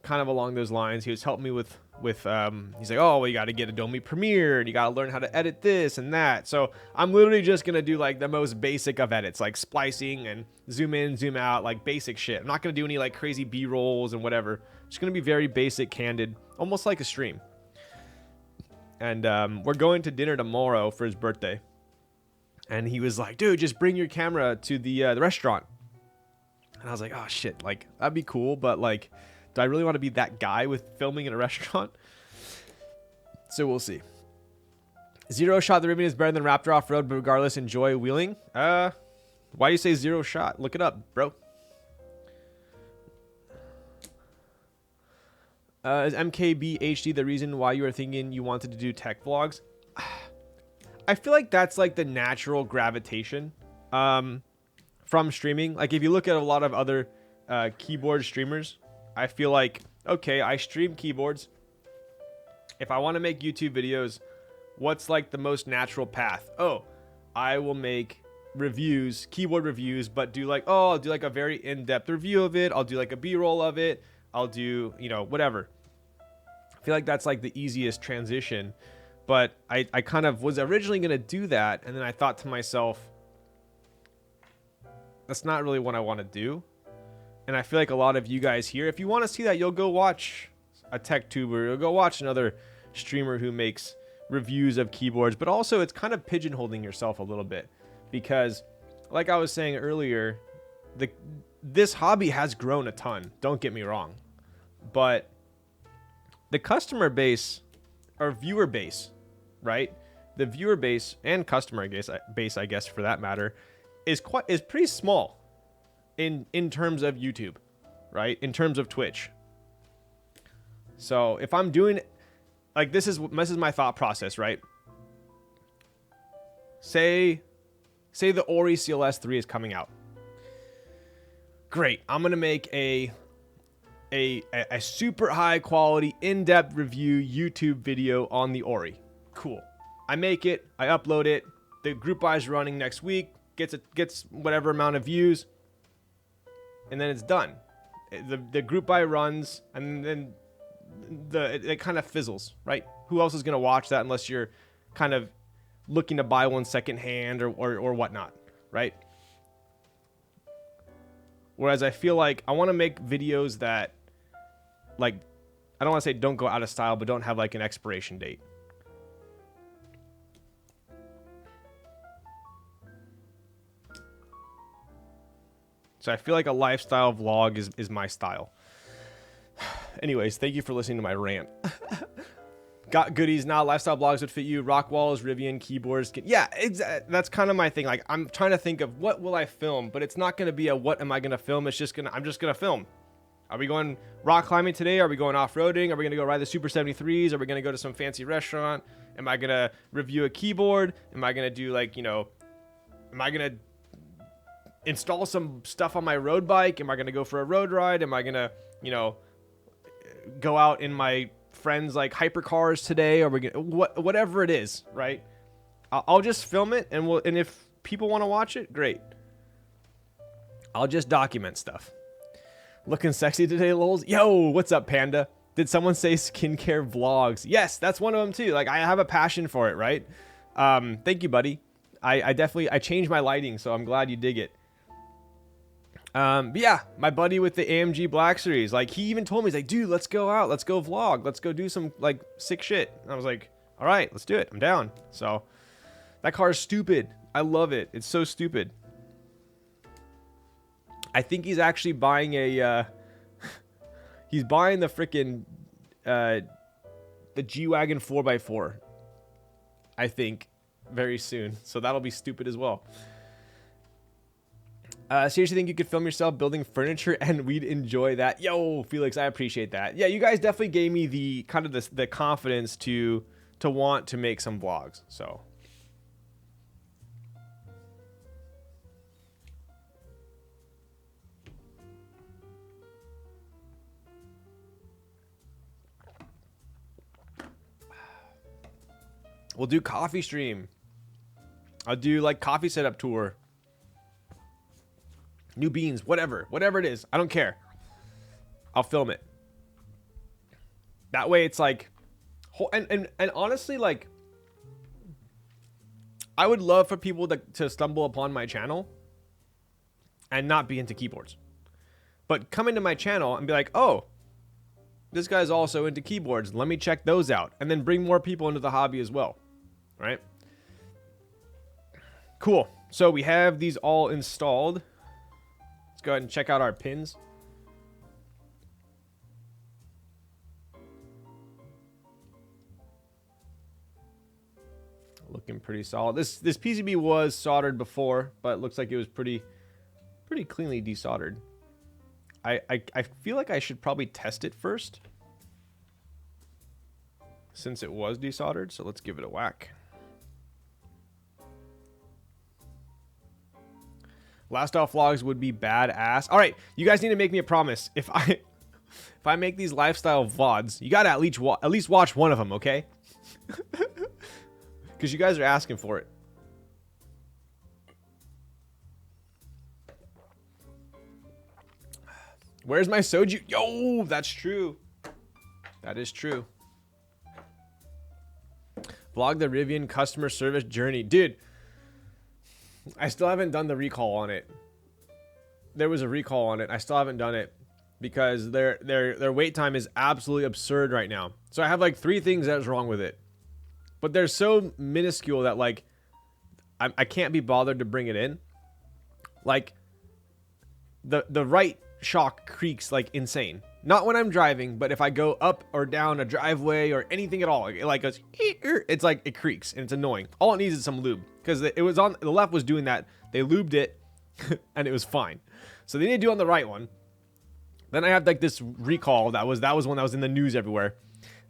kind of along those lines. He was helping me with he's like, oh, well, you got to get Adobe Premiere, and you got to learn how to edit this and that. So I'm literally just gonna do like the most basic of edits, like splicing and zoom in, zoom out, like basic shit. I'm not gonna do any like crazy B-rolls and whatever. Just gonna be very basic, candid, almost like a stream. And we're going to dinner tomorrow for his birthday. And he was like, dude, just bring your camera to the restaurant. And I was like, oh, shit. Like, that'd be cool. But, like, do I really want to be that guy with filming in a restaurant? So we'll see. Zero shot the Rivian is better than Raptor off-road, but regardless, enjoy wheeling. Why do you say zero shot? Look it up, bro. Is MKBHD the reason why you were thinking you wanted to do tech vlogs? I feel like that's like the natural gravitation from streaming. Like if you look at a lot of other keyboard streamers, I feel like, okay, I stream keyboards. If I want to make YouTube videos, what's like the most natural path? Oh, I will make reviews, keyboard reviews, but do like, oh, I'll do like a very in-depth review of it. I'll do like a B-roll of it. I'll do, you know, whatever. I feel like that's like the easiest transition. But I kind of was originally going to do that, and then I thought to myself, that's not really what I want to do. And I feel like a lot of you guys here, if you want to see that, you'll go watch a tech tuber, you'll go watch another streamer who makes reviews of keyboards. But also, it's kind of pigeonholing yourself a little bit, because like I was saying earlier, this hobby has grown a ton, don't get me wrong, but the customer base or viewer base, right? The viewer base and customer base, I guess for that matter, is pretty small in terms of YouTube, right? In terms of Twitch. So if I'm doing, like, this is my thought process, right? Say the Ori CLS 3 is coming out. Great. I'm gonna make a super high quality, in-depth review YouTube video on the Ori. Cool. I make it, I upload it, the group buy is running next week, gets whatever amount of views, and then it's done. The group buy runs, and then it kind of fizzles, right? Who else is gonna watch that unless you're kind of looking to buy one secondhand or whatnot, right? Whereas I feel like I want to make videos that, like, I don't want to say don't go out of style, but don't have like an expiration date. So I feel like a lifestyle vlog is my style. Anyways, thank you for listening to my rant. Got goodies now. Lifestyle blogs would fit you. Rock walls, Rivian keyboards. Yeah, that's kind of my thing. Like, I'm trying to think of what will I film, but it's not going to be a what am I going to film. It's just I'm just going to film. Are we going rock climbing today? Are we going off-roading? Are we going to go ride the Super 73s? Are we going to go to some fancy restaurant? Am I going to review a keyboard? Am I going to do, like, am I going to install some stuff on my road bike? Am I going to go for a road ride? Am I going to, go out in my friends like hypercars today? Or we gonna whatever it is, right? I'll just film it, and if people want to watch it, great. I'll just document stuff. Looking sexy today, lols. Yo, what's up, Panda? Did someone say skincare vlogs? Yes, that's one of them too. Like, I have a passion for it, right? Thank you, buddy. I definitely changed my lighting, so I'm glad you dig it. But yeah, my buddy with the AMG Black Series, like, he even told me, he's like, dude, let's go out, let's go vlog, let's go do some, like, sick shit. And I was like, all right, let's do it. I'm down. So that car is stupid. I love it. It's so stupid. I think he's actually buying he's buying the freaking, the G-Wagon 4x4, I think, very soon. So that'll be stupid as well. Seriously think you could film yourself building furniture and we'd enjoy that? Yo, Felix, I appreciate that. Yeah, you guys definitely gave me the kind of the confidence to want to make some vlogs. So we'll do coffee stream. I'll do like coffee setup tour. New beans, whatever it is. I don't care. I'll film it. That way it's like, and honestly, like, I would love for people to stumble upon my channel and not be into keyboards. But come into my channel and be like, oh, this guy's also into keyboards. Let me check those out. And then bring more people into the hobby as well. Right? Cool. So we have these all installed. Let's go ahead and check out our pins. Looking pretty solid. This PCB was soldered before, but it looks like it was pretty cleanly desoldered. I feel like I should probably test it first, since it was desoldered. So let's give it a whack. Last off vlogs would be badass. All right, you guys need to make me a promise. If I make these lifestyle VODs, you gotta at least watch one of them, okay? Because you guys are asking for it. Where's my soju? Yo, that's true. That is true. Vlog the Rivian customer service journey. Dude, I still haven't done the recall on it. There was a recall on it. I still haven't done it because their wait time is absolutely absurd right now. So I have like 3 things that's wrong with it. But they're so minuscule that like I can't be bothered to bring it in. Like the right shock creaks like insane. Not when I'm driving, but if I go up or down a driveway or anything at all, it like goes, it's like it creaks and it's annoying. All it needs is some lube because it was on the left was doing that. They lubed it and it was fine. So they need to do on the right one. Then I have like this recall that was one that was in the news everywhere.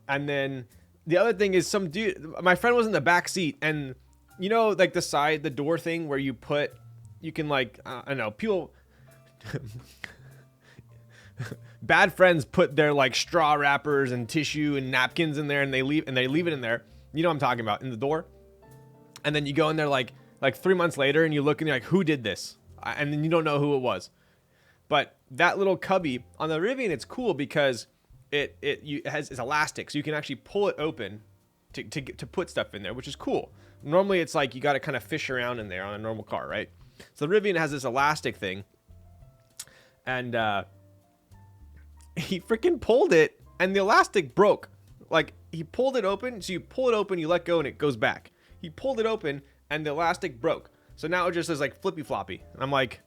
And then the other thing is some dude, my friend was in the back seat, and you know, like the door thing where you can like, I don't know, people, bad friends put their like straw wrappers and tissue and napkins in there and they leave it in there. You know what I'm talking about, in the door. And then you go in there like 3 months later and you look and you're like, who did this? And then you don't know who it was. But that little cubby on the Rivian, it's cool because it's elastic, so you can actually pull it open to put stuff in there, which is cool. Normally it's like you got to kind of fish around in there on a normal car, right? So the Rivian has this elastic thing, and he freaking pulled it and the elastic broke. Like, he pulled it open, so you pull it open, you let go, and it goes back. He pulled it open and the elastic broke, so now it just is like flippy floppy. And I'm like,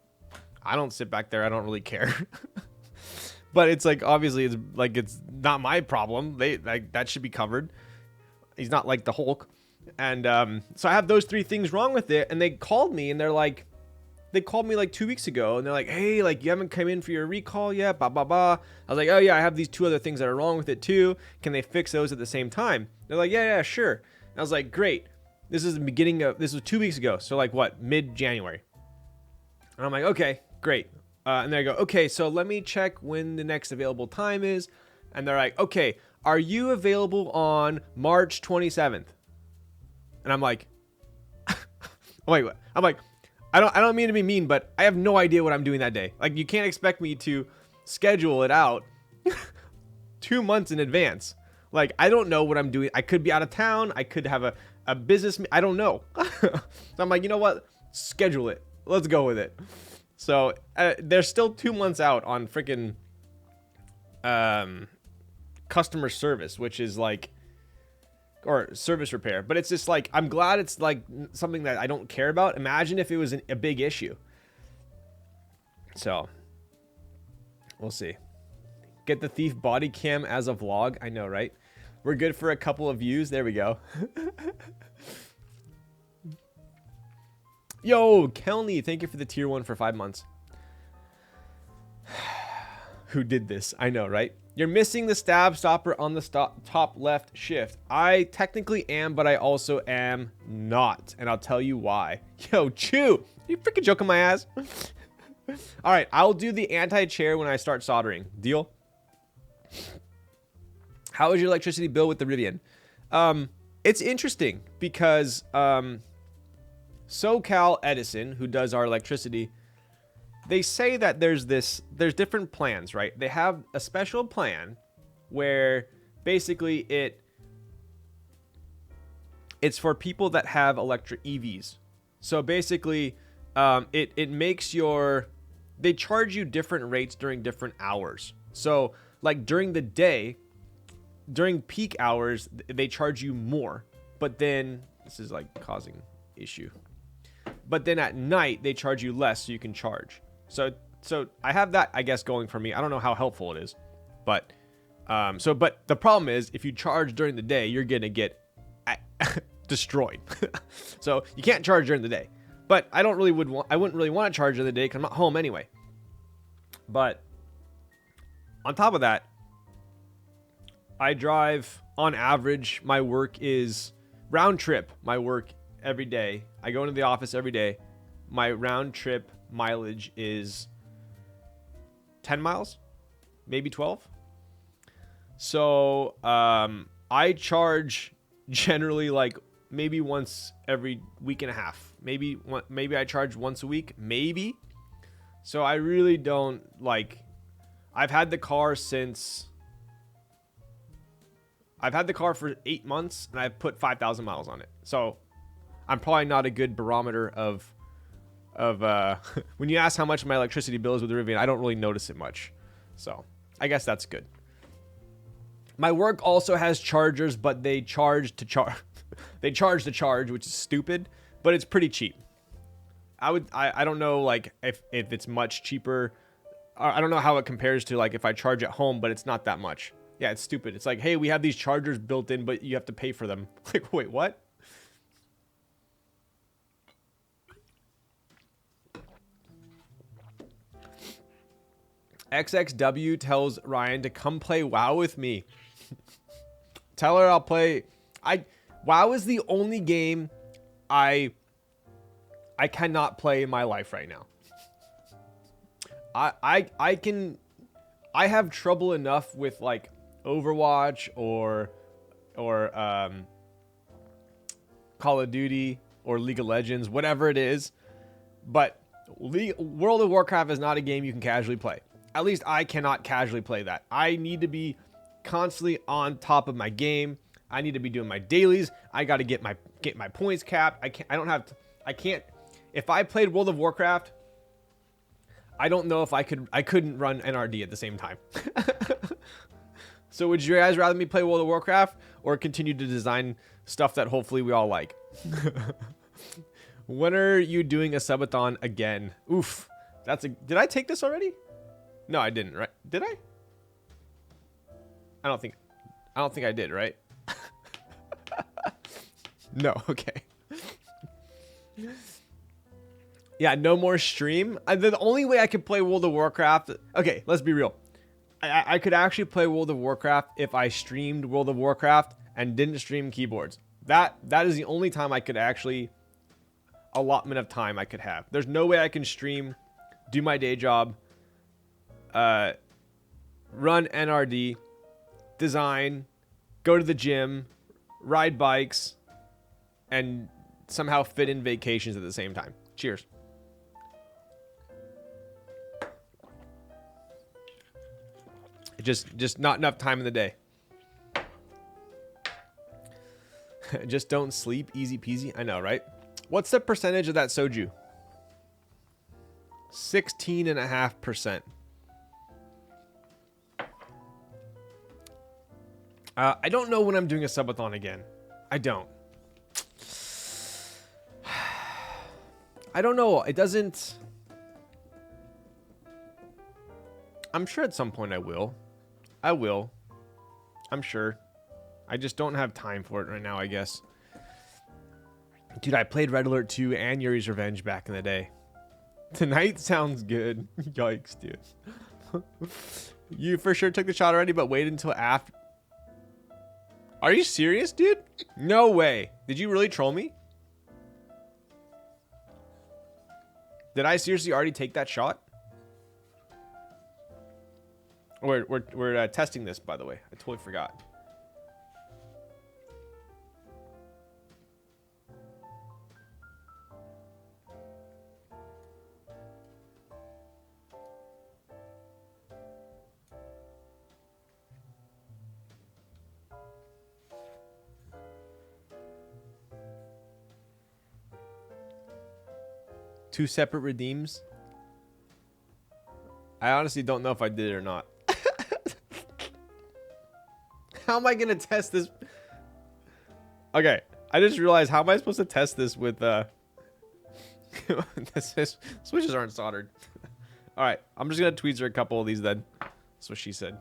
I don't sit back there, I don't really care. But it's like, obviously it's not my problem. That should be covered. He's not like the Hulk. And so I have those 3 things wrong with it, and they called me and they called me like 2 weeks ago, and they're like, hey, like, you haven't come in for your recall yet, blah blah blah. I was like, oh yeah, I have these 2 other things that are wrong with it too. Can they fix those at the same time? They're like, yeah, sure. And I was like, great. This was 2 weeks ago, so like what, mid-January. And I'm like, okay, great. And they go, okay, so let me check when the next available time is. And they're like, okay, are you available on March 27th? And I'm like, wait, what? I'm like, I don't mean to be mean, but I have no idea what I'm doing that day. Like, you can't expect me to schedule it out 2 months in advance. Like, I don't know what I'm doing. I could be out of town. I could have a business. I don't know. So I'm like, you know what? Schedule it. Let's go with it. So they're still 2 months out on freaking customer service, which is like, or service repair. But it's just like, I'm glad it's like something that I don't care about. Imagine if it was a big issue. So we'll see. Get the thief body cam as a vlog. I know, right? We're good for a couple of views. There we go. Yo, Kelly, thank you for the tier 1 for 5 months. Who did this? I know, right? You're missing the stab stopper on the top left shift. I technically am, but I also am not. And I'll tell you why. Yo, Chew, you freaking joking my ass? All right, I'll do the anti-chair when I start soldering. Deal? How is your electricity bill with the Rivian? It's interesting because SoCal Edison, who does our electricity, they say that there's different plans, right? They have a special plan where basically it's for people that have electric EVs. So basically, it makes they charge you different rates during different hours. So like during the day, during peak hours, they charge you more, but then this is like causing issue. But then at night they charge you less, so you can charge. So I have that, I guess, going for me. I don't know how helpful it is, but but the problem is if you charge during the day, you're gonna get destroyed. So you can't charge during the day. But I wouldn't really want to charge during the day because I'm not home anyway. But on top of that, I drive on average. My work is round trip. My work every day. I go into the office every day. My round trip mileage is 10 miles, maybe 12. So I charge generally like maybe once every week and a half. Maybe I charge once a week, maybe. So I really don't like. I've had the car since I've had the car for 8 months and I've put 5,000 miles on it. So I'm probably not a good barometer of when you ask how much my electricity bill is with the Rivian, I don't really notice it much. So I guess that's good. My work also has chargers, but they charge to charge. They charge to charge, which is stupid, but it's pretty cheap. I don't know like if it's much cheaper. I don't know how it compares to like if I charge at home, but it's not that much. Yeah, it's stupid. It's like, hey, we have these chargers built in, but you have to pay for them. Like, wait, what? XXW tells Ryan to come play WoW with me. Tell her I'll play. WoW is the only game I cannot play in my life right now. I have trouble enough with like Overwatch or Call of Duty or League of Legends, whatever it is. But World of Warcraft is not a game you can casually play. At least I cannot casually play that. I need to be constantly on top of my game. I need to be doing my dailies. I got to get my points capped. I can't. If I played World of Warcraft, I don't know if I couldn't run NRD at the same time. So would you guys rather me play World of Warcraft or continue to design stuff that hopefully we all like? When are you doing a subathon again? Oof. Did I take this already? No, I didn't, right? Did I? I don't think I did, right? No, okay. Yeah, no more stream. The only way I could play World of Warcraft... Okay, let's be real. I could actually play World of Warcraft if I streamed World of Warcraft and didn't stream keyboards. That is the only time I could actually... allotment of time I could have. There's no way I can stream, do my day job, run NRD, design, go to the gym, ride bikes, and somehow fit in vacations at the same time. Cheers. Just not enough time in the day. Just don't sleep. Easy peasy. I know, right? What's the percentage of that soju? 16.5%. I don't know when I'm doing a subathon again. I don't. I don't know. It doesn't... I'm sure at some point I will. I will. I'm sure. I just don't have time for it right now, I guess. Dude, I played Red Alert 2 and Yuri's Revenge back in the day. Tonight sounds good. Yikes, dude. You for sure took the shot already, but wait until after... Are you serious, dude? No way. Did you really troll me? Did I seriously already take that shot? We're testing this, by the way. I totally forgot. Two separate redeems? I honestly don't know if I did it or not. How am I going to test this? Okay, I just realized, how am I supposed to test this with... Switches aren't soldered. Alright, I'm just going to tweezer a couple of these then. That's what she said.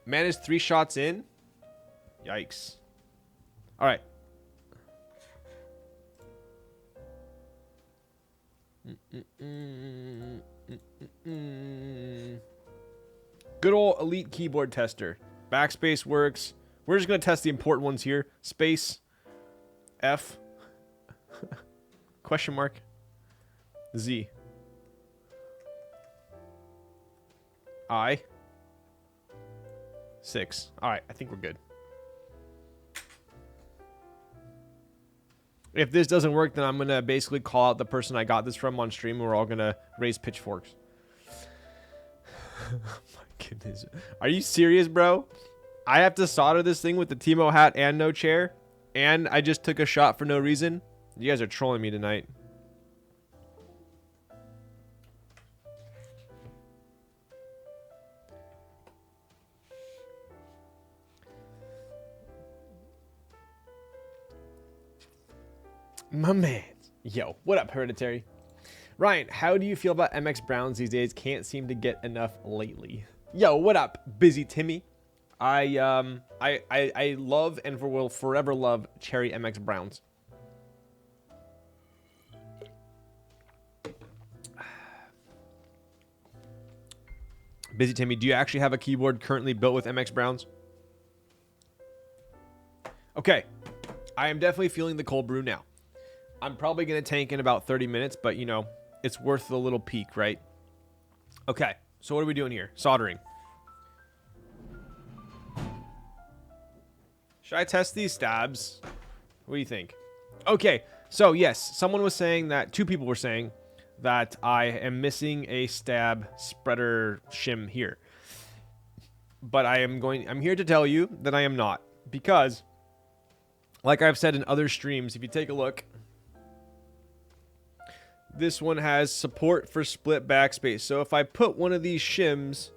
Man is 3 shots in. Yikes. All right. Good old elite keyboard tester. Backspace works. We're just going to test the important ones here. Space. F. Question mark. Z. I. 6. All right. I think we're good. If this doesn't work, then I'm going to basically call out the person I got this from on stream, and we're all going to raise pitchforks. My goodness. Are you serious, bro? I have to solder this thing with the Timo hat and no chair? And I just took a shot for no reason? You guys are trolling me tonight. My man. Yo, what up, Hereditary? Ryan, how do you feel about MX Browns these days? Can't seem to get enough lately. Yo, what up, Busy Timmy? I love and will forever love Cherry MX Browns. Busy Timmy, do you actually have a keyboard currently built with MX Browns? Okay, I am definitely feeling the cold brew now. I'm probably going to tank in about 30 minutes, but, you know, it's worth the little peek, right? Okay, so what are we doing here? Soldering. Should I test these stabs? What do you think? Okay, so yes, someone was saying that, 2 people were saying that I am missing a stab spreader shim here. But I'm here to tell you that I am not. Because, like I've said in other streams, if you take a look, this one has support for split backspace. So if I put one of these shims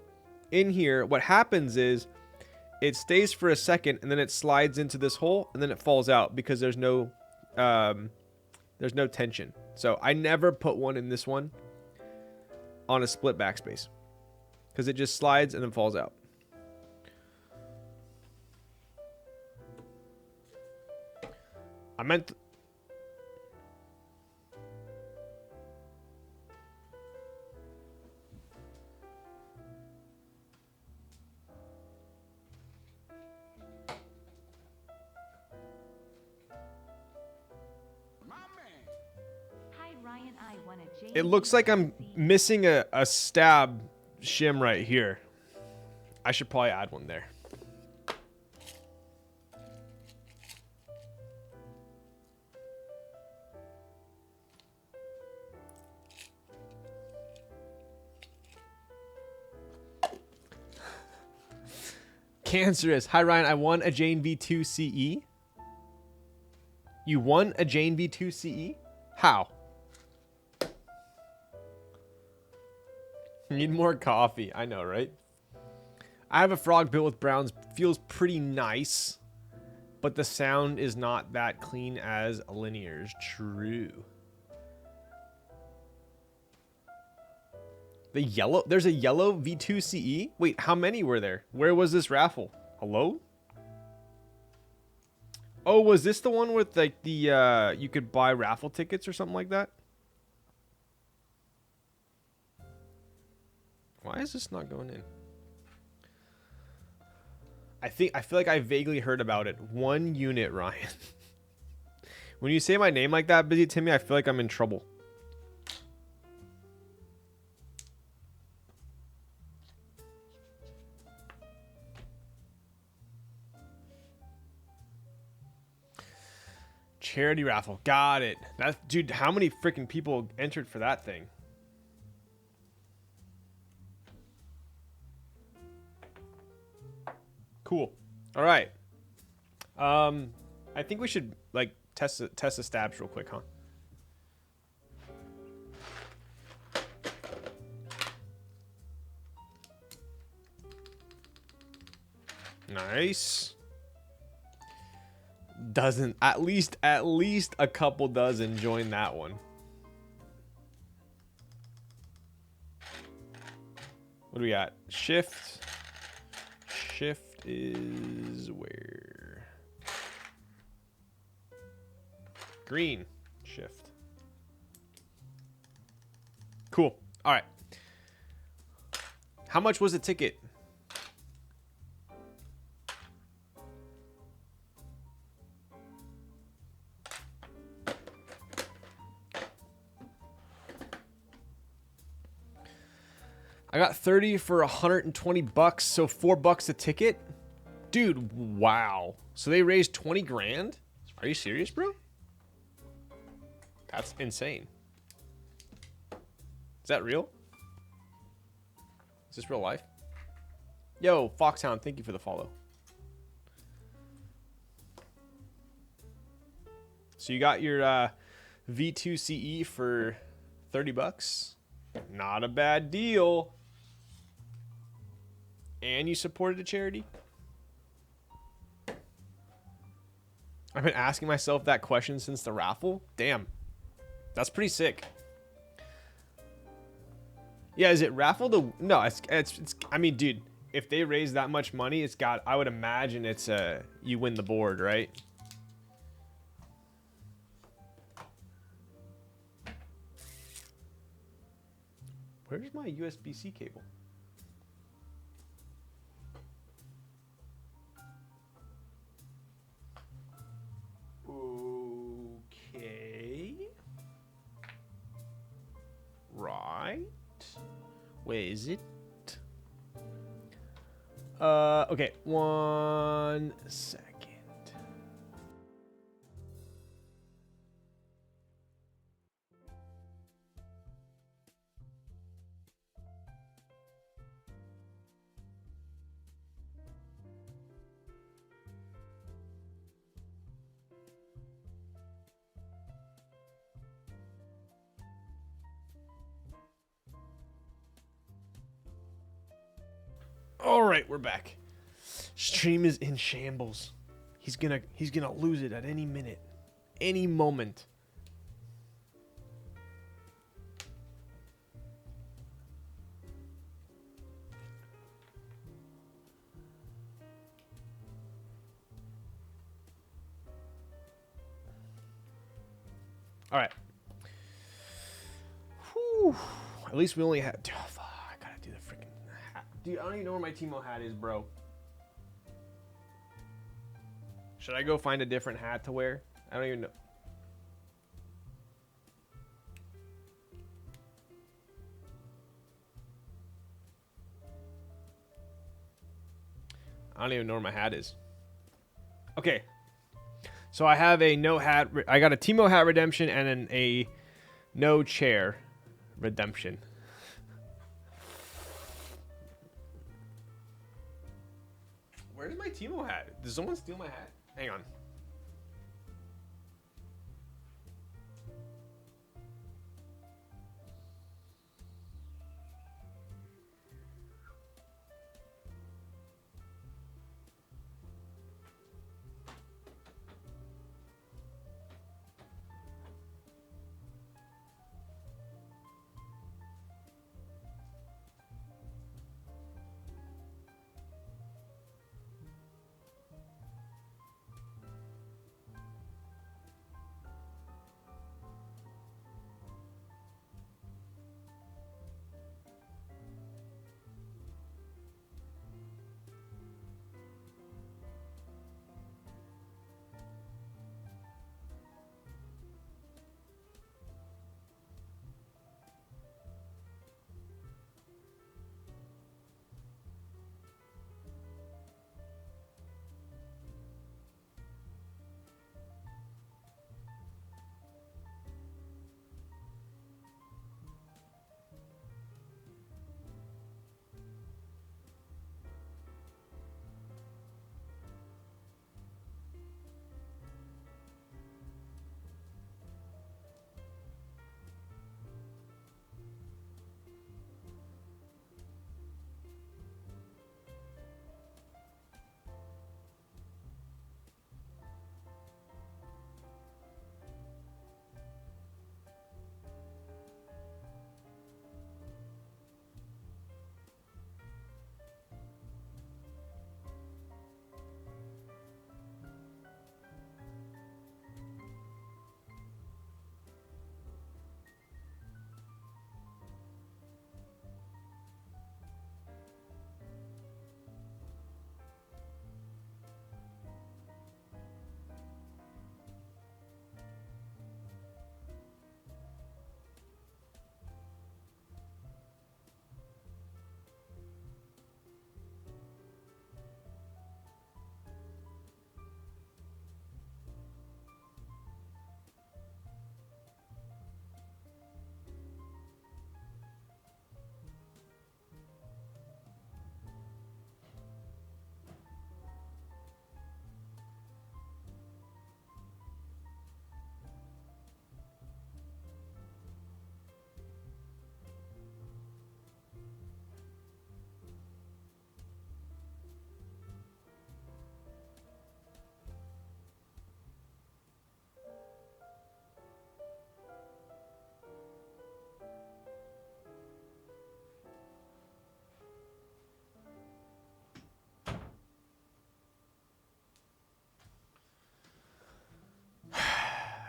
in here, what happens is it stays for a second and then it slides into this hole and then it falls out because there's no tension. So I never put one in this one on a split backspace because it just slides and then falls out. I meant it looks like I'm missing a stab shim right here. I should probably add one there. Cancerous. Hi, Ryan. I won a Jane V2 CE. You won a Jane V2 CE? How? Need more coffee. I know, right? I have a frog built with browns. Feels pretty nice. But the sound is not that clean as linears. True. The yellow... There's a yellow V2 CE? Wait, how many were there? Where was this raffle? Hello? Oh, was this the one with, like, the, you could buy raffle tickets or something like that? Why is this not going in? I feel like I vaguely heard about it. 1 unit, Ryan. When you say my name like that, Busy Timmy, I feel like I'm in trouble. Charity raffle. Got it. That, dude, how many freaking people entered for that thing? Cool. All right. I think we should like test the stabs real quick, huh? Nice. Doesn't at least a couple dozen join that one. What do we got? Shift is where? Green. Shift. Cool. All right. How much was the ticket? I got 30 for 120 bucks, so $4 a ticket. Dude, wow. So they raised 20 grand? Are you serious, bro? That's insane. Is that real? Is this real life? Yo, Foxhound, thank you for the follow. So you got your V2 CE for 30 bucks. Not a bad deal. And you supported a charity? I've been asking myself that question since the raffle. Damn. That's pretty sick. Yeah, is it raffle to... No, it's I mean, dude, if they raise that much money, it's got... I would imagine it's you win the board, right? Where's my USB-C cable? Okay. Right. Where is it? Okay, 1 second. All right, we're back. Stream is in shambles. He's gonna lose it at any minute, any moment. All right. Whew. At least we only had... Oh, fuck, I gotta do the freaking hat. Dude, I don't even know where my Timo hat is, bro. Should I go find a different hat to wear? I don't even know. I don't even know where my hat is. Okay. So I have a no hat. I got a Timo hat redemption and then a no chair redemption. Where's my Timo hat? Did someone steal my hat? Hang on.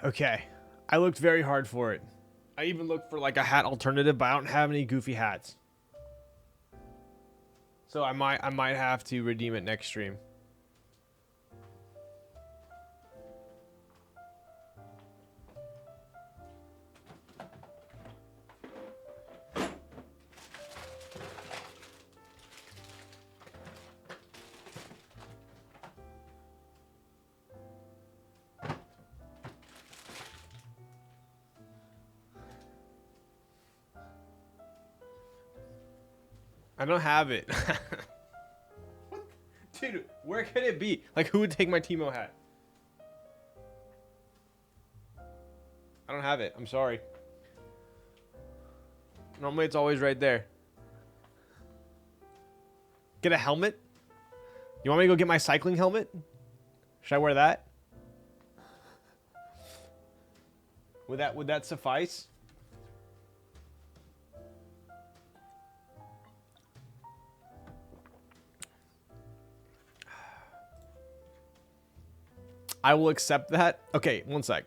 Okay. I looked very hard for it. I even looked for like a hat alternative, but I don't have any goofy hats. So I might have to redeem it next stream. I don't have it. Dude, where could it be? Like, who would take my Timo hat? I don't have it. I'm sorry. Normally, it's always right there. Get a helmet? You want me to go get my cycling helmet? Should I wear that? Would that suffice? I will accept that. Okay, one sec.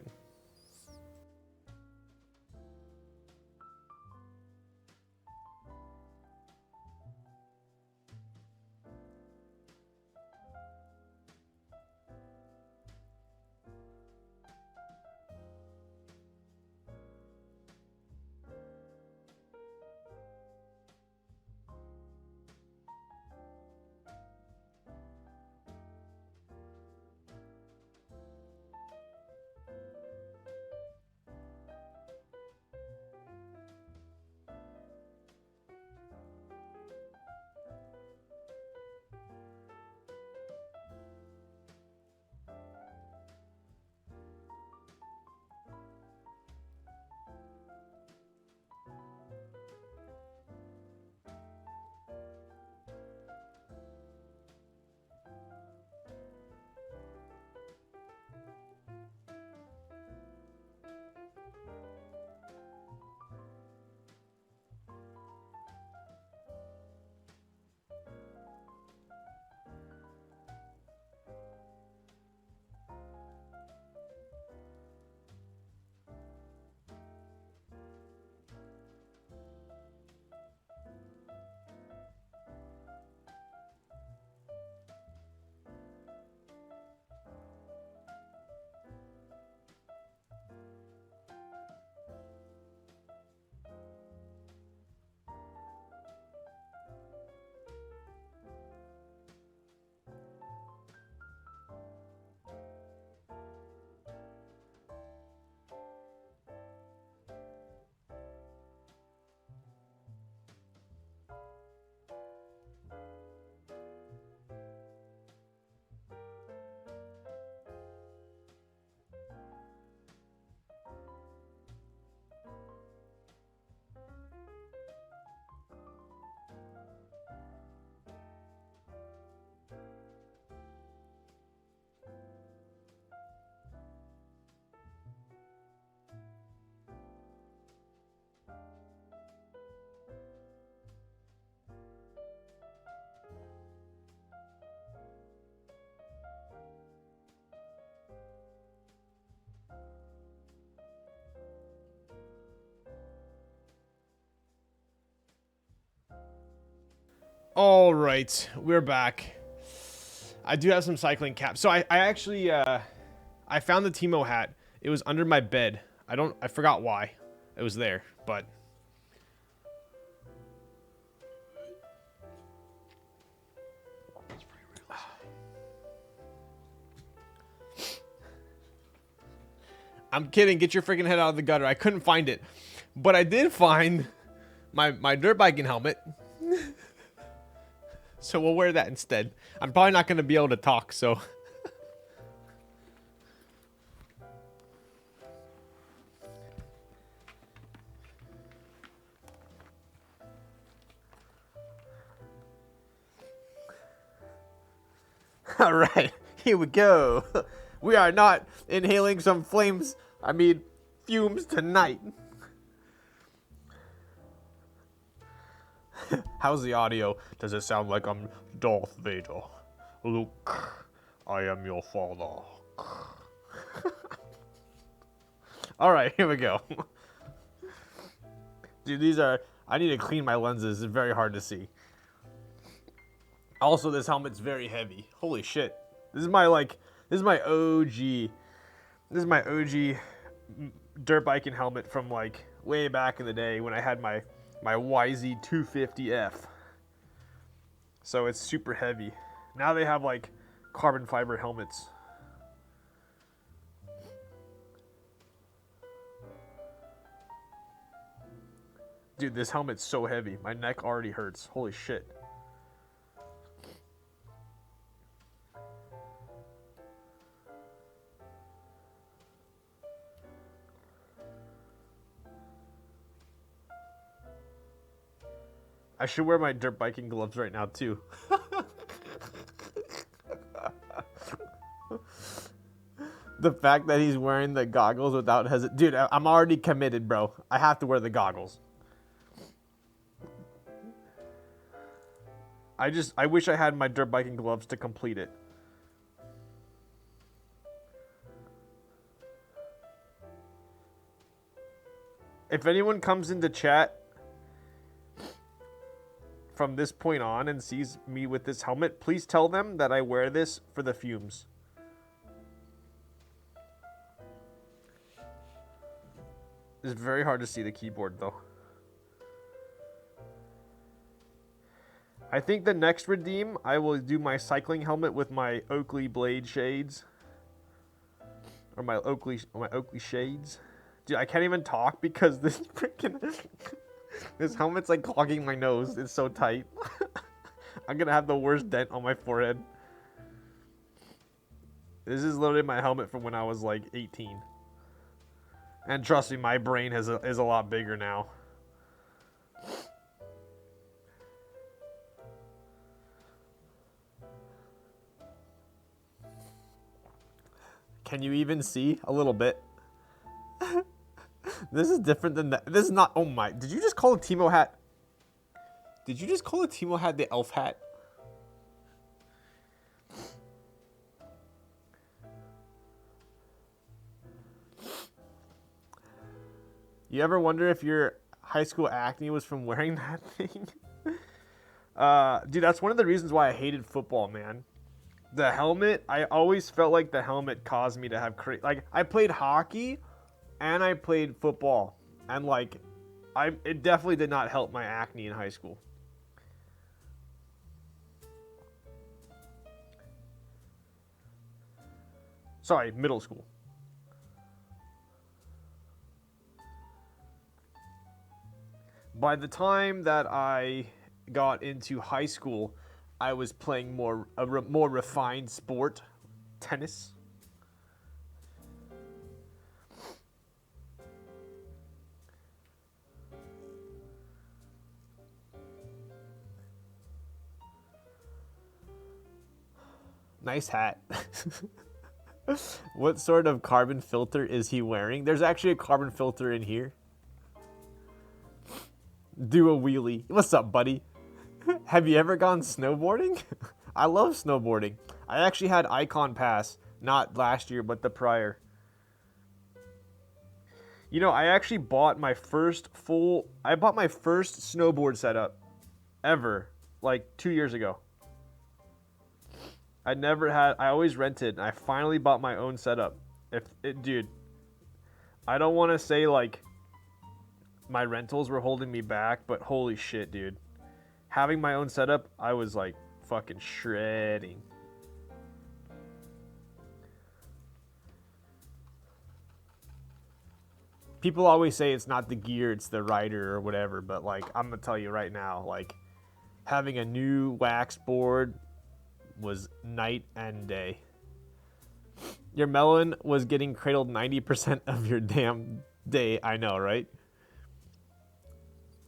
All right, we're back. I do have some cycling caps. So I actually I found the Timo hat. It was under my bed. I forgot why it was there, but It's pretty realistic. I'm kidding. Get your freaking head out of the gutter. I couldn't find it, but I did find my dirt biking helmet. So we'll wear that instead. I'm probably not going to be able to talk, so. All right, here we go. We are not inhaling some fumes tonight. How's the audio? Does it sound like I'm Darth Vader? Luke, I am your father. All right, here we go. Dude, these are... I need to clean my lenses. It's very hard to see. Also, this helmet's very heavy. Holy shit. This is my, like... This is my OG... This is my OG dirt biking helmet from, like, way back in the day when I had my YZ250F. So it's super heavy. Now they have, like, carbon fiber helmets. Dude, this helmet's so heavy. My neck already hurts. Holy shit. I should wear my dirt biking gloves right now, too. The fact that he's wearing the goggles without hesitation. Dude, I'm already committed, bro. I have to wear the goggles. I wish I had my dirt biking gloves to complete it. If anyone comes into chat from this point on and sees me with this helmet, please tell them that I wear this for the fumes. It's very hard to see the keyboard, though. I think the next redeem, I will do my cycling helmet with my Oakley blade shades. Or my Oakley shades. Dude, I can't even talk because this freaking... This helmet's like clogging my nose. It's so tight. I'm gonna have the worst dent on my forehead. This is literally my helmet from when I was like 18. And trust me, my brain is a lot bigger now. Can you even see a little bit? This is different than that. This is not... Oh my... Did you just call a Timo hat? Did you just call a Timo hat the elf hat? You ever wonder if your high school acne was from wearing that thing? Dude, that's one of the reasons why I hated football, man. The helmet, I always felt like the helmet caused me to have like, I played hockey and I played football. And like, it definitely did not help my acne in high school. Sorry, middle school. By the time that I got into high school, I was playing a more refined sport, tennis. Nice hat. What sort of carbon filter is he wearing? There's actually a carbon filter in here. Do a wheelie. What's up, buddy? Have you ever gone snowboarding? I love snowboarding. I actually had Icon Pass, not last year, but the prior. You know, I actually bought my first snowboard setup ever, like 2 years ago. I always rented, and I finally bought my own setup. Dude, I don't want to say like my rentals were holding me back, but holy shit, dude. Having my own setup, I was like fucking shredding. People always say it's not the gear, it's the rider or whatever, but like I'm gonna tell you right now, like having a new wax board was night and day. Your melon was getting cradled 90% of your damn day. I know, right?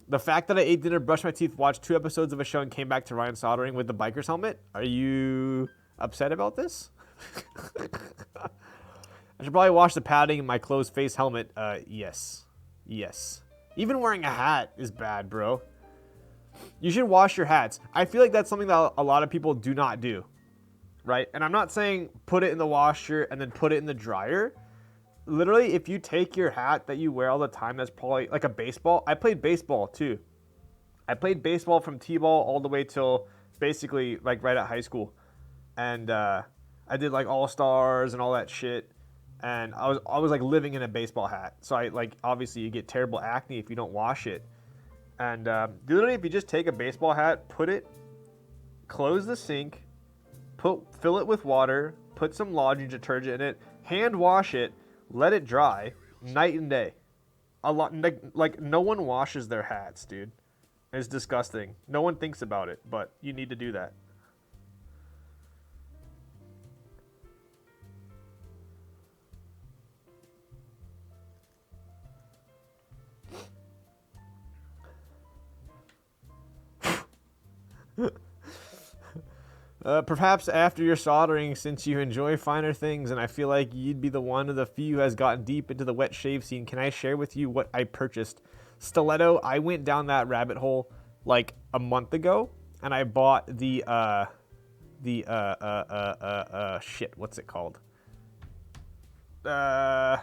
The fact that I ate dinner, brushed my teeth, watched 2 episodes of a show, and came back to Ryan soldering with the biker's helmet. Are you upset about this? I should probably wash the padding in my closed face helmet. Yes. Yes. Even wearing a hat is bad, bro. You should wash your hats. I feel like that's something that a lot of people do not do, right? And I'm not saying put it in the washer and then put it in the dryer, literally, if you take your hat that you wear all the time, that's probably like a baseball. I played baseball too. I played baseball from T-ball all the way till basically like right at high school. And I did like all-stars and all that shit. And I was like living in a baseball hat. So I like, obviously you get terrible acne if you don't wash it. And literally, if you just take a baseball hat, put it, close the sink, fill it with water, put some laundry detergent in it, hand wash it, let it dry, night and day. A lot like no one washes their hats, dude. It's disgusting. No one thinks about it, but you need to do that. Perhaps after your soldering, since you enjoy finer things, and I feel like you'd be the one of the few who has gotten deep into the wet shave scene, can I share with you what I purchased? Stiletto. I went down that rabbit hole like a month ago, and I bought the shit. What's it called? I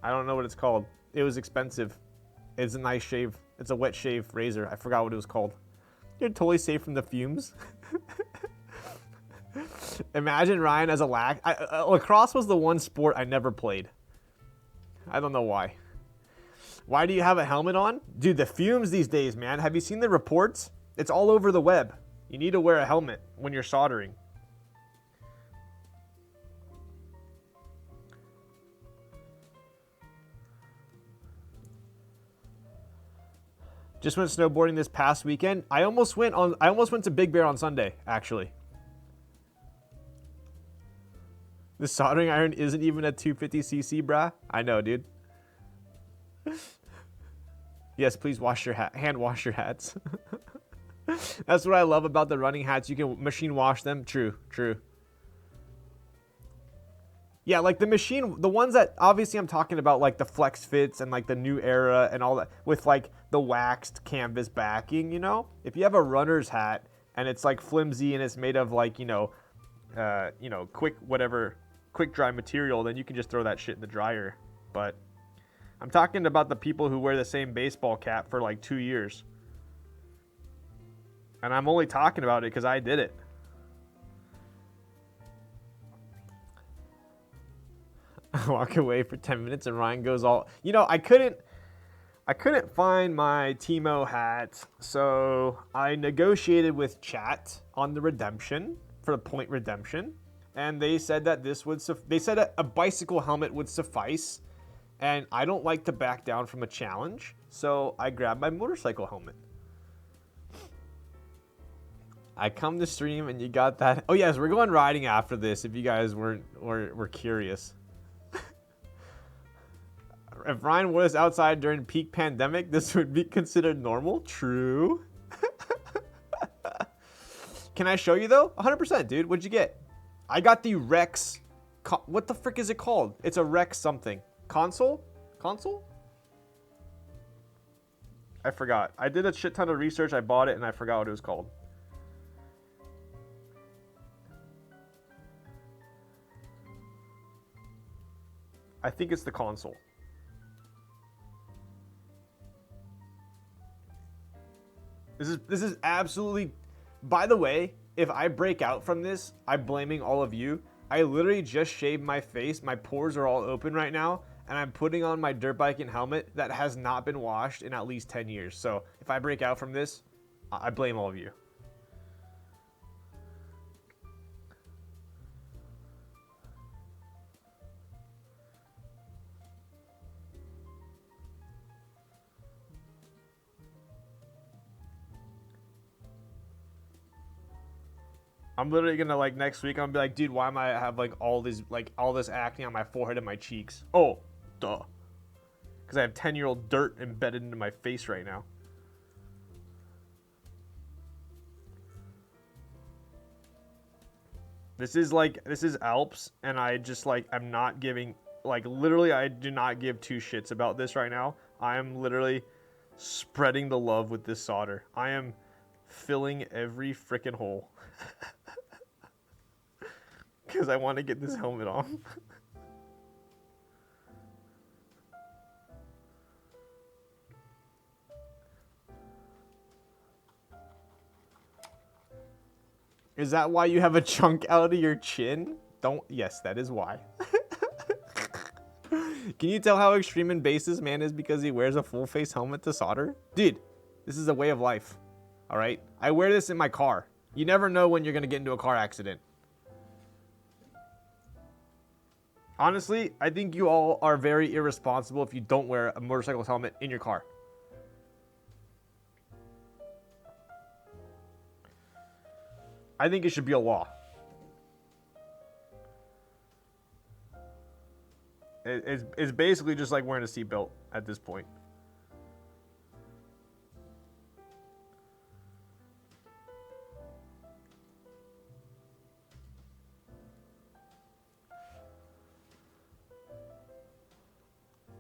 don't know what it's called. It was expensive. It's a nice shave. It's a wet shave razor. I forgot what it was called. You're totally safe from the fumes. Imagine Ryan as a lacrosse was the one sport I never played. I don't know why. Why do you have a helmet on? Dude, the fumes these days, man. Have you seen the reports? It's all over the web. You need to wear a helmet when you're soldering. Just went snowboarding this past weekend. I almost went to Big Bear on Sunday, actually. The soldering iron isn't even a 250cc, brah. I know, dude. Yes, please wash your hat. Hand wash your hats. That's what I love about the running hats. You can machine wash them. True, true. Yeah, like the machine, the ones that obviously I'm talking about, like the Flex Fits and like the New Era and all that, with like the waxed canvas backing, you know? If you have a runner's hat and it's like flimsy and it's made of like, quick dry material, then you can just throw that shit in the dryer. But I'm talking about the people who wear the same baseball cap for like 2 years. And I'm only talking about it because I did it. Walk away for 10 minutes and Ryan goes all... I couldn't find my Timo hat, so I negotiated with chat on the redemption, for the point redemption, and they said that a bicycle helmet would suffice, and I don't like to back down from a challenge, so I grabbed my motorcycle helmet. I come to stream and you got that. Oh yes, we're going riding after this, if you guys were curious. If Ryan was outside during peak pandemic, this would be considered normal. True. Can I show you though? 100%, dude. What'd you get? I got the Rex. What the frick is it called? It's a Rex something. Console? I forgot. I did a shit ton of research. I bought it and I forgot what it was called. I think it's the console. This is absolutely... By the way, if I break out from this, I'm blaming all of you. I literally just shaved my face. My pores are all open right now. And I'm putting on my dirt biking helmet that has not been washed in at least 10 years. So if I break out from this, I blame all of you. I'm literally gonna like next week I'm gonna be like, dude, why am I have like all this acne on my forehead and my cheeks? Oh, duh. Because I have 10-year-old dirt embedded into my face right now. This is Alps, and I just like I'm not giving literally I do not give two shits about this right now. I am literally spreading the love with this solder. I am filling every freaking hole. because I want to get this helmet off. Is that why you have a chunk out of your chin? Don't. Yes, that is why. Can you tell how extreme and base this man is because he wears a full face helmet to solder? Dude, this is a way of life. All right? I wear this in my car. You never know when you're going to get into a car accident. Honestly, I think you all are very irresponsible if you don't wear a motorcycle helmet in your car. I think it should be a law. It's basically just like wearing a seatbelt at this point.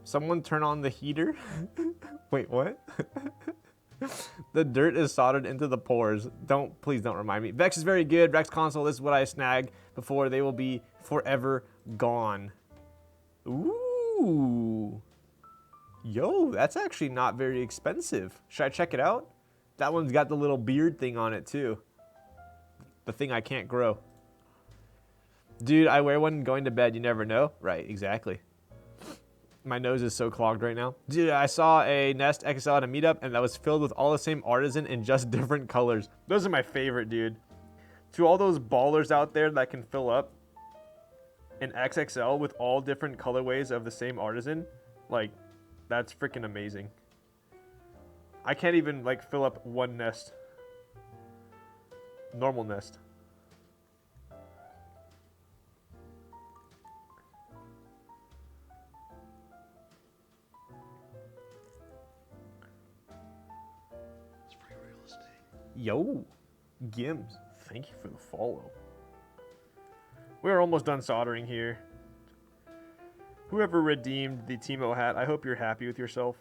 Someone turn on the heater? Wait, what? The dirt is soldered into the pores. Please don't remind me. Vex is very good. Vex console, this is what I snag before they will be forever gone. Ooh. Yo, that's actually not very expensive. Should I check it out? That one's got the little beard thing on it too. The thing I can't grow. Dude, I wear one going to bed. You never know. Right, exactly. My nose is so clogged right now. Dude, I saw a Nest XL at a meetup, and that was filled with all the same artisan in just different colors. Those are my favorite, dude. To all those ballers out there that can fill up an XXL with all different colorways of the same artisan, like, that's freaking amazing. I can't even, like, fill up one Nest. Normal Nest. Yo, Gims, thank you for the follow. We're almost done soldering here. Whoever redeemed the Timo hat, I hope you're happy with yourself.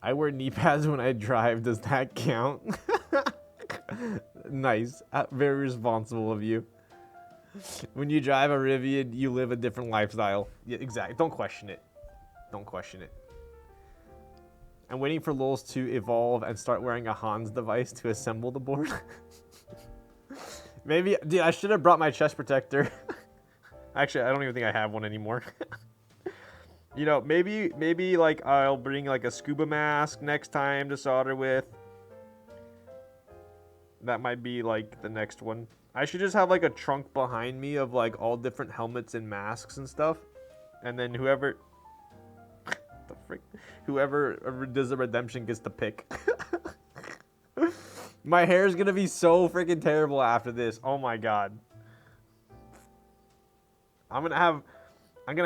I wear knee pads when I drive. Does that count? Nice. Very responsible of you. When you drive a Rivian, you live a different lifestyle. Yeah, exactly. Don't question it. Don't question it. I'm waiting for Lulz to evolve and start wearing a Hans device to assemble the board. Maybe, dude, I should have brought my chest protector. Actually, I don't even think I have one anymore. You know, maybe like I'll bring like a scuba mask next time to solder with. That might be like the next one. I should just have like a trunk behind me of like all different helmets and masks and stuff. And then whoever the frick, whoever does the redemption gets to pick. My hair is gonna be so freaking terrible after this. Oh my god. I'm gonna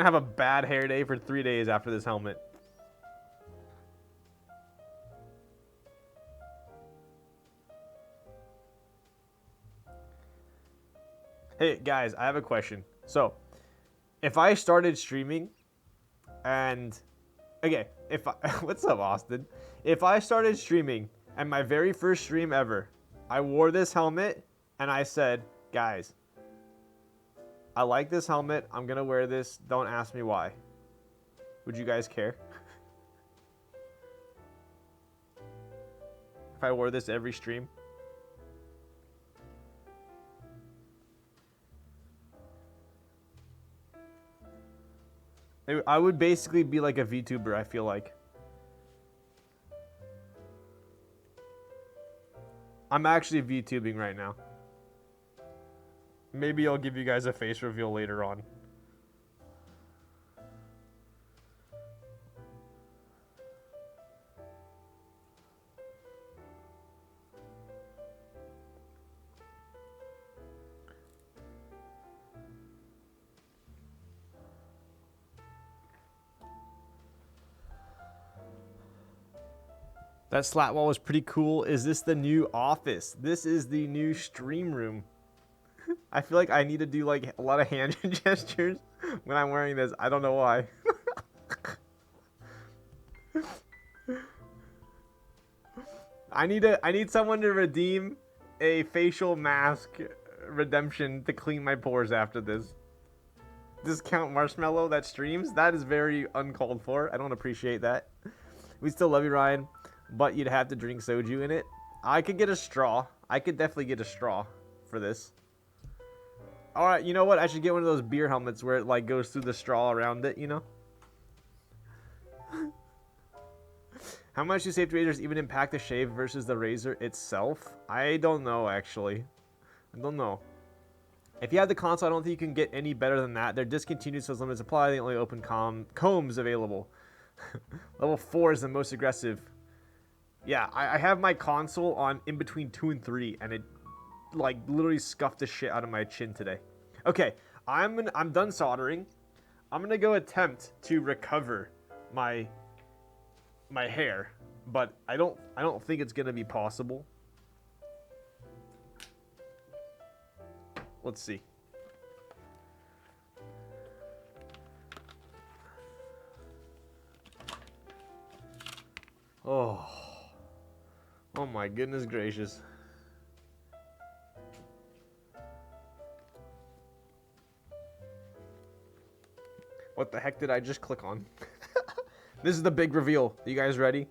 have a bad hair day for 3 days after this helmet. Hey guys, I have a question. So, if I started streaming and okay, what's up, Austin? If I started streaming and my very first stream ever, I wore this helmet and I said, guys, I like this helmet. I'm going to wear this. Don't ask me why. Would you guys care? If I wore this every stream? I would basically be like a VTuber, I feel like. I'm actually VTubing right now. Maybe I'll give you guys a face reveal later on. That slat wall was pretty cool. Is this the new office? This is the new stream room. I feel like I need to do like a lot of hand gestures when I'm wearing this. I don't know why. I need someone to redeem a facial mask redemption to clean my pores after this. Discount marshmallow that streams? That is very uncalled for. I don't appreciate that. We still love you, Ryan, but you'd have to drink soju in it. I could get a straw. I could definitely get a straw for this. Alright, you know what? I should get one of those beer helmets where it like goes through the straw around it, you know? How much do safety razors even impact the shave versus the razor itself? I don't know, actually. I don't know. If you have the console, I don't think you can get any better than that. They're discontinued, so as limited supply, they only open combs available. Level 4 is the most aggressive. Yeah, I have my console on in between 2 and 3, and it like literally scuffed the shit out of my chin today. Okay, I'm done soldering. I'm gonna go attempt to recover my hair, but I don't think it's gonna be possible. Let's see. Oh my goodness gracious. What the heck did I just click on? This is the big reveal. Are you guys ready?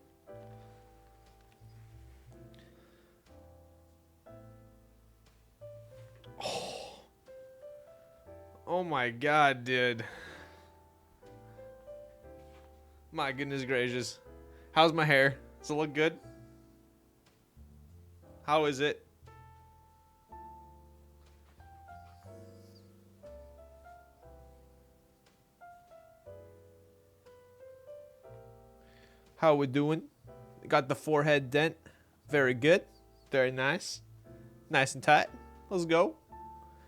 Oh my god, dude. My goodness gracious. How's my hair? Does it look good? How is it? How we doing? Got the forehead dent. Very good. Very nice. Nice and tight. Let's go.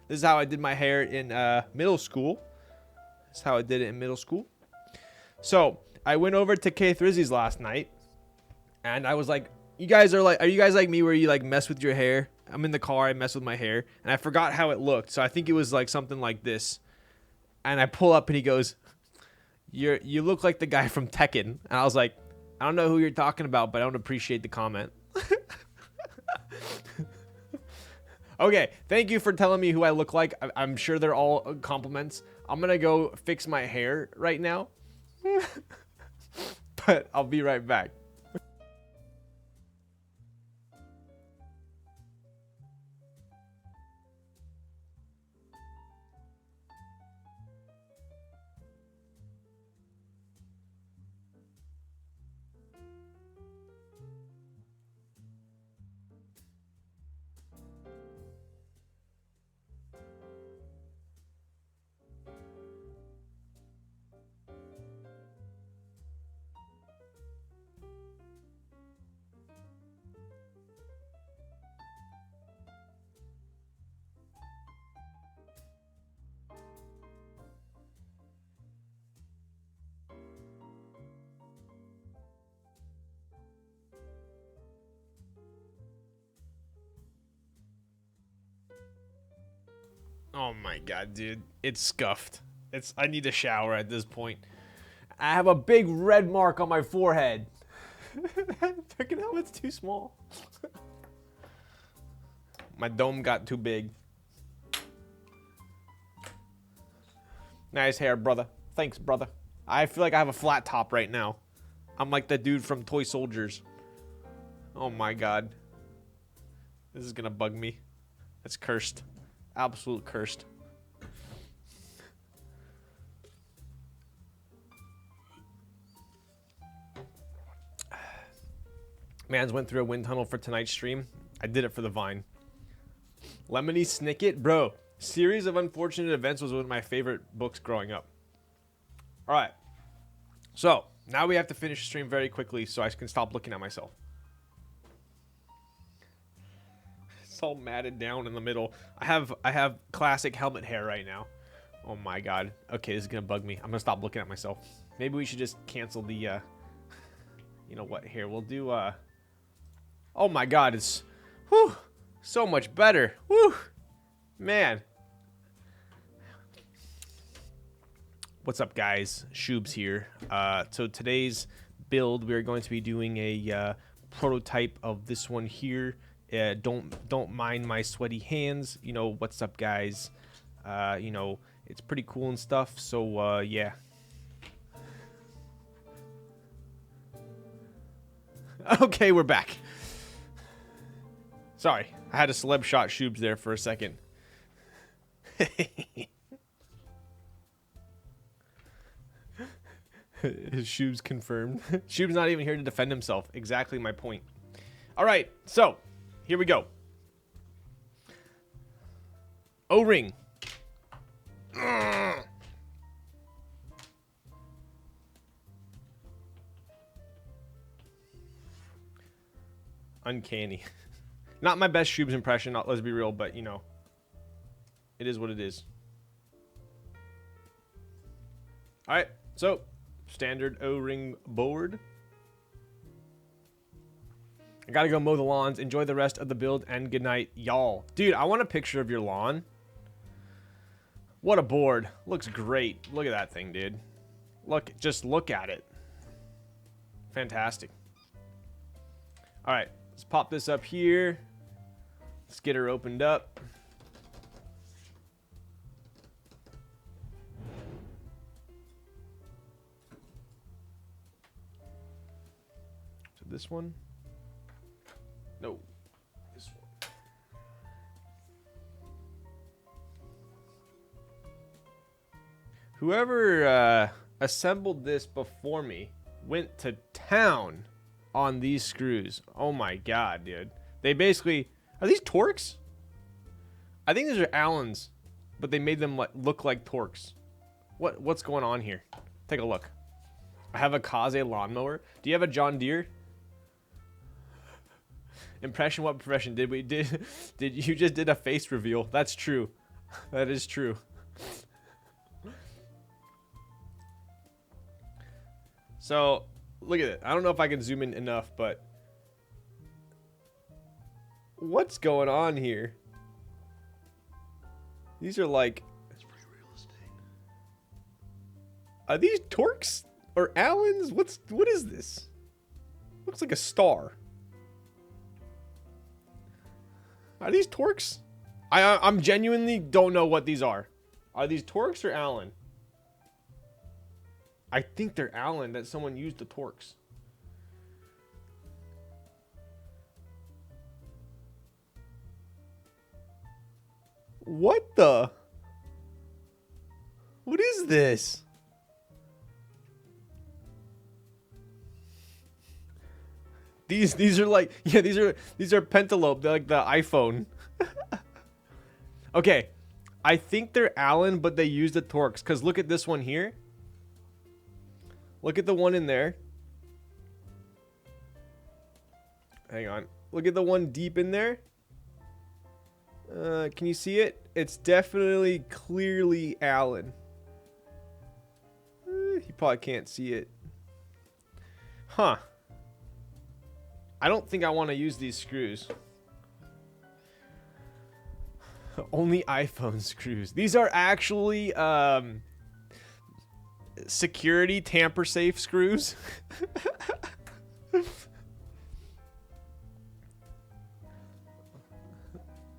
This is how I did my hair in middle school. This is how I did it in middle school. So I went over to K Thrizzy's last night, and I was like, are you guys like me where you like mess with your hair? I'm in the car, I mess with my hair, and I forgot how it looked. So I think it was like something like this. And I pull up and he goes, you look like the guy from Tekken. And I was like, I don't know who you're talking about, but I don't appreciate the comment. Okay, thank you for telling me who I look like. I'm sure they're all compliments. I'm gonna go fix my hair right now. But I'll be right back. Oh my god, dude. It's scuffed. I need a shower at this point. I have a big red mark on my forehead. Freaking hell, it's too small. My dome got too big. Nice hair, brother. Thanks, brother. I feel like I have a flat top right now. I'm like the dude from Toy Soldiers. Oh my god. This is gonna bug me. It's cursed. Absolute cursed. Mans went through a wind tunnel for tonight's stream. I did it for the Vine. Lemony Snicket? Bro, Series of Unfortunate Events was one of my favorite books growing up. Alright. So, now we have to finish the stream very quickly so I can stop looking at myself. It's all matted down in the middle. I have classic helmet hair right now. Oh my god. Okay, this is gonna bug me. I'm gonna stop looking at myself. Maybe we should just cancel the you know what, here we'll do Oh my god, it's whew, so much better. Whew, man. What's up, guys? Shoobs here. So today's build, we're going to be doing a prototype of this one here. Don't mind my sweaty hands. You know what's up, guys? You know, it's pretty cool and stuff. So yeah. Okay, we're back. Sorry, I had a celeb shot Shoobs there for a second. His Shoobs confirmed. Shoobs not even here to defend himself. Exactly my point. All right, so here we go. O-ring. Uncanny. Not my best Shoobs impression, let's be real, but you know, it is what it is. All right, so standard O-ring board. I gotta go mow the lawns. Enjoy the rest of the build and good night, y'all. Dude, I want a picture of your lawn. What a board. Looks great. Look at that thing, dude. Look, just look at it. Fantastic. All right, let's pop this up here. Let's get her opened up. So this one. No, this one. Whoever assembled this before me went to town on these screws. Oh my god, dude. They basically... Are these Torx? I think these are Allens, but they made them look like Torx. What's going on here? Take a look. I have a Kaze lawnmower. Do you have a John Deere? Impression, what profession did we did you just did a face reveal? That's true. That is true. So look at it. I don't know if I can zoom in enough, but what's going on here? These are like, It's pretty real estate. are these Torx or Allens? What is this? Looks like a star. Are these Torx? I'm genuinely don't know what these are. Are these Torx or Allen? I think they're Allen, that someone used the Torx. What the? What is this? These are like, yeah, these are Pentalope. They're like the iPhone. Okay, I think they're Allen, but they use the Torx. Cause look at this one here. Look at the one in there. Hang on. Look at the one deep in there. Can you see it? It's definitely clearly Allen. You probably can't see it. Huh. I don't think I want to use these screws. Only iPhone screws. These are actually security tamper safe screws.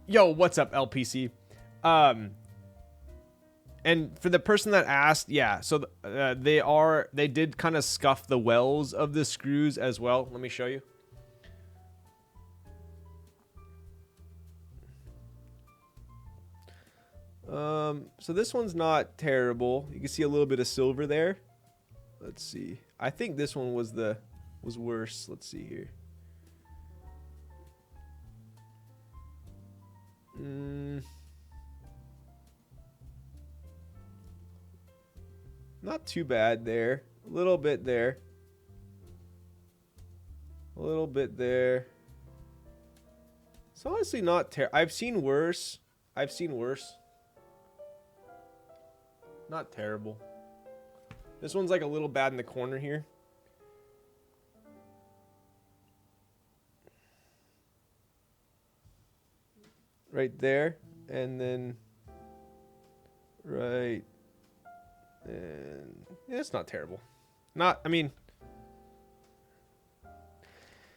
Yo, what's up, LPC? And for the person that asked, yeah, so they did kind of scuff the wells of the screws as well. Let me show you. So this one's not terrible. You can see a little bit of silver there. Let's see. I think this one was worse. Let's see here. Not too bad there. A little bit there. A little bit there. It's honestly not terrible. I've seen worse. I've seen worse. Not terrible. This one's like a little bad in the corner here. right there, and then right, and yeah, it's not terrible. Not, I mean,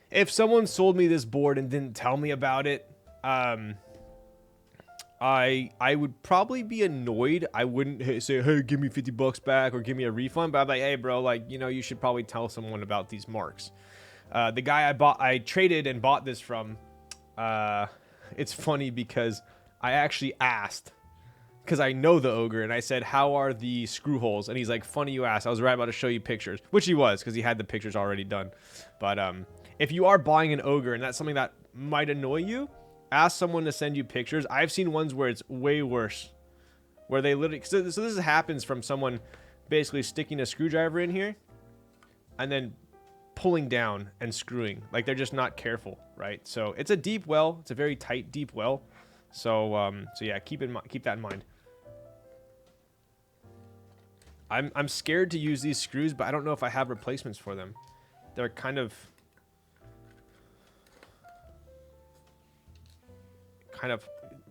if someone sold me this board and didn't tell me about it, I would probably be annoyed. I wouldn't say, hey, give me $50 back or give me a refund. But I'm like, hey, bro, like, you know, you should probably tell someone about these marks. The guy I traded and bought this from, it's funny because I actually asked, because I know the Ogre, and I said, how are the screw holes? And he's like, funny you asked. I was right about to show you pictures, which he was, because he had the pictures already done. But if you are buying an Ogre and that's something that might annoy you, ask someone to send you pictures. I've seen ones where it's way worse, where they literally, so this happens from someone basically sticking a screwdriver in here and then pulling down and screwing. Like, they're just not careful, right? So it's a deep well. It's a very tight, deep well. So yeah, keep that in mind. I'm scared to use these screws, but I don't know if I have replacements for them. They're kind of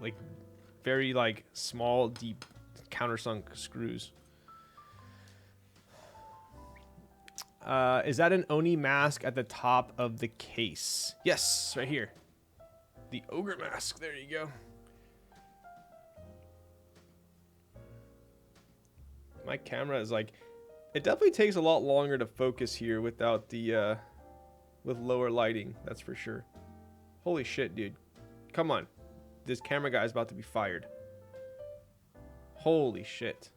like very like small, deep countersunk screws. Is that an Oni mask at the top of the case? Yes, right here. The Ogre mask. There you go. My camera is like, it definitely takes a lot longer to focus here without the with lower lighting, that's for sure. Holy shit, dude. Come on. This camera guy is about to be fired. Holy shit.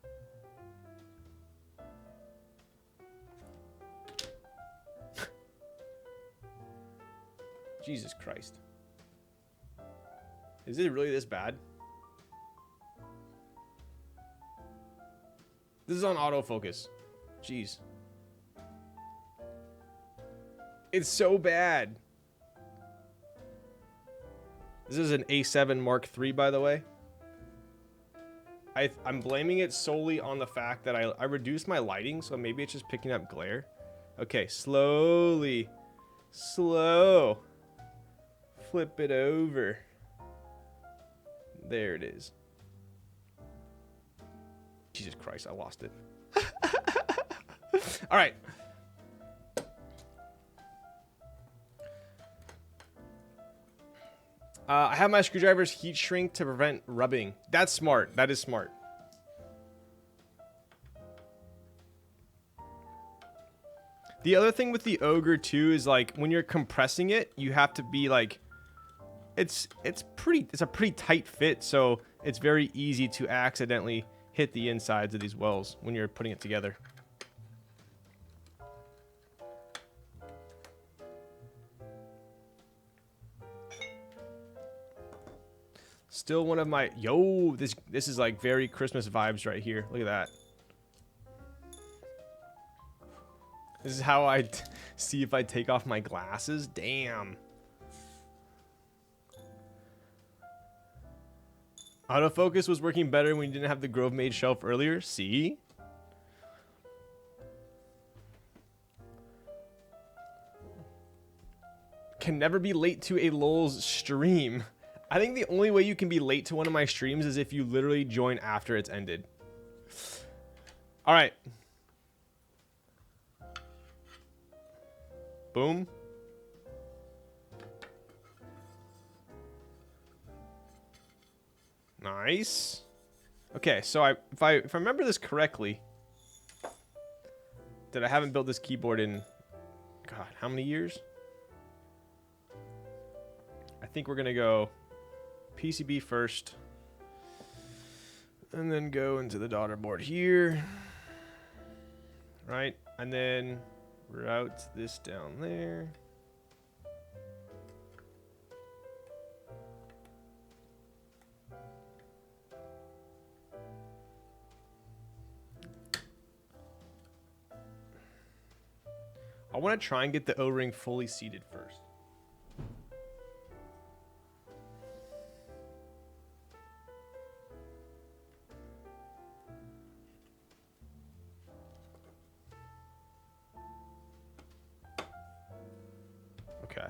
Jesus Christ. Is it really this bad? This is on autofocus. Jeez. It's so bad. This is an A7 Mark III, by the way. I'm blaming it solely on the fact that I reduced my lighting, so maybe it's just picking up glare. Okay, slowly. Slow. Flip it over. There it is. Jesus Christ, I lost it. All right. I have my screwdrivers heat shrink to prevent rubbing. That's smart. That is smart. The other thing with the Ogre too is like when you're compressing it, you have to be like, it's a pretty tight fit, so it's very easy to accidentally hit the insides of these wells when you're putting it together. Still one of my, yo, this is like very Christmas vibes right here. Look at that. This is how I see if I take off my glasses. Damn. Autofocus was working better when you didn't have the Grove Made shelf earlier. See? Can never be late to a LOL's stream. I think the only way you can be late to one of my streams is if you literally join after it's ended. All right. Boom. Nice. Okay, so if I remember this correctly, that I haven't built this keyboard in, God, how many years? I think we're gonna go PCB first, and then go into the daughter board here, right? And then route this down there. I want to try and get the O-ring fully seated first. Okay.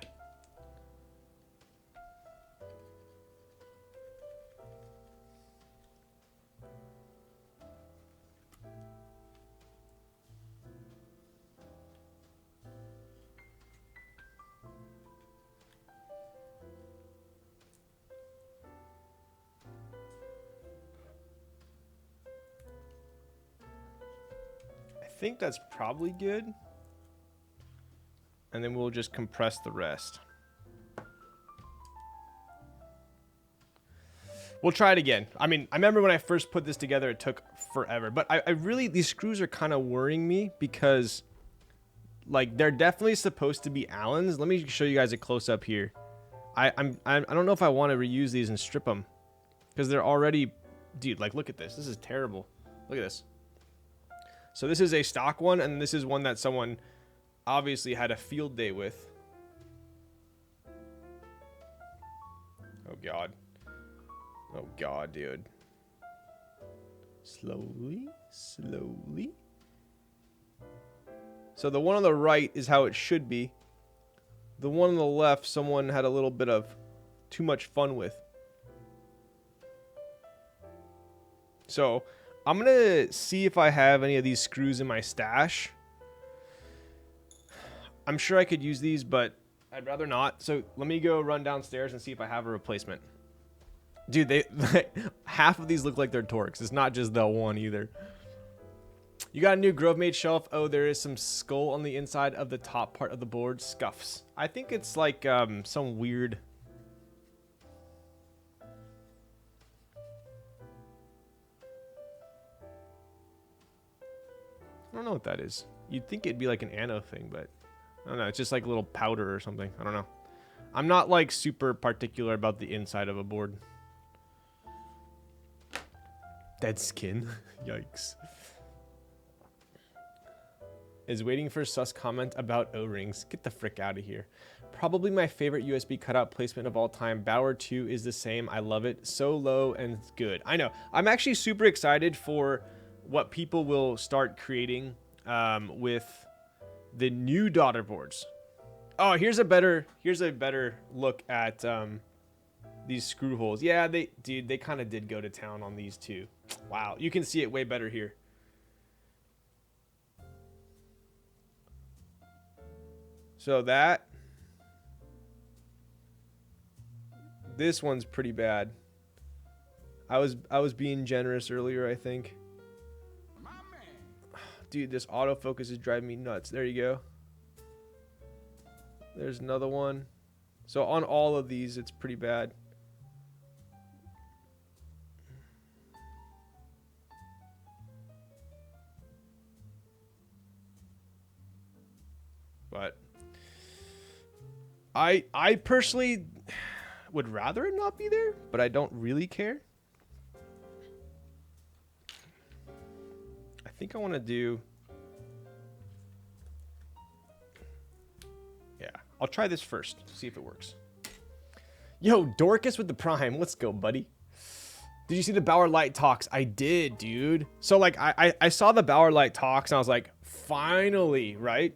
think that's probably good. And then we'll just compress the rest. We'll try it again. I mean, I remember when I first put this together, it took forever. But I really, these screws are kind of worrying me because, like, they're definitely supposed to be Allens. Let me show you guys a close-up here. I don't know if I want to reuse these and strip them because they're already, dude, like, look at this. This is terrible. Look at this. So this is a stock one, and this is one that someone obviously had a field day with. Oh, God. Oh, God, dude. Slowly, slowly. So the one on the right is how it should be. The one on the left, someone had a little bit of too much fun with. So I'm going to see if I have any of these screws in my stash. I'm sure I could use these, but I'd rather not. So let me go run downstairs and see if I have a replacement. Dude, they half of these look like they're Torx. It's not just the one either. You got a new Grove Made shelf. Oh, there is some skull on the inside of the top part of the board. Scuffs. I think it's like some weird... I don't know what that is. You'd think it'd be like an anno thing, but I don't know. It's just like a little powder or something. I don't know. I'm not like super particular about the inside of a board. Dead skin. Yikes. Is waiting for sus comment about O-rings. Get the frick out of here. Probably my favorite USB cutout placement of all time. Bauer 2 is the same. I love it. So low and good. I know. I'm actually super excited for what people will start creating with the new daughter boards. Oh, here's a better look at these screw holes. Yeah, they kind of did go to town on these too. Wow, you can see it way better here. So this one's pretty bad. I was being generous earlier, I think. Dude, this autofocus is driving me nuts. There you go. There's another one. So on all of these, it's pretty bad. But I personally would rather it not be there, but I don't really care. I think I want to do... Yeah, I'll try this first, see if it works. Yo, Dorcas with the Prime. Let's go, buddy. Did you see the Bauer Light talks? I did, dude. So, like, I saw the Bauer Light talks, and I was like, finally, right?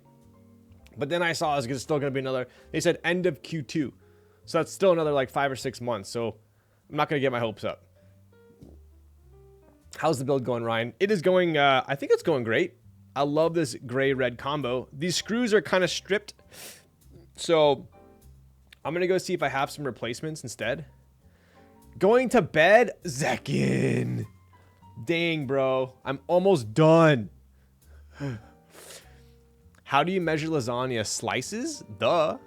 But then I saw it's still going to be another... They said end of Q2. So that's still another, like, 5 or 6 months. So I'm not going to get my hopes up. How's the build going, Ryan? It is going... I think it's going great. I love this gray-red combo. These screws are kind of stripped. So I'm going to go see if I have some replacements instead. Going to bed? Zekkin. Dang, bro. I'm almost done. How do you measure lasagna? Slices? Duh.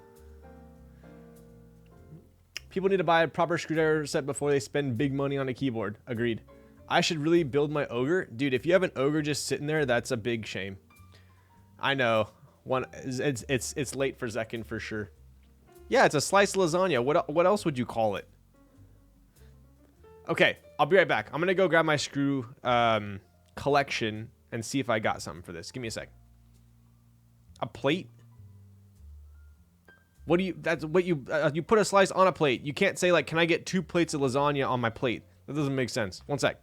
People need to buy a proper screwdriver set before they spend big money on a keyboard. Agreed. I should really build my Ogre. Dude, if you have an Ogre just sitting there, that's a big shame. I know. It's late for Zekkin for sure. Yeah, it's a sliced lasagna. What else would you call it? Okay, I'll be right back. I'm going to go grab my screw collection and see if I got something for this. Give me a sec. A plate? What do you... That's what you put a slice on a plate. You can't say, like, can I get 2 plates of lasagna on my plate? That doesn't make sense. One sec.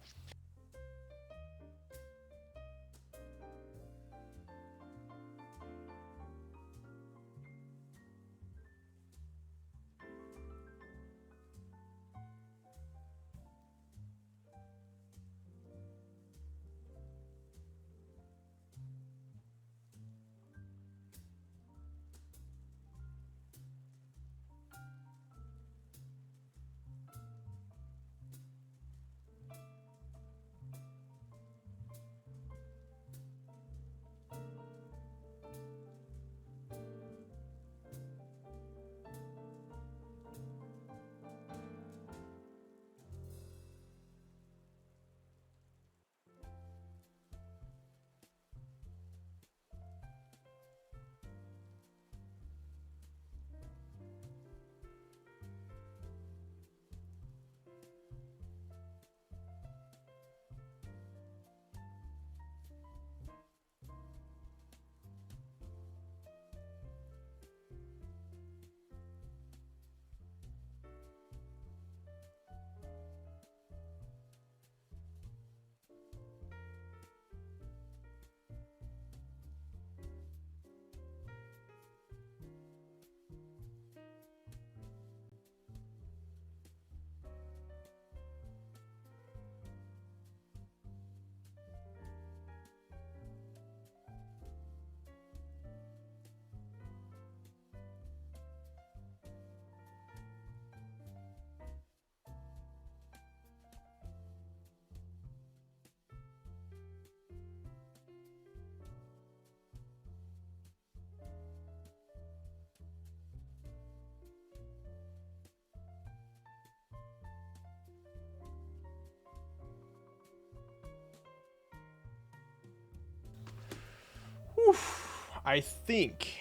I think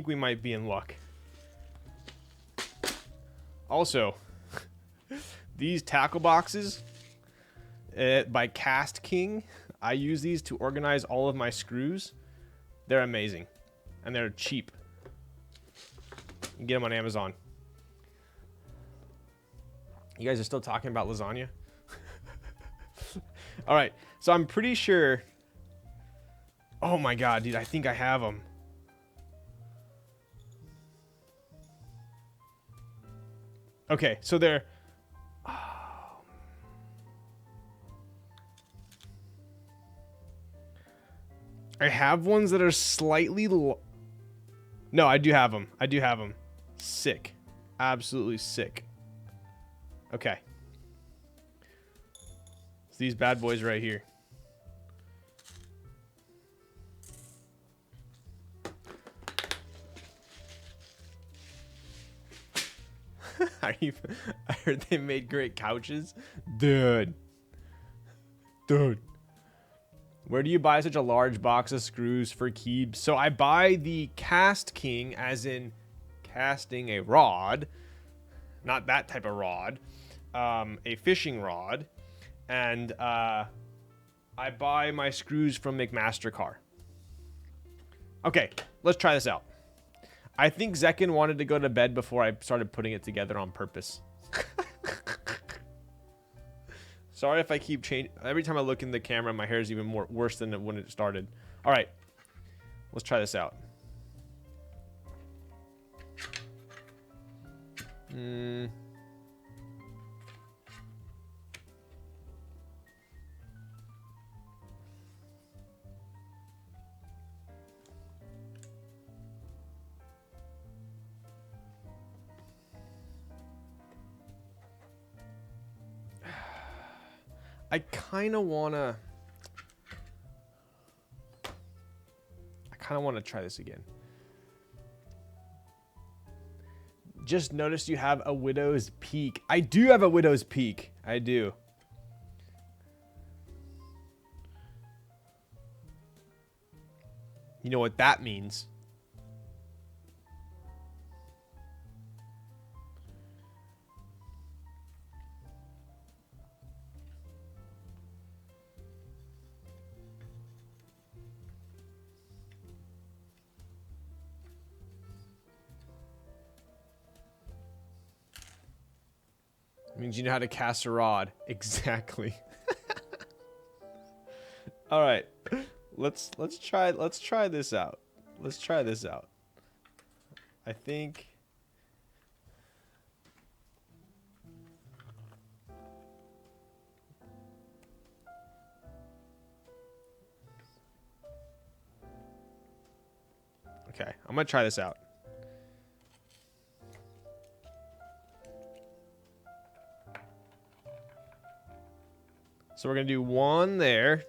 we might be in luck. Also, these tackle boxes by Cast King, I use these to organize all of my screws. They're amazing. And they're cheap. You can get them on Amazon. You guys are still talking about lasagna? All right, so I'm pretty sure... Oh my god, dude, I think I have them. Okay, so they're... I have ones that are slightly... No, I do have them. I do have them. Sick. Absolutely sick. Okay. It's these bad boys right here. I heard they made great couches. Dude. Where do you buy such a large box of screws for keys? So I buy the Cast King, as in casting a rod. Not that type of rod. A fishing rod. And I buy my screws from McMaster-Carr. Okay, let's try this out. I think Zekin wanted to go to bed before I started putting it together on purpose. Sorry if I keep changing. Every time I look in the camera, my hair is even worse than when it started. All right, let's try this out. I kind of want to try this again. Just noticed you have a widow's peak. I do have a widow's peak. I do. You know what that means? Means you know how to cast a rod. Exactly. All right. Let's try this out. Let's try this out. I think okay, I'm going to try this out. So we're going to do one there.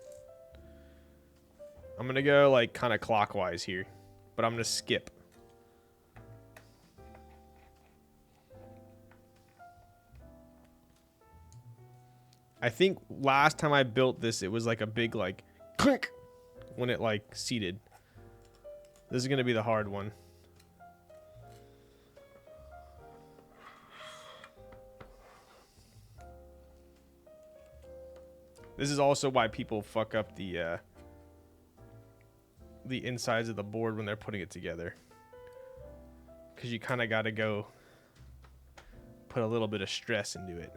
I'm going to go like kind of clockwise here, but I'm going to skip. I think last time I built this, it was like a big like clink when it like seated. This is going to be the hard one. This is also why people fuck up the insides of the board when they're putting it together. Because you kind of got to go put a little bit of stress into it.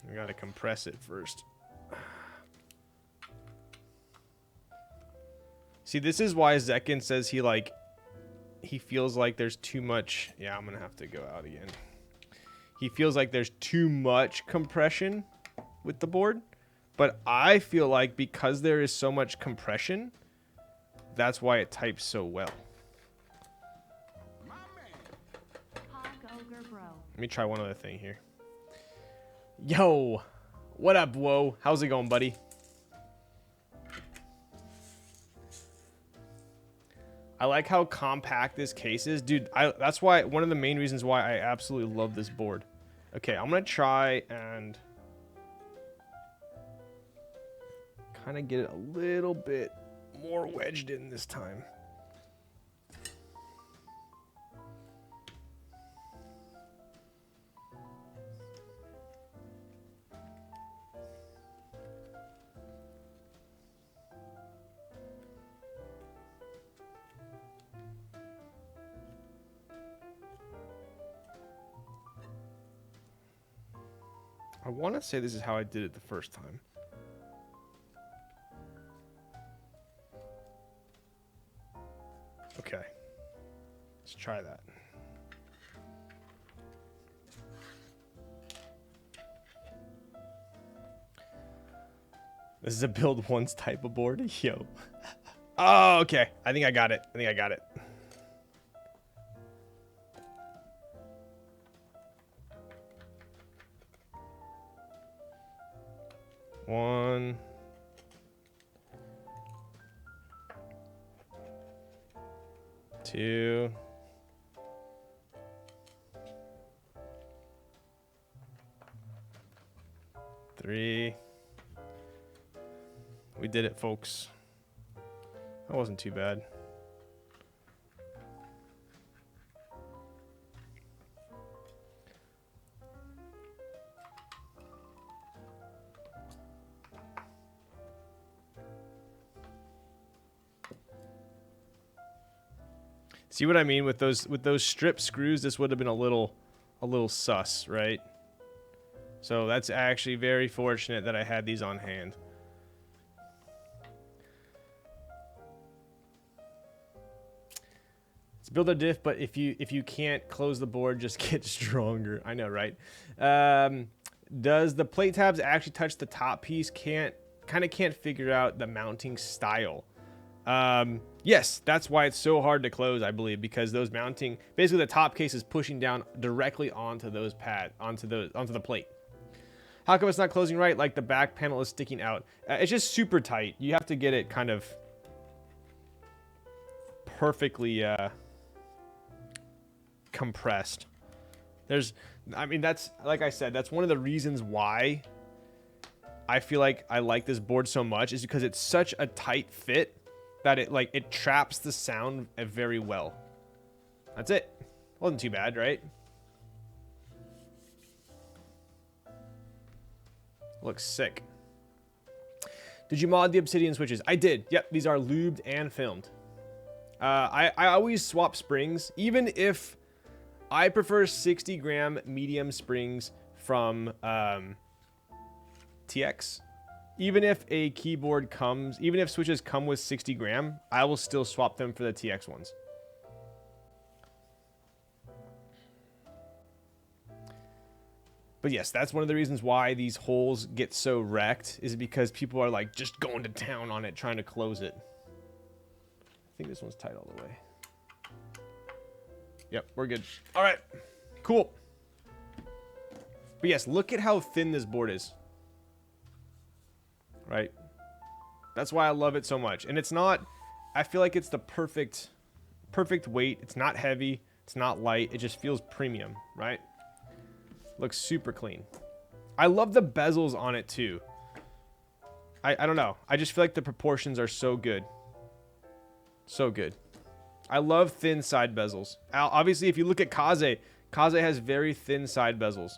You got to compress it first. See, this is why Zekin says he feels like there's too much. Yeah, I'm going to have to go out again. He feels like there's too much compression with the board. But I feel like because there is so much compression, that's why it types so well. Ogre Bro. Let me try one other thing here. Yo, what up, whoa? How's it going, buddy? I like how compact this case is. Dude, that's why one of the main reasons why I absolutely love this board. Okay, I'm going to try and kind of get it a little bit more wedged in this time. I want to say this is how I did it the first time. Okay. Let's try that. This is a build once type of board. Yo. Oh, okay. I think I got it. I think I got it. One. Two. Three. We did it, folks. That wasn't too bad. See what I mean with those strip screws? This would have been a little sus, right? So that's actually very fortunate that I had these on hand. It's build a diff, but if you can't close the board, just get stronger. I know, right? Does the plate tabs actually touch the top piece? Kind of can't figure out the mounting style. Yes, that's why it's so hard to close, I believe, because those mounting, basically the top case is pushing down directly onto those onto the plate. How come it's not closing right? Like the back panel is sticking out. It's just super tight. You have to get it kind of perfectly compressed. I mean, that's, like I said, that's one of the reasons why I feel like I like this board so much, is because it's such a tight fit that it traps the sound very well. That's it. Wasn't too bad, right? Looks sick. Did you mod the Obsidian switches? I did. Yep, these are lubed and filmed. I always swap springs, even if I prefer 60 gram medium springs from TX. Even if a keyboard comes, even if switches come with 60 gram, I will still swap them for the TX ones. But yes, that's one of the reasons why these holes get so wrecked, is because people are like just going to town on it, trying to close it. I think this one's tight all the way. Yep, we're good. All right, cool. But yes, look at how thin this board is. Right? That's why I love it so much. And it's not, I feel like it's the perfect weight. It's not heavy. It's not light. It just feels premium, right? Looks super clean. I love the bezels on it too. I don't know. I just feel like the proportions are so good. So good. I love thin side bezels. Obviously, if you look at Kaze has very thin side bezels.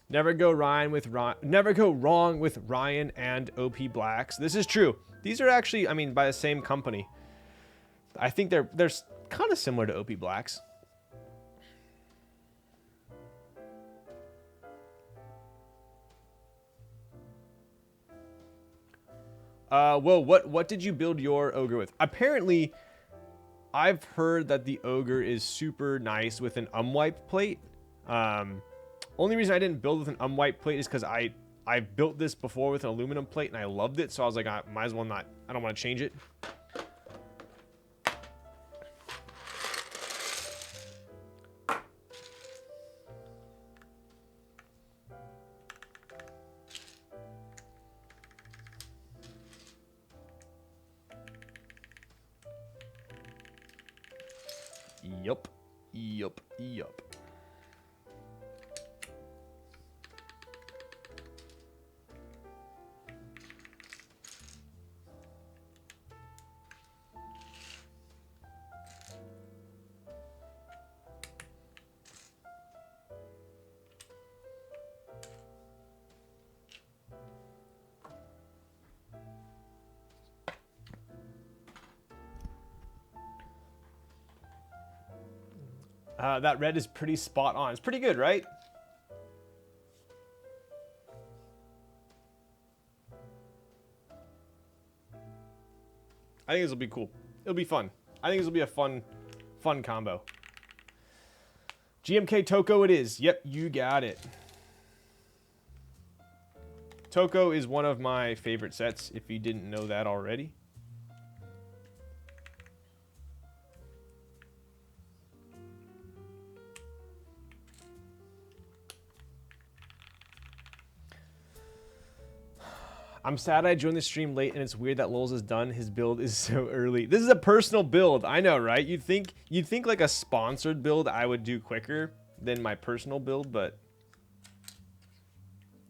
Never go wrong with Ryan and OP Blacks. This is true. These are actually, I mean, by the same company. I think they're kind of similar to OP Blacks. Well, what did you build your Ogre with? Apparently, I've heard that the Ogre is super nice with an unwiped plate. Only reason I didn't build with an unwiped plate is because I've built this before with an aluminum plate and I loved it, so I was like, I might as well not. I don't want to change it. Yup. That red is pretty spot on. It's pretty good, right? I think this will be cool. It'll be fun. I think this will be a fun combo. GMK TŌKO it is. Yep, you got it. TŌKO is one of my favorite sets, if you didn't know that already. I'm sad I joined the stream late and it's weird that Lulz is done. His build is so early. This is a personal build. I know, right? You'd think like a sponsored build I would do quicker than my personal build, but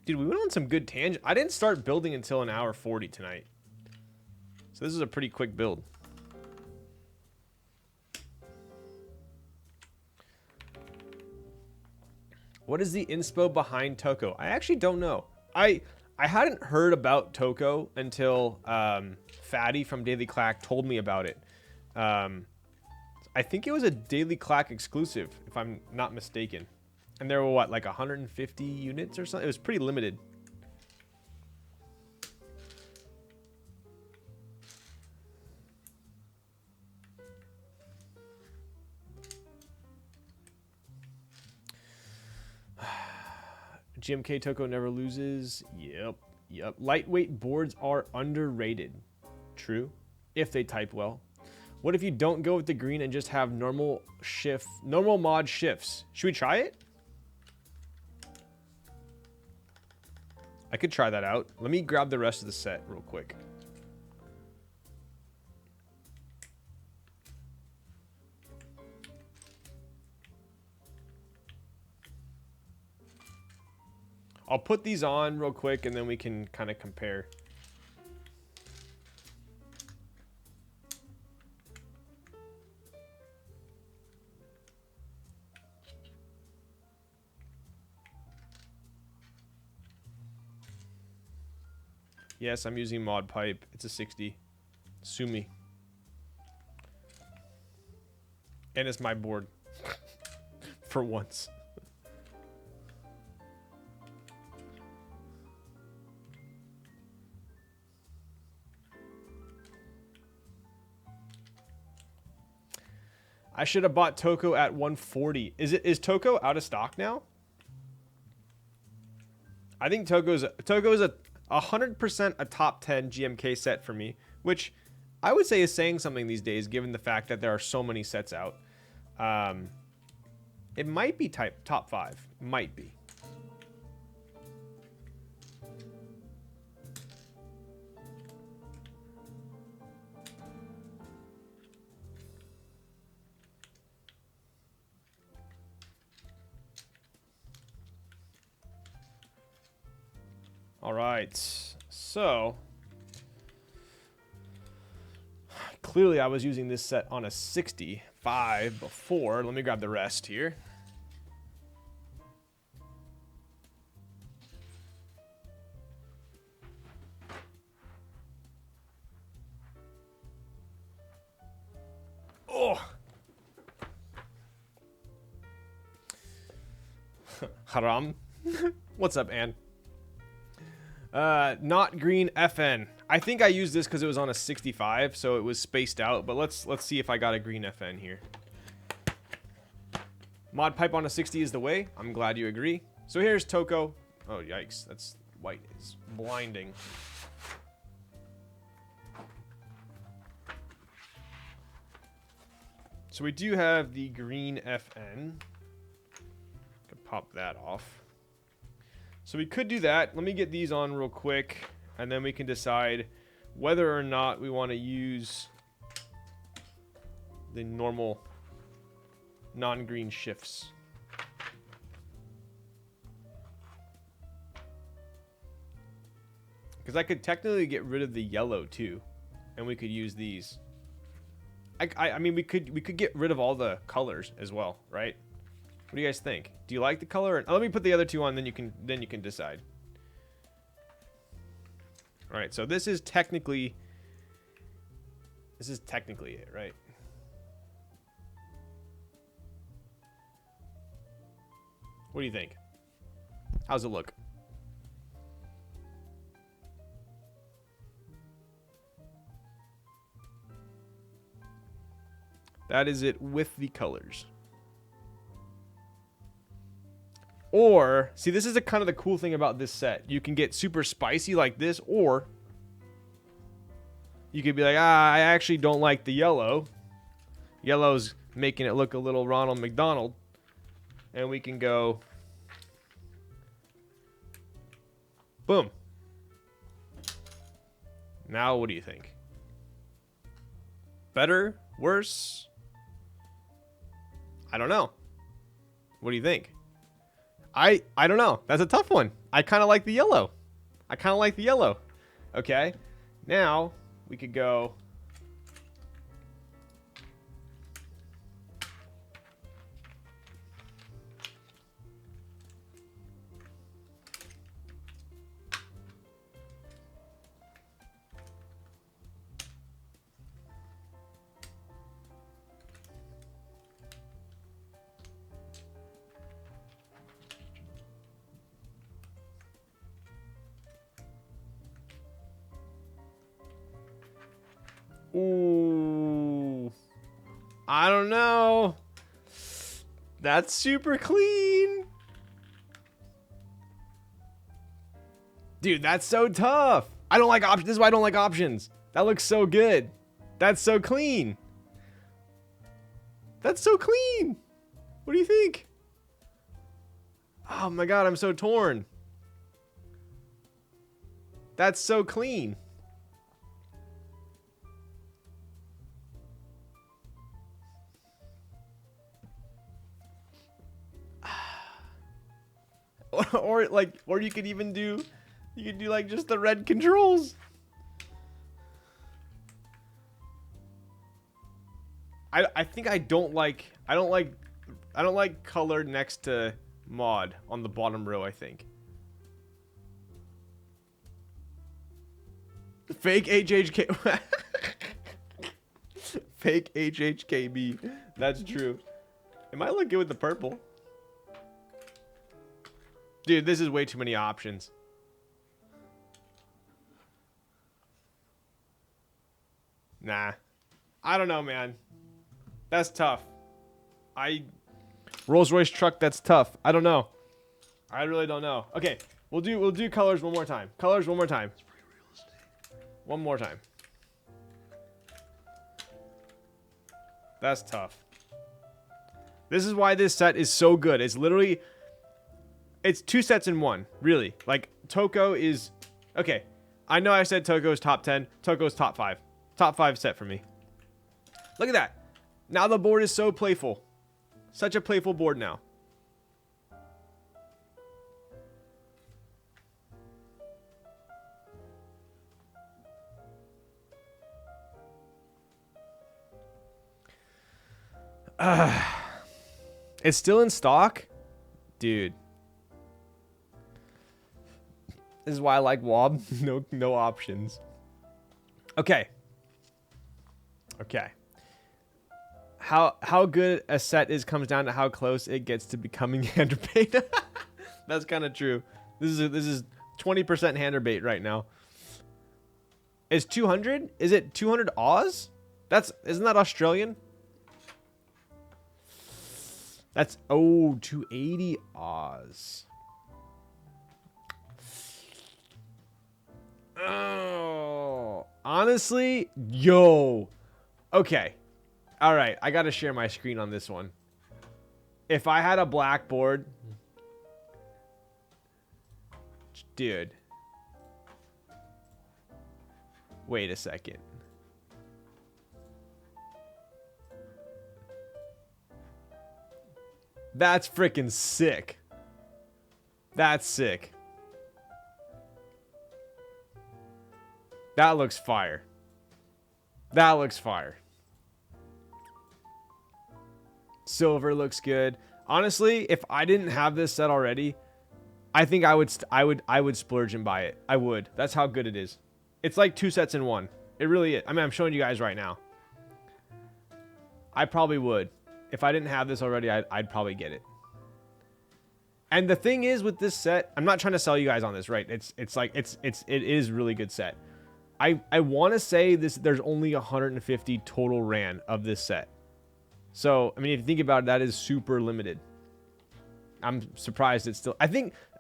dude, we went on some good tangent. I didn't start building until an hour 40 tonight. So this is a pretty quick build. What is the inspo behind TŌKO? I actually don't know. I hadn't heard about TŌKO until Fatty from Daily Clack told me about it. I think it was a Daily Clack exclusive, if I'm not mistaken. And there were, what, like 150 units or something? It was pretty limited. GMK TŌKO never loses. Yep. Lightweight boards are underrated. True. If they type well. What if you don't go with the green and just have normal mod shifts? Should we try it? I could try that out. Let me grab the rest of the set real quick. I'll put these on real quick and then we can kind of compare. Yes, I'm using mod pipe. It's a 60. Sue me. And it's my board. For once. I should have bought TŌKO at 140. Is TŌKO out of stock now? I think TŌKO is a 100% a top 10 GMK set for me, which I would say is saying something these days, given the fact that there are so many sets out. It might be top 5. Might be. All right, so clearly I was using this set on a 65 before. Let me grab the rest here. Oh, haram. What's up, Ann? Not green FN. I think I used this because it was on a 65, so it was spaced out. But let's see if I got a green FN here. Mod pipe on a 60 is the way. I'm glad you agree. So here's TŌKO. Oh yikes, that's white. It's blinding. So we do have the green FN. Could pop that off. So we could do that. Let me get these on real quick, and then we can decide whether or not we want to use the normal non-green shifts. Because I could technically get rid of the yellow too, and we could use these. I mean, we could get rid of all the colors as well, right? What do you guys think? Do you like the color? Let me put the other two on, then you can decide. All right, so this is technically it, right? What do you think? How's it look? That is it with the colors. Or, see, this is kind of the cool thing about this set. You can get super spicy like this, or you could be like, I actually don't like the yellow. Yellow's making it look a little Ronald McDonald. And we can go, boom. Now, what do you think? Better? Worse? I don't know. What do you think? I don't know. That's a tough one. I kind of like the yellow. Okay. Now, we could go. Ooh, I don't know. That's super clean. Dude, that's so tough. I don't like options. This is why I don't like options. That looks so good. That's so clean. That's so clean. What do you think? Oh my God, I'm so torn. That's so clean. Or you could even do, like just the red controls. I think I don't like color next to mod on the bottom row, I think. Fake HHK. Fake HHKB. That's true. It might look good with the purple. Dude, this is way too many options. Nah. I don't know, man. That's tough. Rolls-Royce truck, that's tough. I don't know. I really don't know. Okay, we'll do colors one more time. Colors one more time. It's pretty realistic. One more time. That's tough. This is why this set is so good. It's literally, it's two sets in one, really. Like, TŌKO is, okay, I know I said TŌKO's top 10. TŌKO's top 5. Top 5 set for me. Look at that. Now the board is so playful. Such a playful board now. It's still in stock? Dude. This is why I like WOB. No options. Okay. Okay. How good a set is comes down to how close it gets to becoming hander bait. That's kind of true. This is 20% hander bait right now. Is 200? Is it 200 Oz? Isn't that Australian? That's 280 Oz. Oh, honestly, yo. Okay. All right, I got to share my screen on this one. If I had a blackboard, dude. Wait a second. That's freaking sick. That's sick. That looks fire. That looks fire. Silver looks good. Honestly, if I didn't have this set already, I think I would splurge and buy it. I would. That's how good it is. It's like two sets in one. It really is. I mean, I'm showing you guys right now. I probably would. If I didn't have this already, I'd probably get it. And the thing is with this set, I'm not trying to sell you guys on this, right? It is really good set. I want to say there's only 150 total ran of this set. So, I mean, if you think about it, that is super limited. I'm surprised it's still...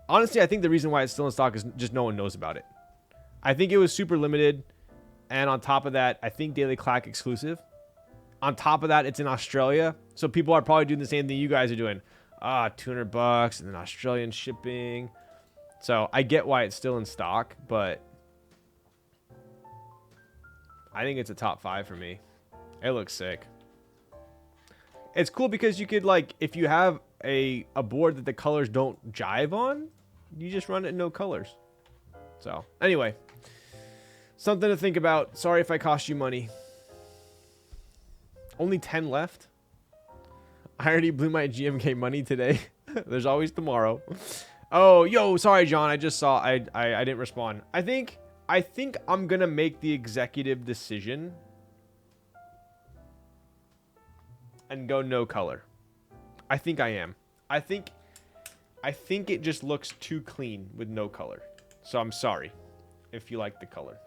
honestly, I think the reason why it's still in stock is just no one knows about it. I think it was super limited. And on top of that, I think Daily Clack exclusive. On top of that, it's in Australia. So people are probably doing the same thing you guys are doing. $200 and then Australian shipping. So I get why it's still in stock, but I think it's a top 5 for me. It looks sick. It's cool because you could, like, if you have a board that the colors don't jive on, you just run it in no colors. So anyway, something to think about. Sorry if I cost you money. Only 10 left. I already blew my GMK money today. There's always tomorrow. Oh, yo, sorry, John. I just saw. I didn't respond. I think I'm gonna make the executive decision and go no color. I think I am. I think it just looks too clean with no color. So I'm sorry if you like the color.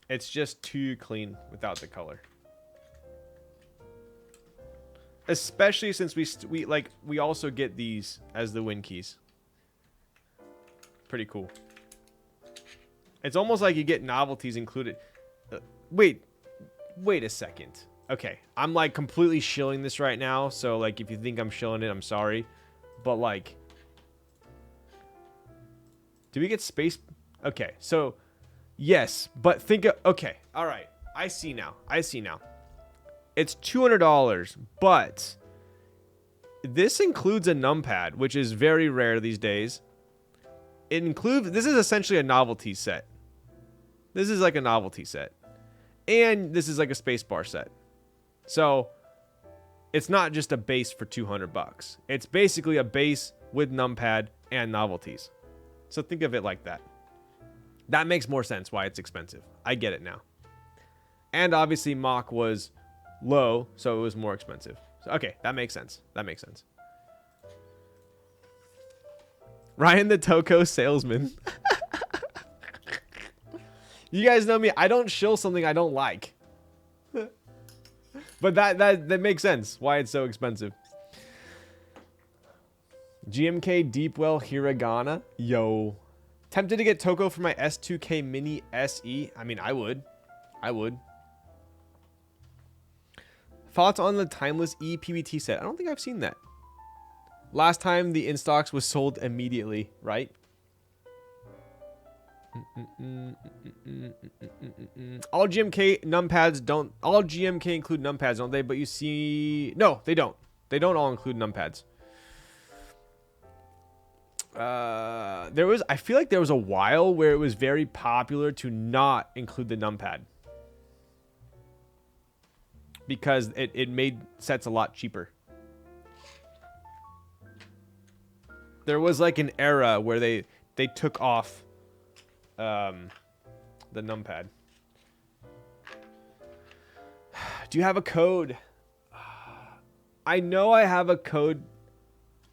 It's just too clean without the color. Especially since we also get these as the win keys. Pretty cool. It's almost like you get novelties included. Wait a second. Okay, I'm like completely shilling this right now, so like if you think I'm shilling it, I'm sorry. But like, do we get space? Okay, so yes, but think of, okay, all right. I see now. It's $200, but this includes a numpad, which is very rare these days. This is essentially a novelty set. This is like a novelty set. And this is like a spacebar set. So it's not just a base for $200. It's basically a base with numpad and novelties. So think of it like that. That makes more sense why it's expensive. I get it now. And obviously Mach was low, so it was more expensive. So, okay, that makes sense. Ryan the TŌKO salesman. You guys know me. I don't shill something I don't like. But that makes sense why it's so expensive. GMK Deepwell Hiragana. Yo. Tempted to get TŌKO for my S2K Mini SE. I mean, I would. Thoughts on the Timeless ePBT set? I don't think I've seen that. Last time the in-stocks was sold immediately, right? All GMK numpads don't... All GMK include numpads, don't they? But you see... No, they don't. They don't all include numpads. I feel like there was a while where it was very popular to not include the numpad. Because it made sets a lot cheaper. There was like an era where they took off the numpad. Do you have a code? I know I have a code.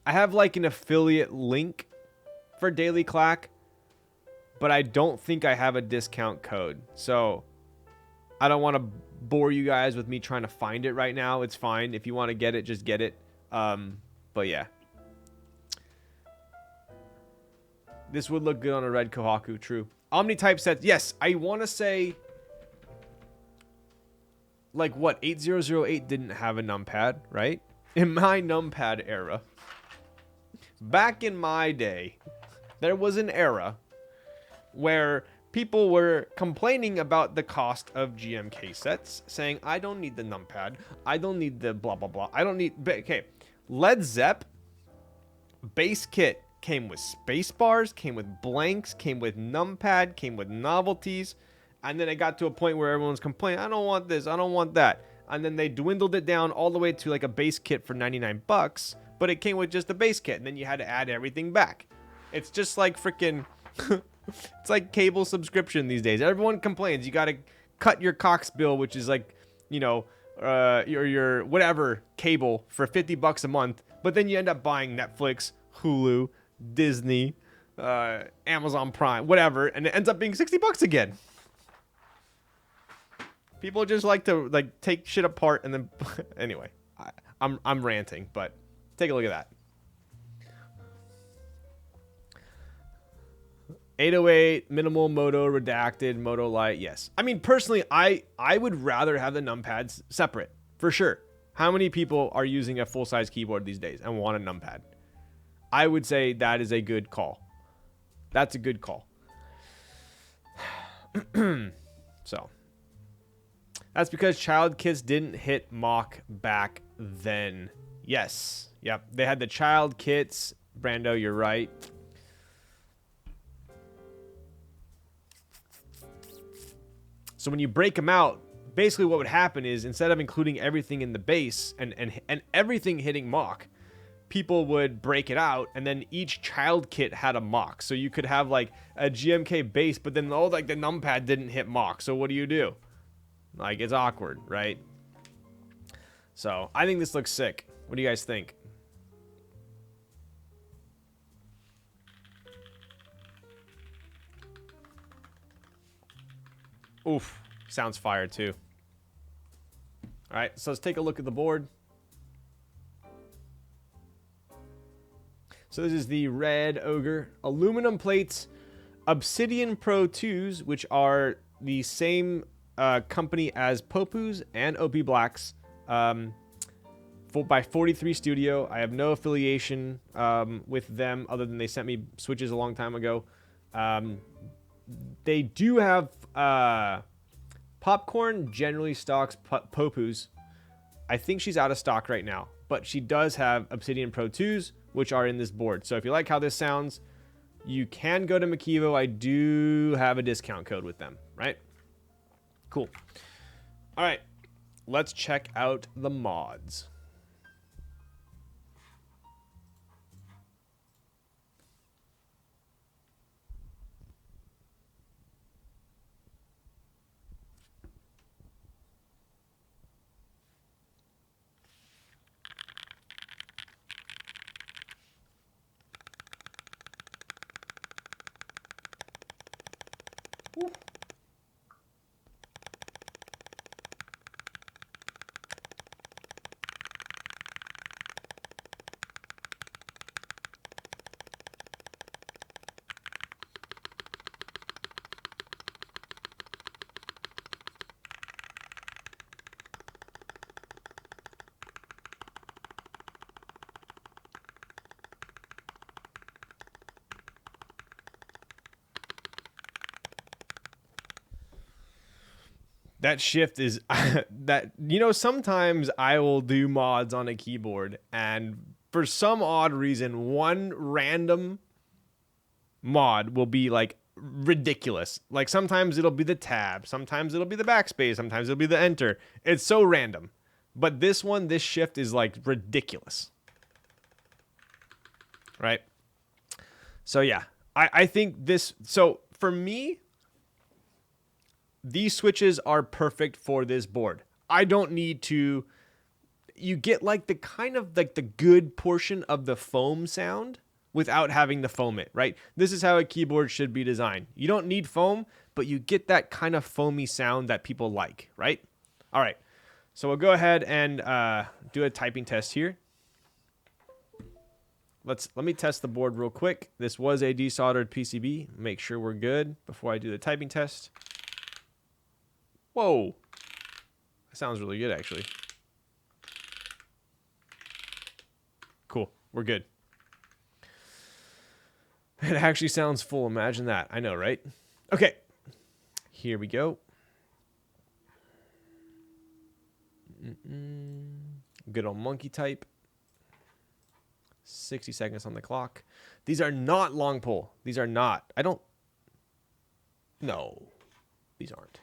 I have like an affiliate link for Daily Clack, but I don't think I have a discount code. So I don't want to bore you guys with me trying to find it right now. It's fine. If you want to get it, just get it. But yeah. This would look good on a red Kohaku, true. Omni-type sets, yes, I want to say, like, what, 8008 didn't have a numpad, right? In my numpad era, back in my day, there was an era where people were complaining about the cost of GMK sets, saying, I don't need the numpad, I don't need the blah, blah, blah, I don't need, okay, Led Zepp, base kit, came with space bars, came with blanks, came with numpad, came with novelties. And then it got to a point where everyone's complaining, I don't want this, I don't want that. And then they dwindled it down all the way to like a base kit for 99 bucks, but it came with just a base kit. And then you had to add everything back. It's just like freaking, It's like cable subscription these days. Everyone complains. You got to cut your Cox bill, which is like, you know, your whatever cable for $50 a month. But then you end up buying Netflix, Hulu, Disney, Amazon Prime, whatever, and it ends up being $60 again. People just like to like take shit apart and then anyway, I'm ranting, but take a look at that. 808 minimal moto redacted moto light. Yes. I mean, personally, I would rather have the numpads separate for sure. How many people are using a full-size keyboard these days and want a numpad? I would say that is a good call. That's a good call. So that's because child kits didn't hit mock back then. Yes. Yep. They had the child kits. Brando, you're right. So when you break them out, basically what would happen is instead of including everything in the base and everything hitting mock, people would break it out, and then each child kit had a mock. So you could have like a GMK base, but then like the numpad didn't hit mock. So what do? Like, it's awkward, right? So I think this looks sick. What do you guys think? Oof, sounds fire too. All right, so let's take a look at the board. So this is the red Ogre. Aluminum plates, Obsidian Pro 2s, which are the same company as Popu's and OP Blacks, by 43 Studio. I have no affiliation with them other than they sent me switches a long time ago. They do have Popcorn generally stocks Popu's. I think she's out of stock right now, but she does have Obsidian Pro 2s, which are in this board. So if you like how this sounds, you can go to Makivo. I do have a discount code with them, right? Cool. All right, let's check out the mods. That shift is that, you know, sometimes I will do mods on a keyboard and for some odd reason, one random mod will be like ridiculous. Like sometimes it'll be the tab, sometimes it'll be the backspace, sometimes it'll be the enter. It's so random. But this one, this shift is like ridiculous. Right? So yeah, I think this, so for me, these switches are perfect for this board. I don't need to, you get like the kind of like the good portion of the foam sound without having to foam it, right? This is how a keyboard should be designed. You don't need foam, but you get that kind of foamy sound that people like, right? All right, so we'll go ahead and do a typing test here. Let me test the board real quick. This was a desoldered PCB. Make sure we're good before I do the typing test. Whoa, that sounds really good, actually. Cool, we're good. It actually sounds full. Imagine that. I know, right? Okay, here we go. Good old monkey type. 60 seconds on the clock. These are not long pull. These are not. I don't. No, these aren't.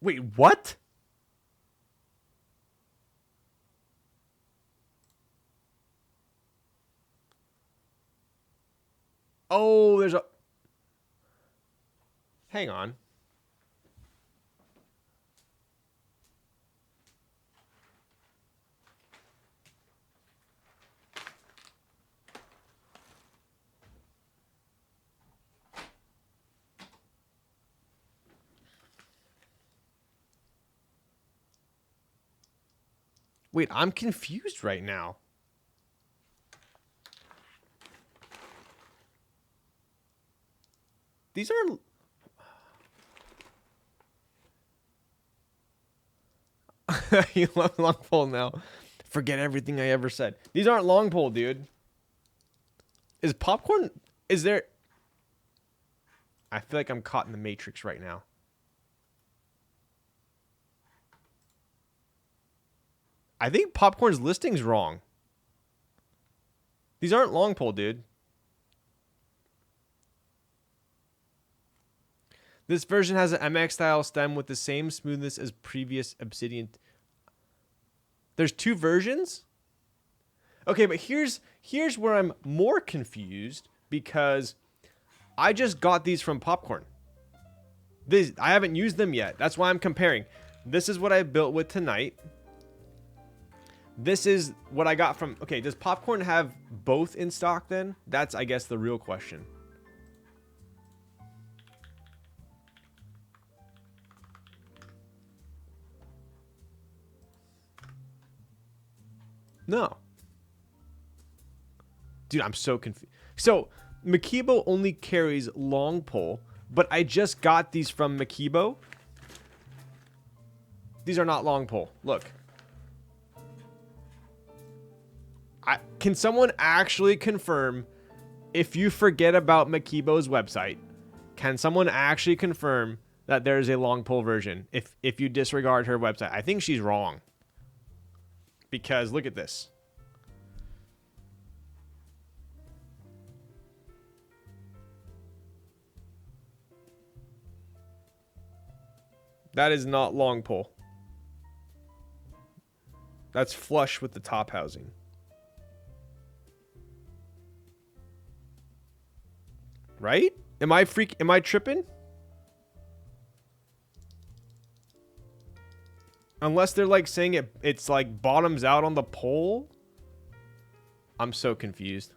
Wait, what? Oh, there's a... Hang on. Wait, I'm confused right now. These aren't... You love long pole now. Forget everything I ever said. These aren't long pole, dude. Is popcorn... Is there... I feel like I'm caught in the Matrix right now. I think popcorn's listing's wrong. These aren't long pole, dude. This version has an MX style stem with the same smoothness as previous Obsidian. There's two versions? Okay, but here's where I'm more confused because I just got these from Popcorn. I haven't used them yet. That's why I'm comparing. This is what I built with tonight. This is what I got from... Okay, does Popcorn have both in stock then? That's, I guess, the real question. No. Dude, I'm so confused. So, Makebo only carries long pole, but I just got these from Makebo. These are not long pole. Look. Can someone actually confirm, if you forget about Makebo's website, can someone actually confirm that there is a long pole version if you disregard her website? I think she's wrong. Because look at this. That is not long pole. That's flush with the top housing. Right? Am I tripping? Unless they're like saying it's like bottoms out on the pole. I'm so confused.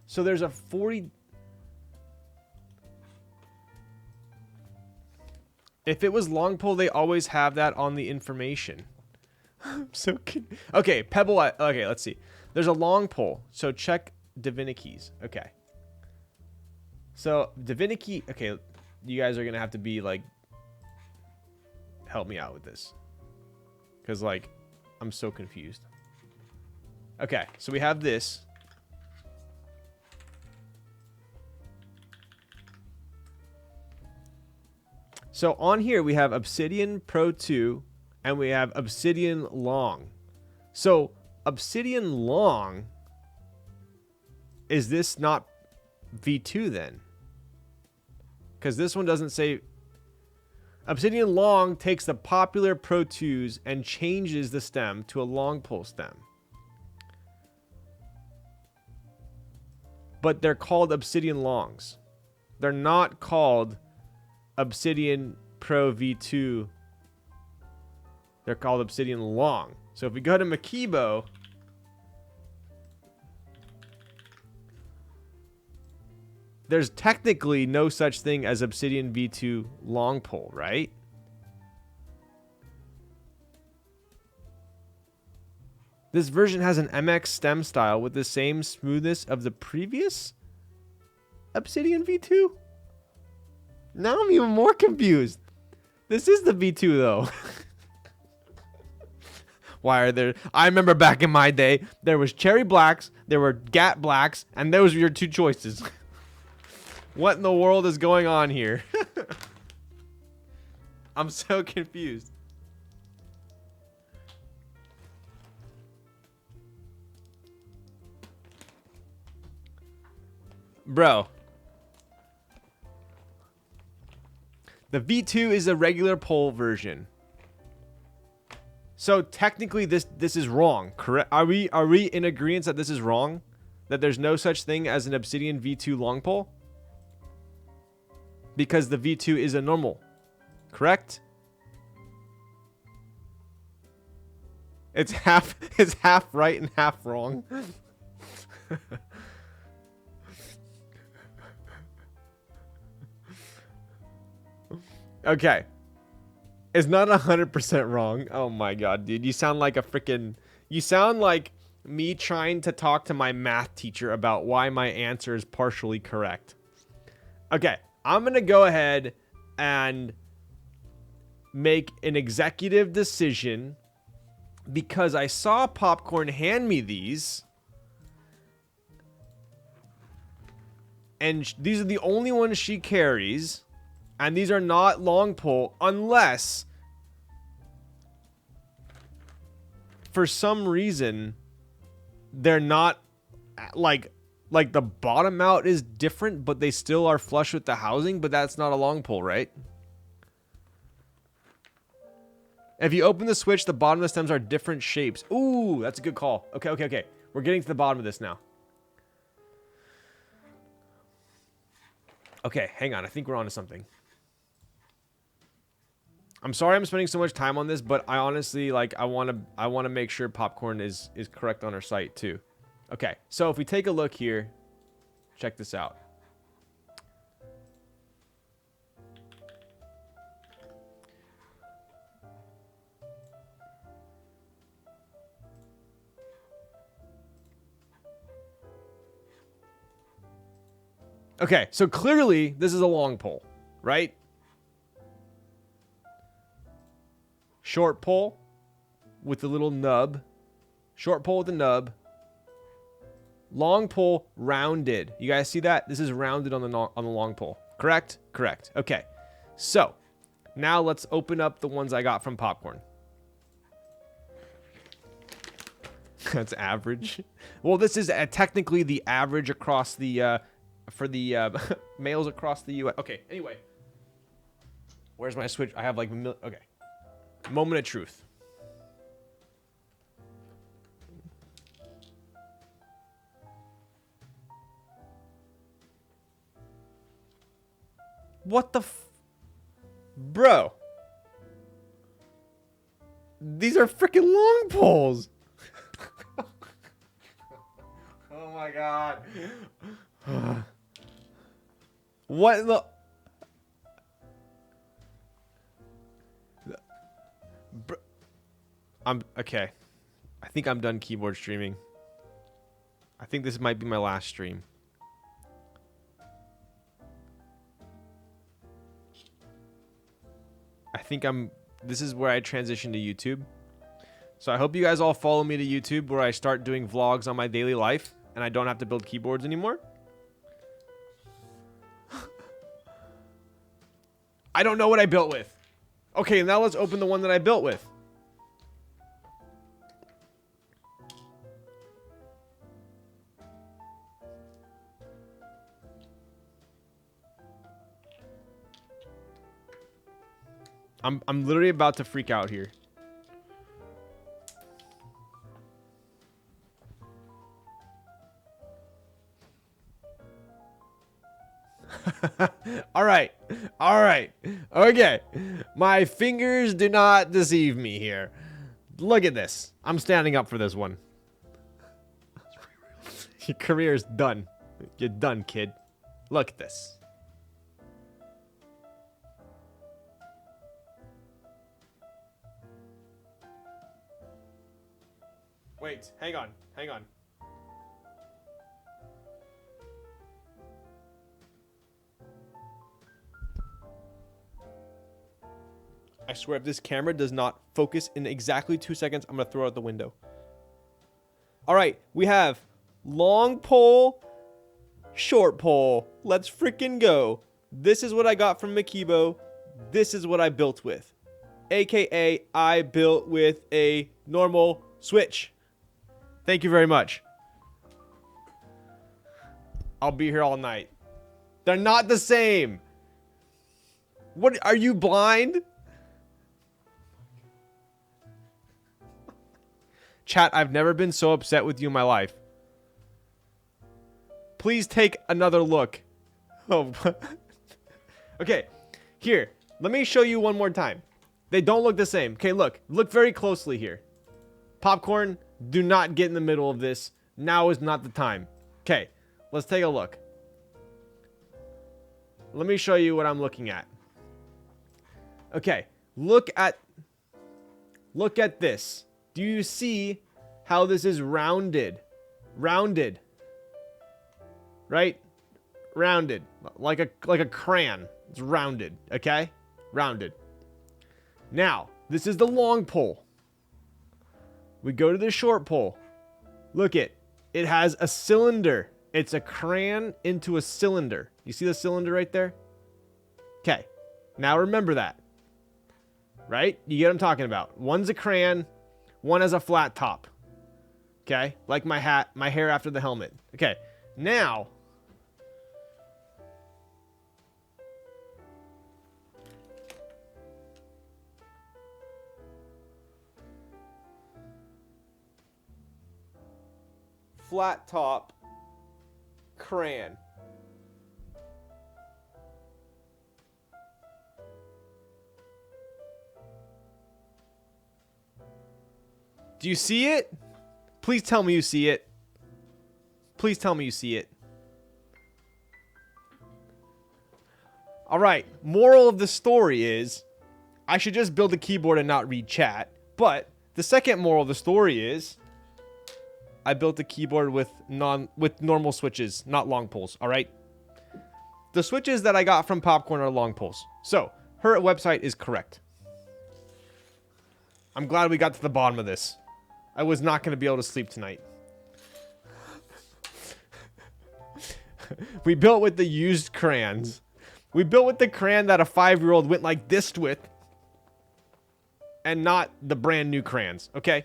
So there's a 40... If it was long pole, they always have that on the information. I'm so okay, Pebble. Okay, let's see. There's a long pole, so check Divinity's. Okay. So Divinity. Okay, you guys are gonna have to be like, help me out with this, because like, I'm so confused. Okay, so we have this. So on here we have Obsidian Pro 2 and we have Obsidian Long. So Obsidian Long, is this not V2 then? Because this one doesn't say... Obsidian Long takes the popular Pro 2s and changes the stem to a long pole stem. But they're called Obsidian Longs. They're not called Obsidian Pro V2. They're called Obsidian Long. So if we go to Makebo, there's technically no such thing as Obsidian V2 long pole, right? This version has an MX stem style with the same smoothness of the previous Obsidian V2. Now I'm even more confused. This is the V2 though. Why are there... I remember back in my day, there was cherry blacks, there were Gat blacks, and those were your two choices. What in the world is going on here? I'm so confused. Bro. The V2 is a regular pole version. So technically this is wrong, correct? Are we in agreement that this is wrong? That there's no such thing as an Obsidian V2 long pole? Because the V2 is a normal, correct? It's half right and half wrong. Okay. It's not 100% wrong. Oh my god, dude. You sound like a freaking... You sound like me trying to talk to my math teacher about why my answer is partially correct. Okay. I'm going to go ahead and make an executive decision because I saw Popcorn hand me these. And these are the only ones she carries. And these are not long pole unless for some reason they're not like the bottom out is different, but they still are flush with the housing, but that's not a long pole, right? If you open the switch, the bottom of the stems are different shapes. Ooh, that's a good call. Okay. We're getting to the bottom of this now. Okay, hang on. I think we're onto something. I'm sorry I'm spending so much time on this, but I honestly, like, I want to make sure Popcorn is correct on our site too. Okay, so if we take a look here, check this out. Okay, so clearly this is a long pole, right? Short pole with the little nub. Short pole with the nub. Long pole rounded. You guys see that? This is rounded on the long pole. Correct? Correct. Okay. So, now let's open up the ones I got from Popcorn. That's average. Well, this is technically the average across the for the males across the US. Okay, anyway. Where's my switch? I have like okay. Moment of truth. What the Bro. These are freaking long poles. Oh my god. What the... I'm... Okay. I think I'm done keyboard streaming. I think this might be my last stream. I think this is where I transition to YouTube. So I hope you guys all follow me to YouTube where I start doing vlogs on my daily life and I don't have to build keyboards anymore. I don't know what I built with. Okay, now let's open the one that I built with. I'm literally about to freak out here. All right. Okay. My fingers do not deceive me here. Look at this. I'm standing up for this one. Your career is done. You're done, kid. Look at this. Wait, hang on. I swear if this camera does not focus in exactly 2 seconds, I'm going to throw it out the window. All right, we have long pole, short pole. Let's freaking go. This is what I got from Makibo. This is what I built with. AKA, I built with a normal switch. Thank you very much. I'll be here all night. They're not the same. What, are you blind? Chat, I've never been so upset with you in my life. Please take another look. Oh. Okay, here. Let me show you one more time. They don't look the same. Okay, look. Look very closely here. Popcorn, do not get in the middle of this. Now is not the time. Okay, let's take a look. Let me show you what I'm looking at. Okay, look at this. Do you see how this is rounded? Rounded. Right? Rounded. Like a crayon. It's rounded, okay? Rounded. Now, this is the long pole. We go to the short pole. Look it. It has a cylinder. It's a crayon into a cylinder. You see the cylinder right there? Okay. Now remember that. Right? You get what I'm talking about. One's a crayon. One has a flat top. Okay? Like my hat, my hair after the helmet. Okay. Now, flat top crayon. Do you see it? Please tell me you see it. Please tell me you see it. All right. Moral of the story is I should just build a keyboard and not read chat. But the second moral of the story is I built a keyboard with normal switches, not long poles. All right. The switches that I got from Popcorn are long poles. So her website is correct. I'm glad we got to the bottom of this. I was not going to be able to sleep tonight. We built with the used crayons. We built with the crayon that a 5-year-old went like this with. And not the brand new crayons. Okay?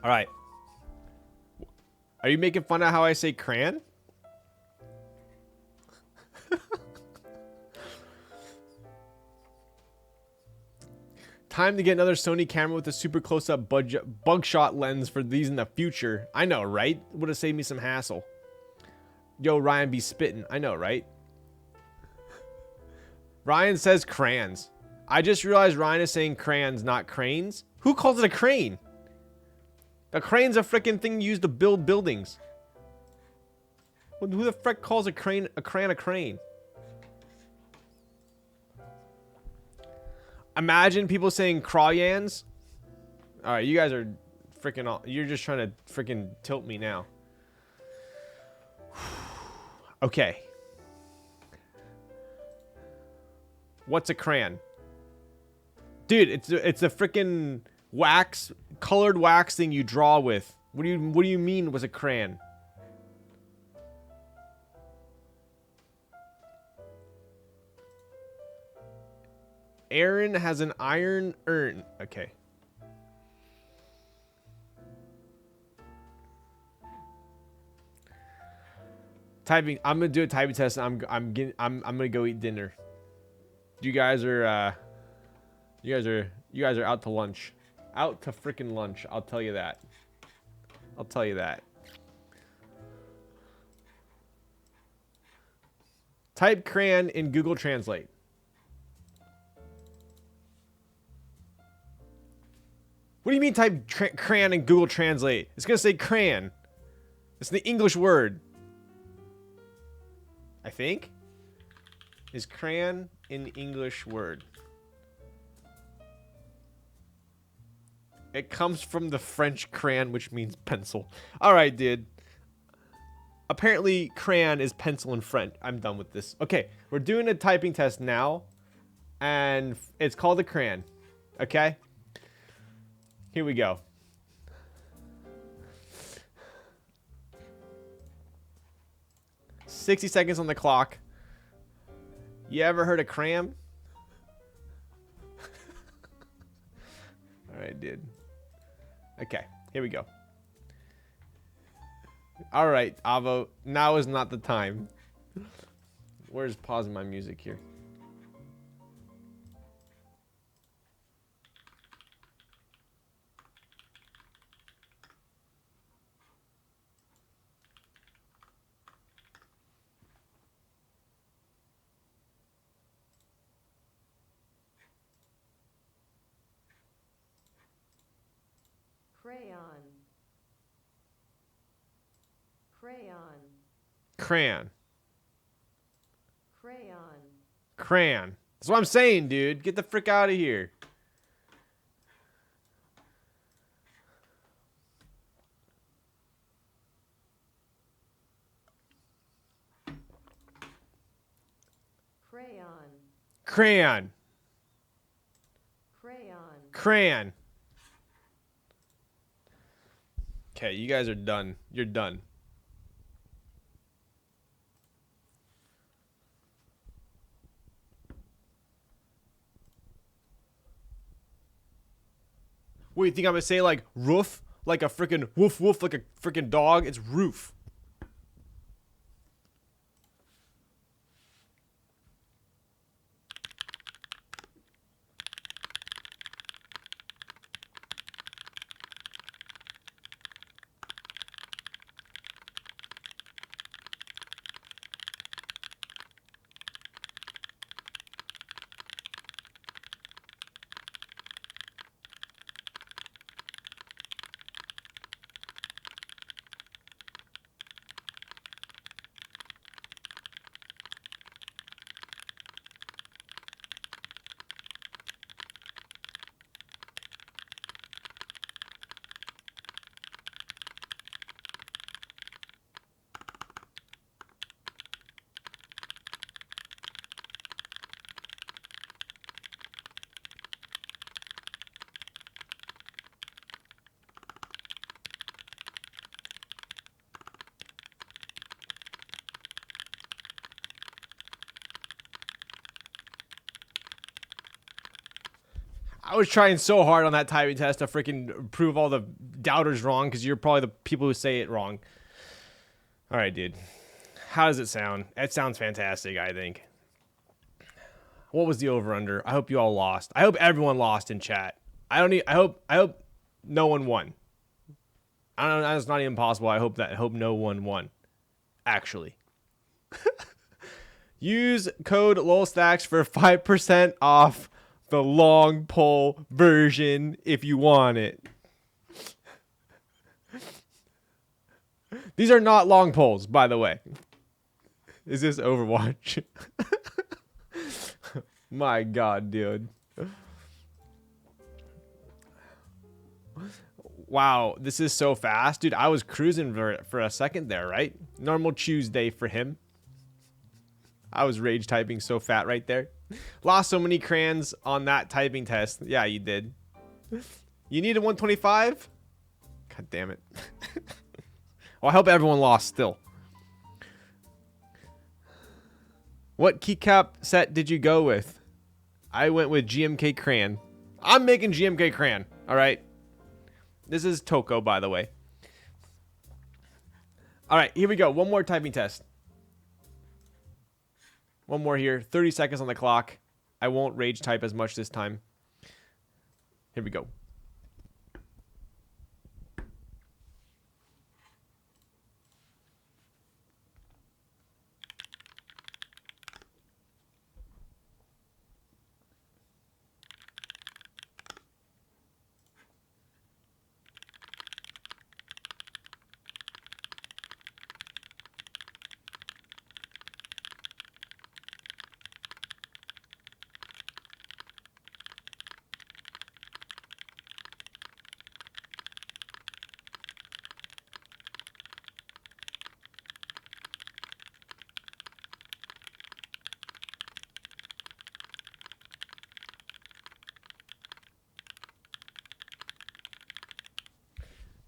All right. Are you making fun of how I say crayon? Time to get another Sony camera with a super close-up bugshot lens for these in the future. I know, right? Would have saved me some hassle. Yo, Ryan be spitting. I know, right? Ryan says crayons. I just realized Ryan is saying crayons, not cranes. Who calls it a crane? A crane's a freaking thing used to build buildings. Who the frick calls a crane a crane? Imagine people saying crayons. All right, you guys are freaking all. You're just trying to freaking tilt me now. Okay. What's a crayon? Dude, it's a freaking colored wax thing you draw with. What do you mean was a crayon? Aaron has an iron urn. Okay. Typing. I'm gonna do a typing test. I'm gonna go eat dinner. You guys are out to lunch. Out to freaking lunch. I'll tell you that. I'll tell you that. Type crayon in Google Translate. What do you mean type crayon in Google Translate? It's going to say crayon. It's the English word. I think. Is crayon an English word? It comes from the French crayon, which means pencil. All right, dude. Apparently, crayon is pencil in French. I'm done with this. Okay, we're doing a typing test now. And it's called a crayon. Okay? Here we go. "60 seconds on the clock. You ever heard of cram?" All right, dude. Okay, here we go. All right, Avo, now is not the time. Where's pausing my music here? Crayon. Crayon. Crayon. Crayon. Crayon. That's what I'm saying, dude. Get the frick out of here. Crayon. Crayon. Crayon. Crayon. Okay, you guys are done. You're done. What, you think I'm gonna say like roof? Like a freaking woof woof, like a freaking dog? It's roof. I was trying so hard on that typing test to freaking prove all the doubters wrong because you're probably the people who say it wrong. All right, dude. How does it sound? It sounds fantastic, I think. What was the over/under? I hope you all lost. I hope everyone lost in chat. I hope no one won. I don't know. That's not even possible. I hope no one won. Actually. Use code LOLSTACKS for 5% off the long pole version if you want it. These are not long poles, by the way. Is this Overwatch? My God, dude. Wow, this is so fast. Dude, I was cruising for a second there, right? Normal Tuesday for him. I was rage typing so fat right there. Lost so many crayons on that typing test. Yeah, you did. You needed 125? God damn it. Well, I hope everyone lost still. What keycap set did you go with? I went with GMK crayon. I'm making GMK crayon. All right. This is TŌKO, by the way. All right, here we go. One more typing test. One more here. 30 seconds on the clock. I won't rage type as much this time. Here we go.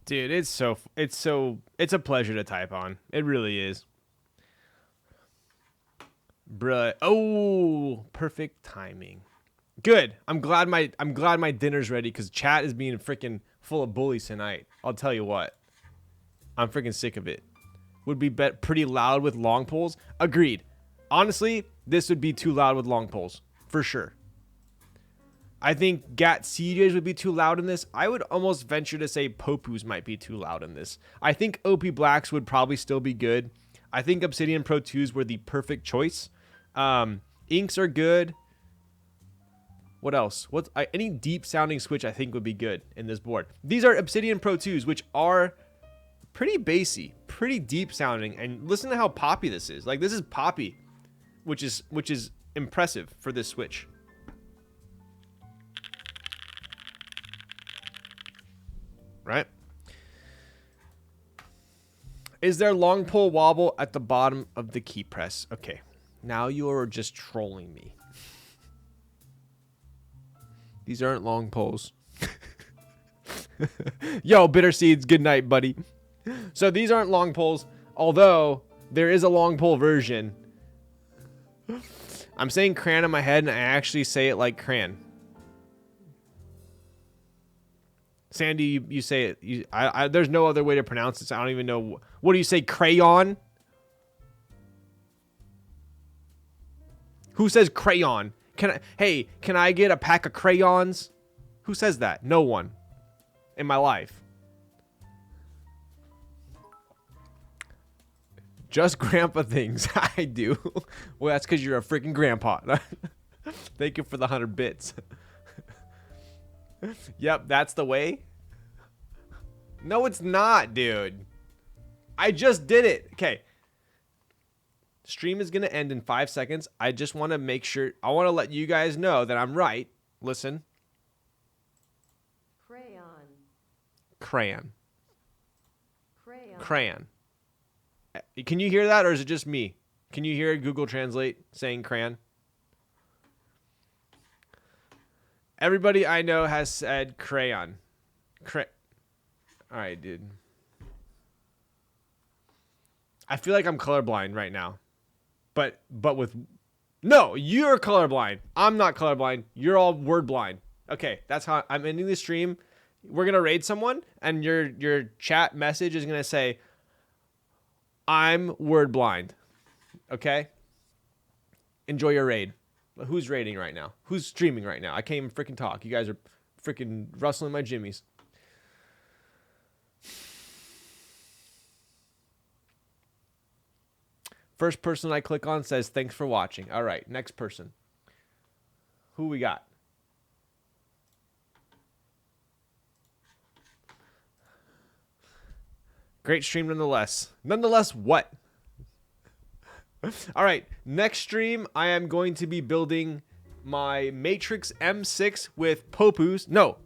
Dude, it's a pleasure to type on. It really is. Bruh. Oh, perfect timing. Good. I'm glad my dinner's ready because chat is being freaking full of bullies tonight. I'll tell you what. I'm freaking sick of it. Would be pretty loud with long poles. Agreed. Honestly, this would be too loud with long poles. For sure. I think GAT CJs would be too loud in this. I would almost venture to say Popus might be too loud in this. I think OP Blacks would probably still be good. I think Obsidian Pro 2s were the perfect choice. Inks are good. What else? Any deep sounding switch I think would be good in this board. These are Obsidian Pro 2s, which are pretty bassy, pretty deep sounding. And listen to how poppy this is. Like, this is poppy, which is impressive for this switch. Right? Is there long pole wobble at the bottom of the key press? Okay. Now you're just trolling me. These aren't long poles. Yo, Bitter Seeds, good night, buddy. So these aren't long poles, although there is a long pole version. I'm saying cran in my head, and I actually say it like cran. Sandy, you say it. There's no other way to pronounce this. I don't even know. What do you say, crayon? Who says crayon? Hey, can I get a pack of crayons? Who says that? No one in my life. Just grandpa things. I do. Well, that's because you're a freaking grandpa. Thank you for the 100 bits. Yep, that's the way. No, it's not, dude. I just did it. Okay. Stream is going to end in 5 seconds. I just want to make sure. I want to let you guys know that I'm right. Listen. Crayon. Crayon. Crayon. Crayon. Can you hear that, or is it just me? Can you hear Google Translate saying crayon? Everybody I know has said crayon. All right, dude. I feel like I'm colorblind right now. But with... No, you're colorblind. I'm not colorblind. You're all word blind. Okay, that's how I'm ending the stream. We're going to raid someone, and your chat message is going to say, I'm word blind. Okay? Enjoy your raid. Who's raiding right now? Who's streaming right now? I can't even freaking talk. You guys are freaking rustling my jimmies. First person I click on says, thanks for watching. All right, next person. Who we got? Great stream nonetheless. Nonetheless, what? All right, next stream, I am going to be building my Matrix M6 with Popus. No,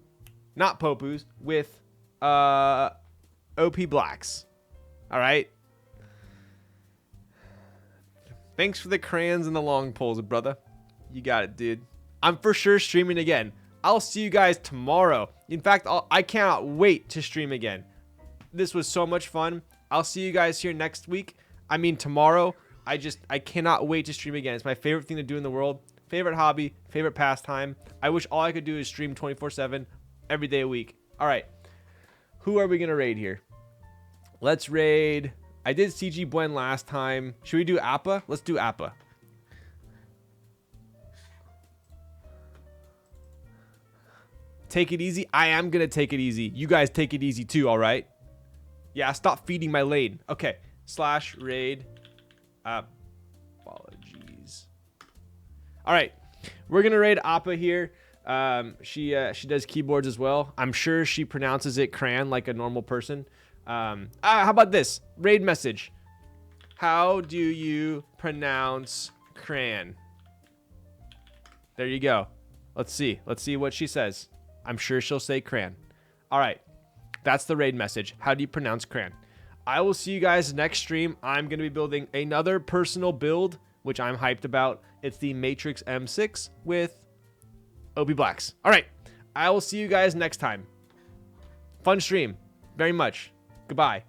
not Popus, with OP Blacks. All right. Thanks for the crayons and the long poles, brother. You got it, dude. I'm for sure streaming again. I'll see you guys tomorrow. In fact, I cannot wait to stream again. This was so much fun. I'll see you guys here next week. I mean, tomorrow. I cannot wait to stream again. It's my favorite thing to do in the world. Favorite hobby, favorite pastime. I wish all I could do is stream 24/7 every day a week. All right. Who are we going to raid here? Let's raid. I did CG Buen last time. Should we do Appa? Let's do Appa. Take it easy. I am going to take it easy. You guys take it easy too, all right? Yeah, stop feeding my lane. Okay. /raid. Apologies. All right. We're going to raid Appa here. She does keyboards as well. I'm sure she pronounces it cran like a normal person. How about this? Raid message. How do you pronounce cran? There you go. Let's see. Let's see what she says. I'm sure she'll say cran. All right. That's the raid message. How do you pronounce cran? I will see you guys next stream. I'm going to be building another personal build, which I'm hyped about. It's the Matrix M6 with OP Blacks. All right. I will see you guys next time. Fun stream. Very much. Goodbye.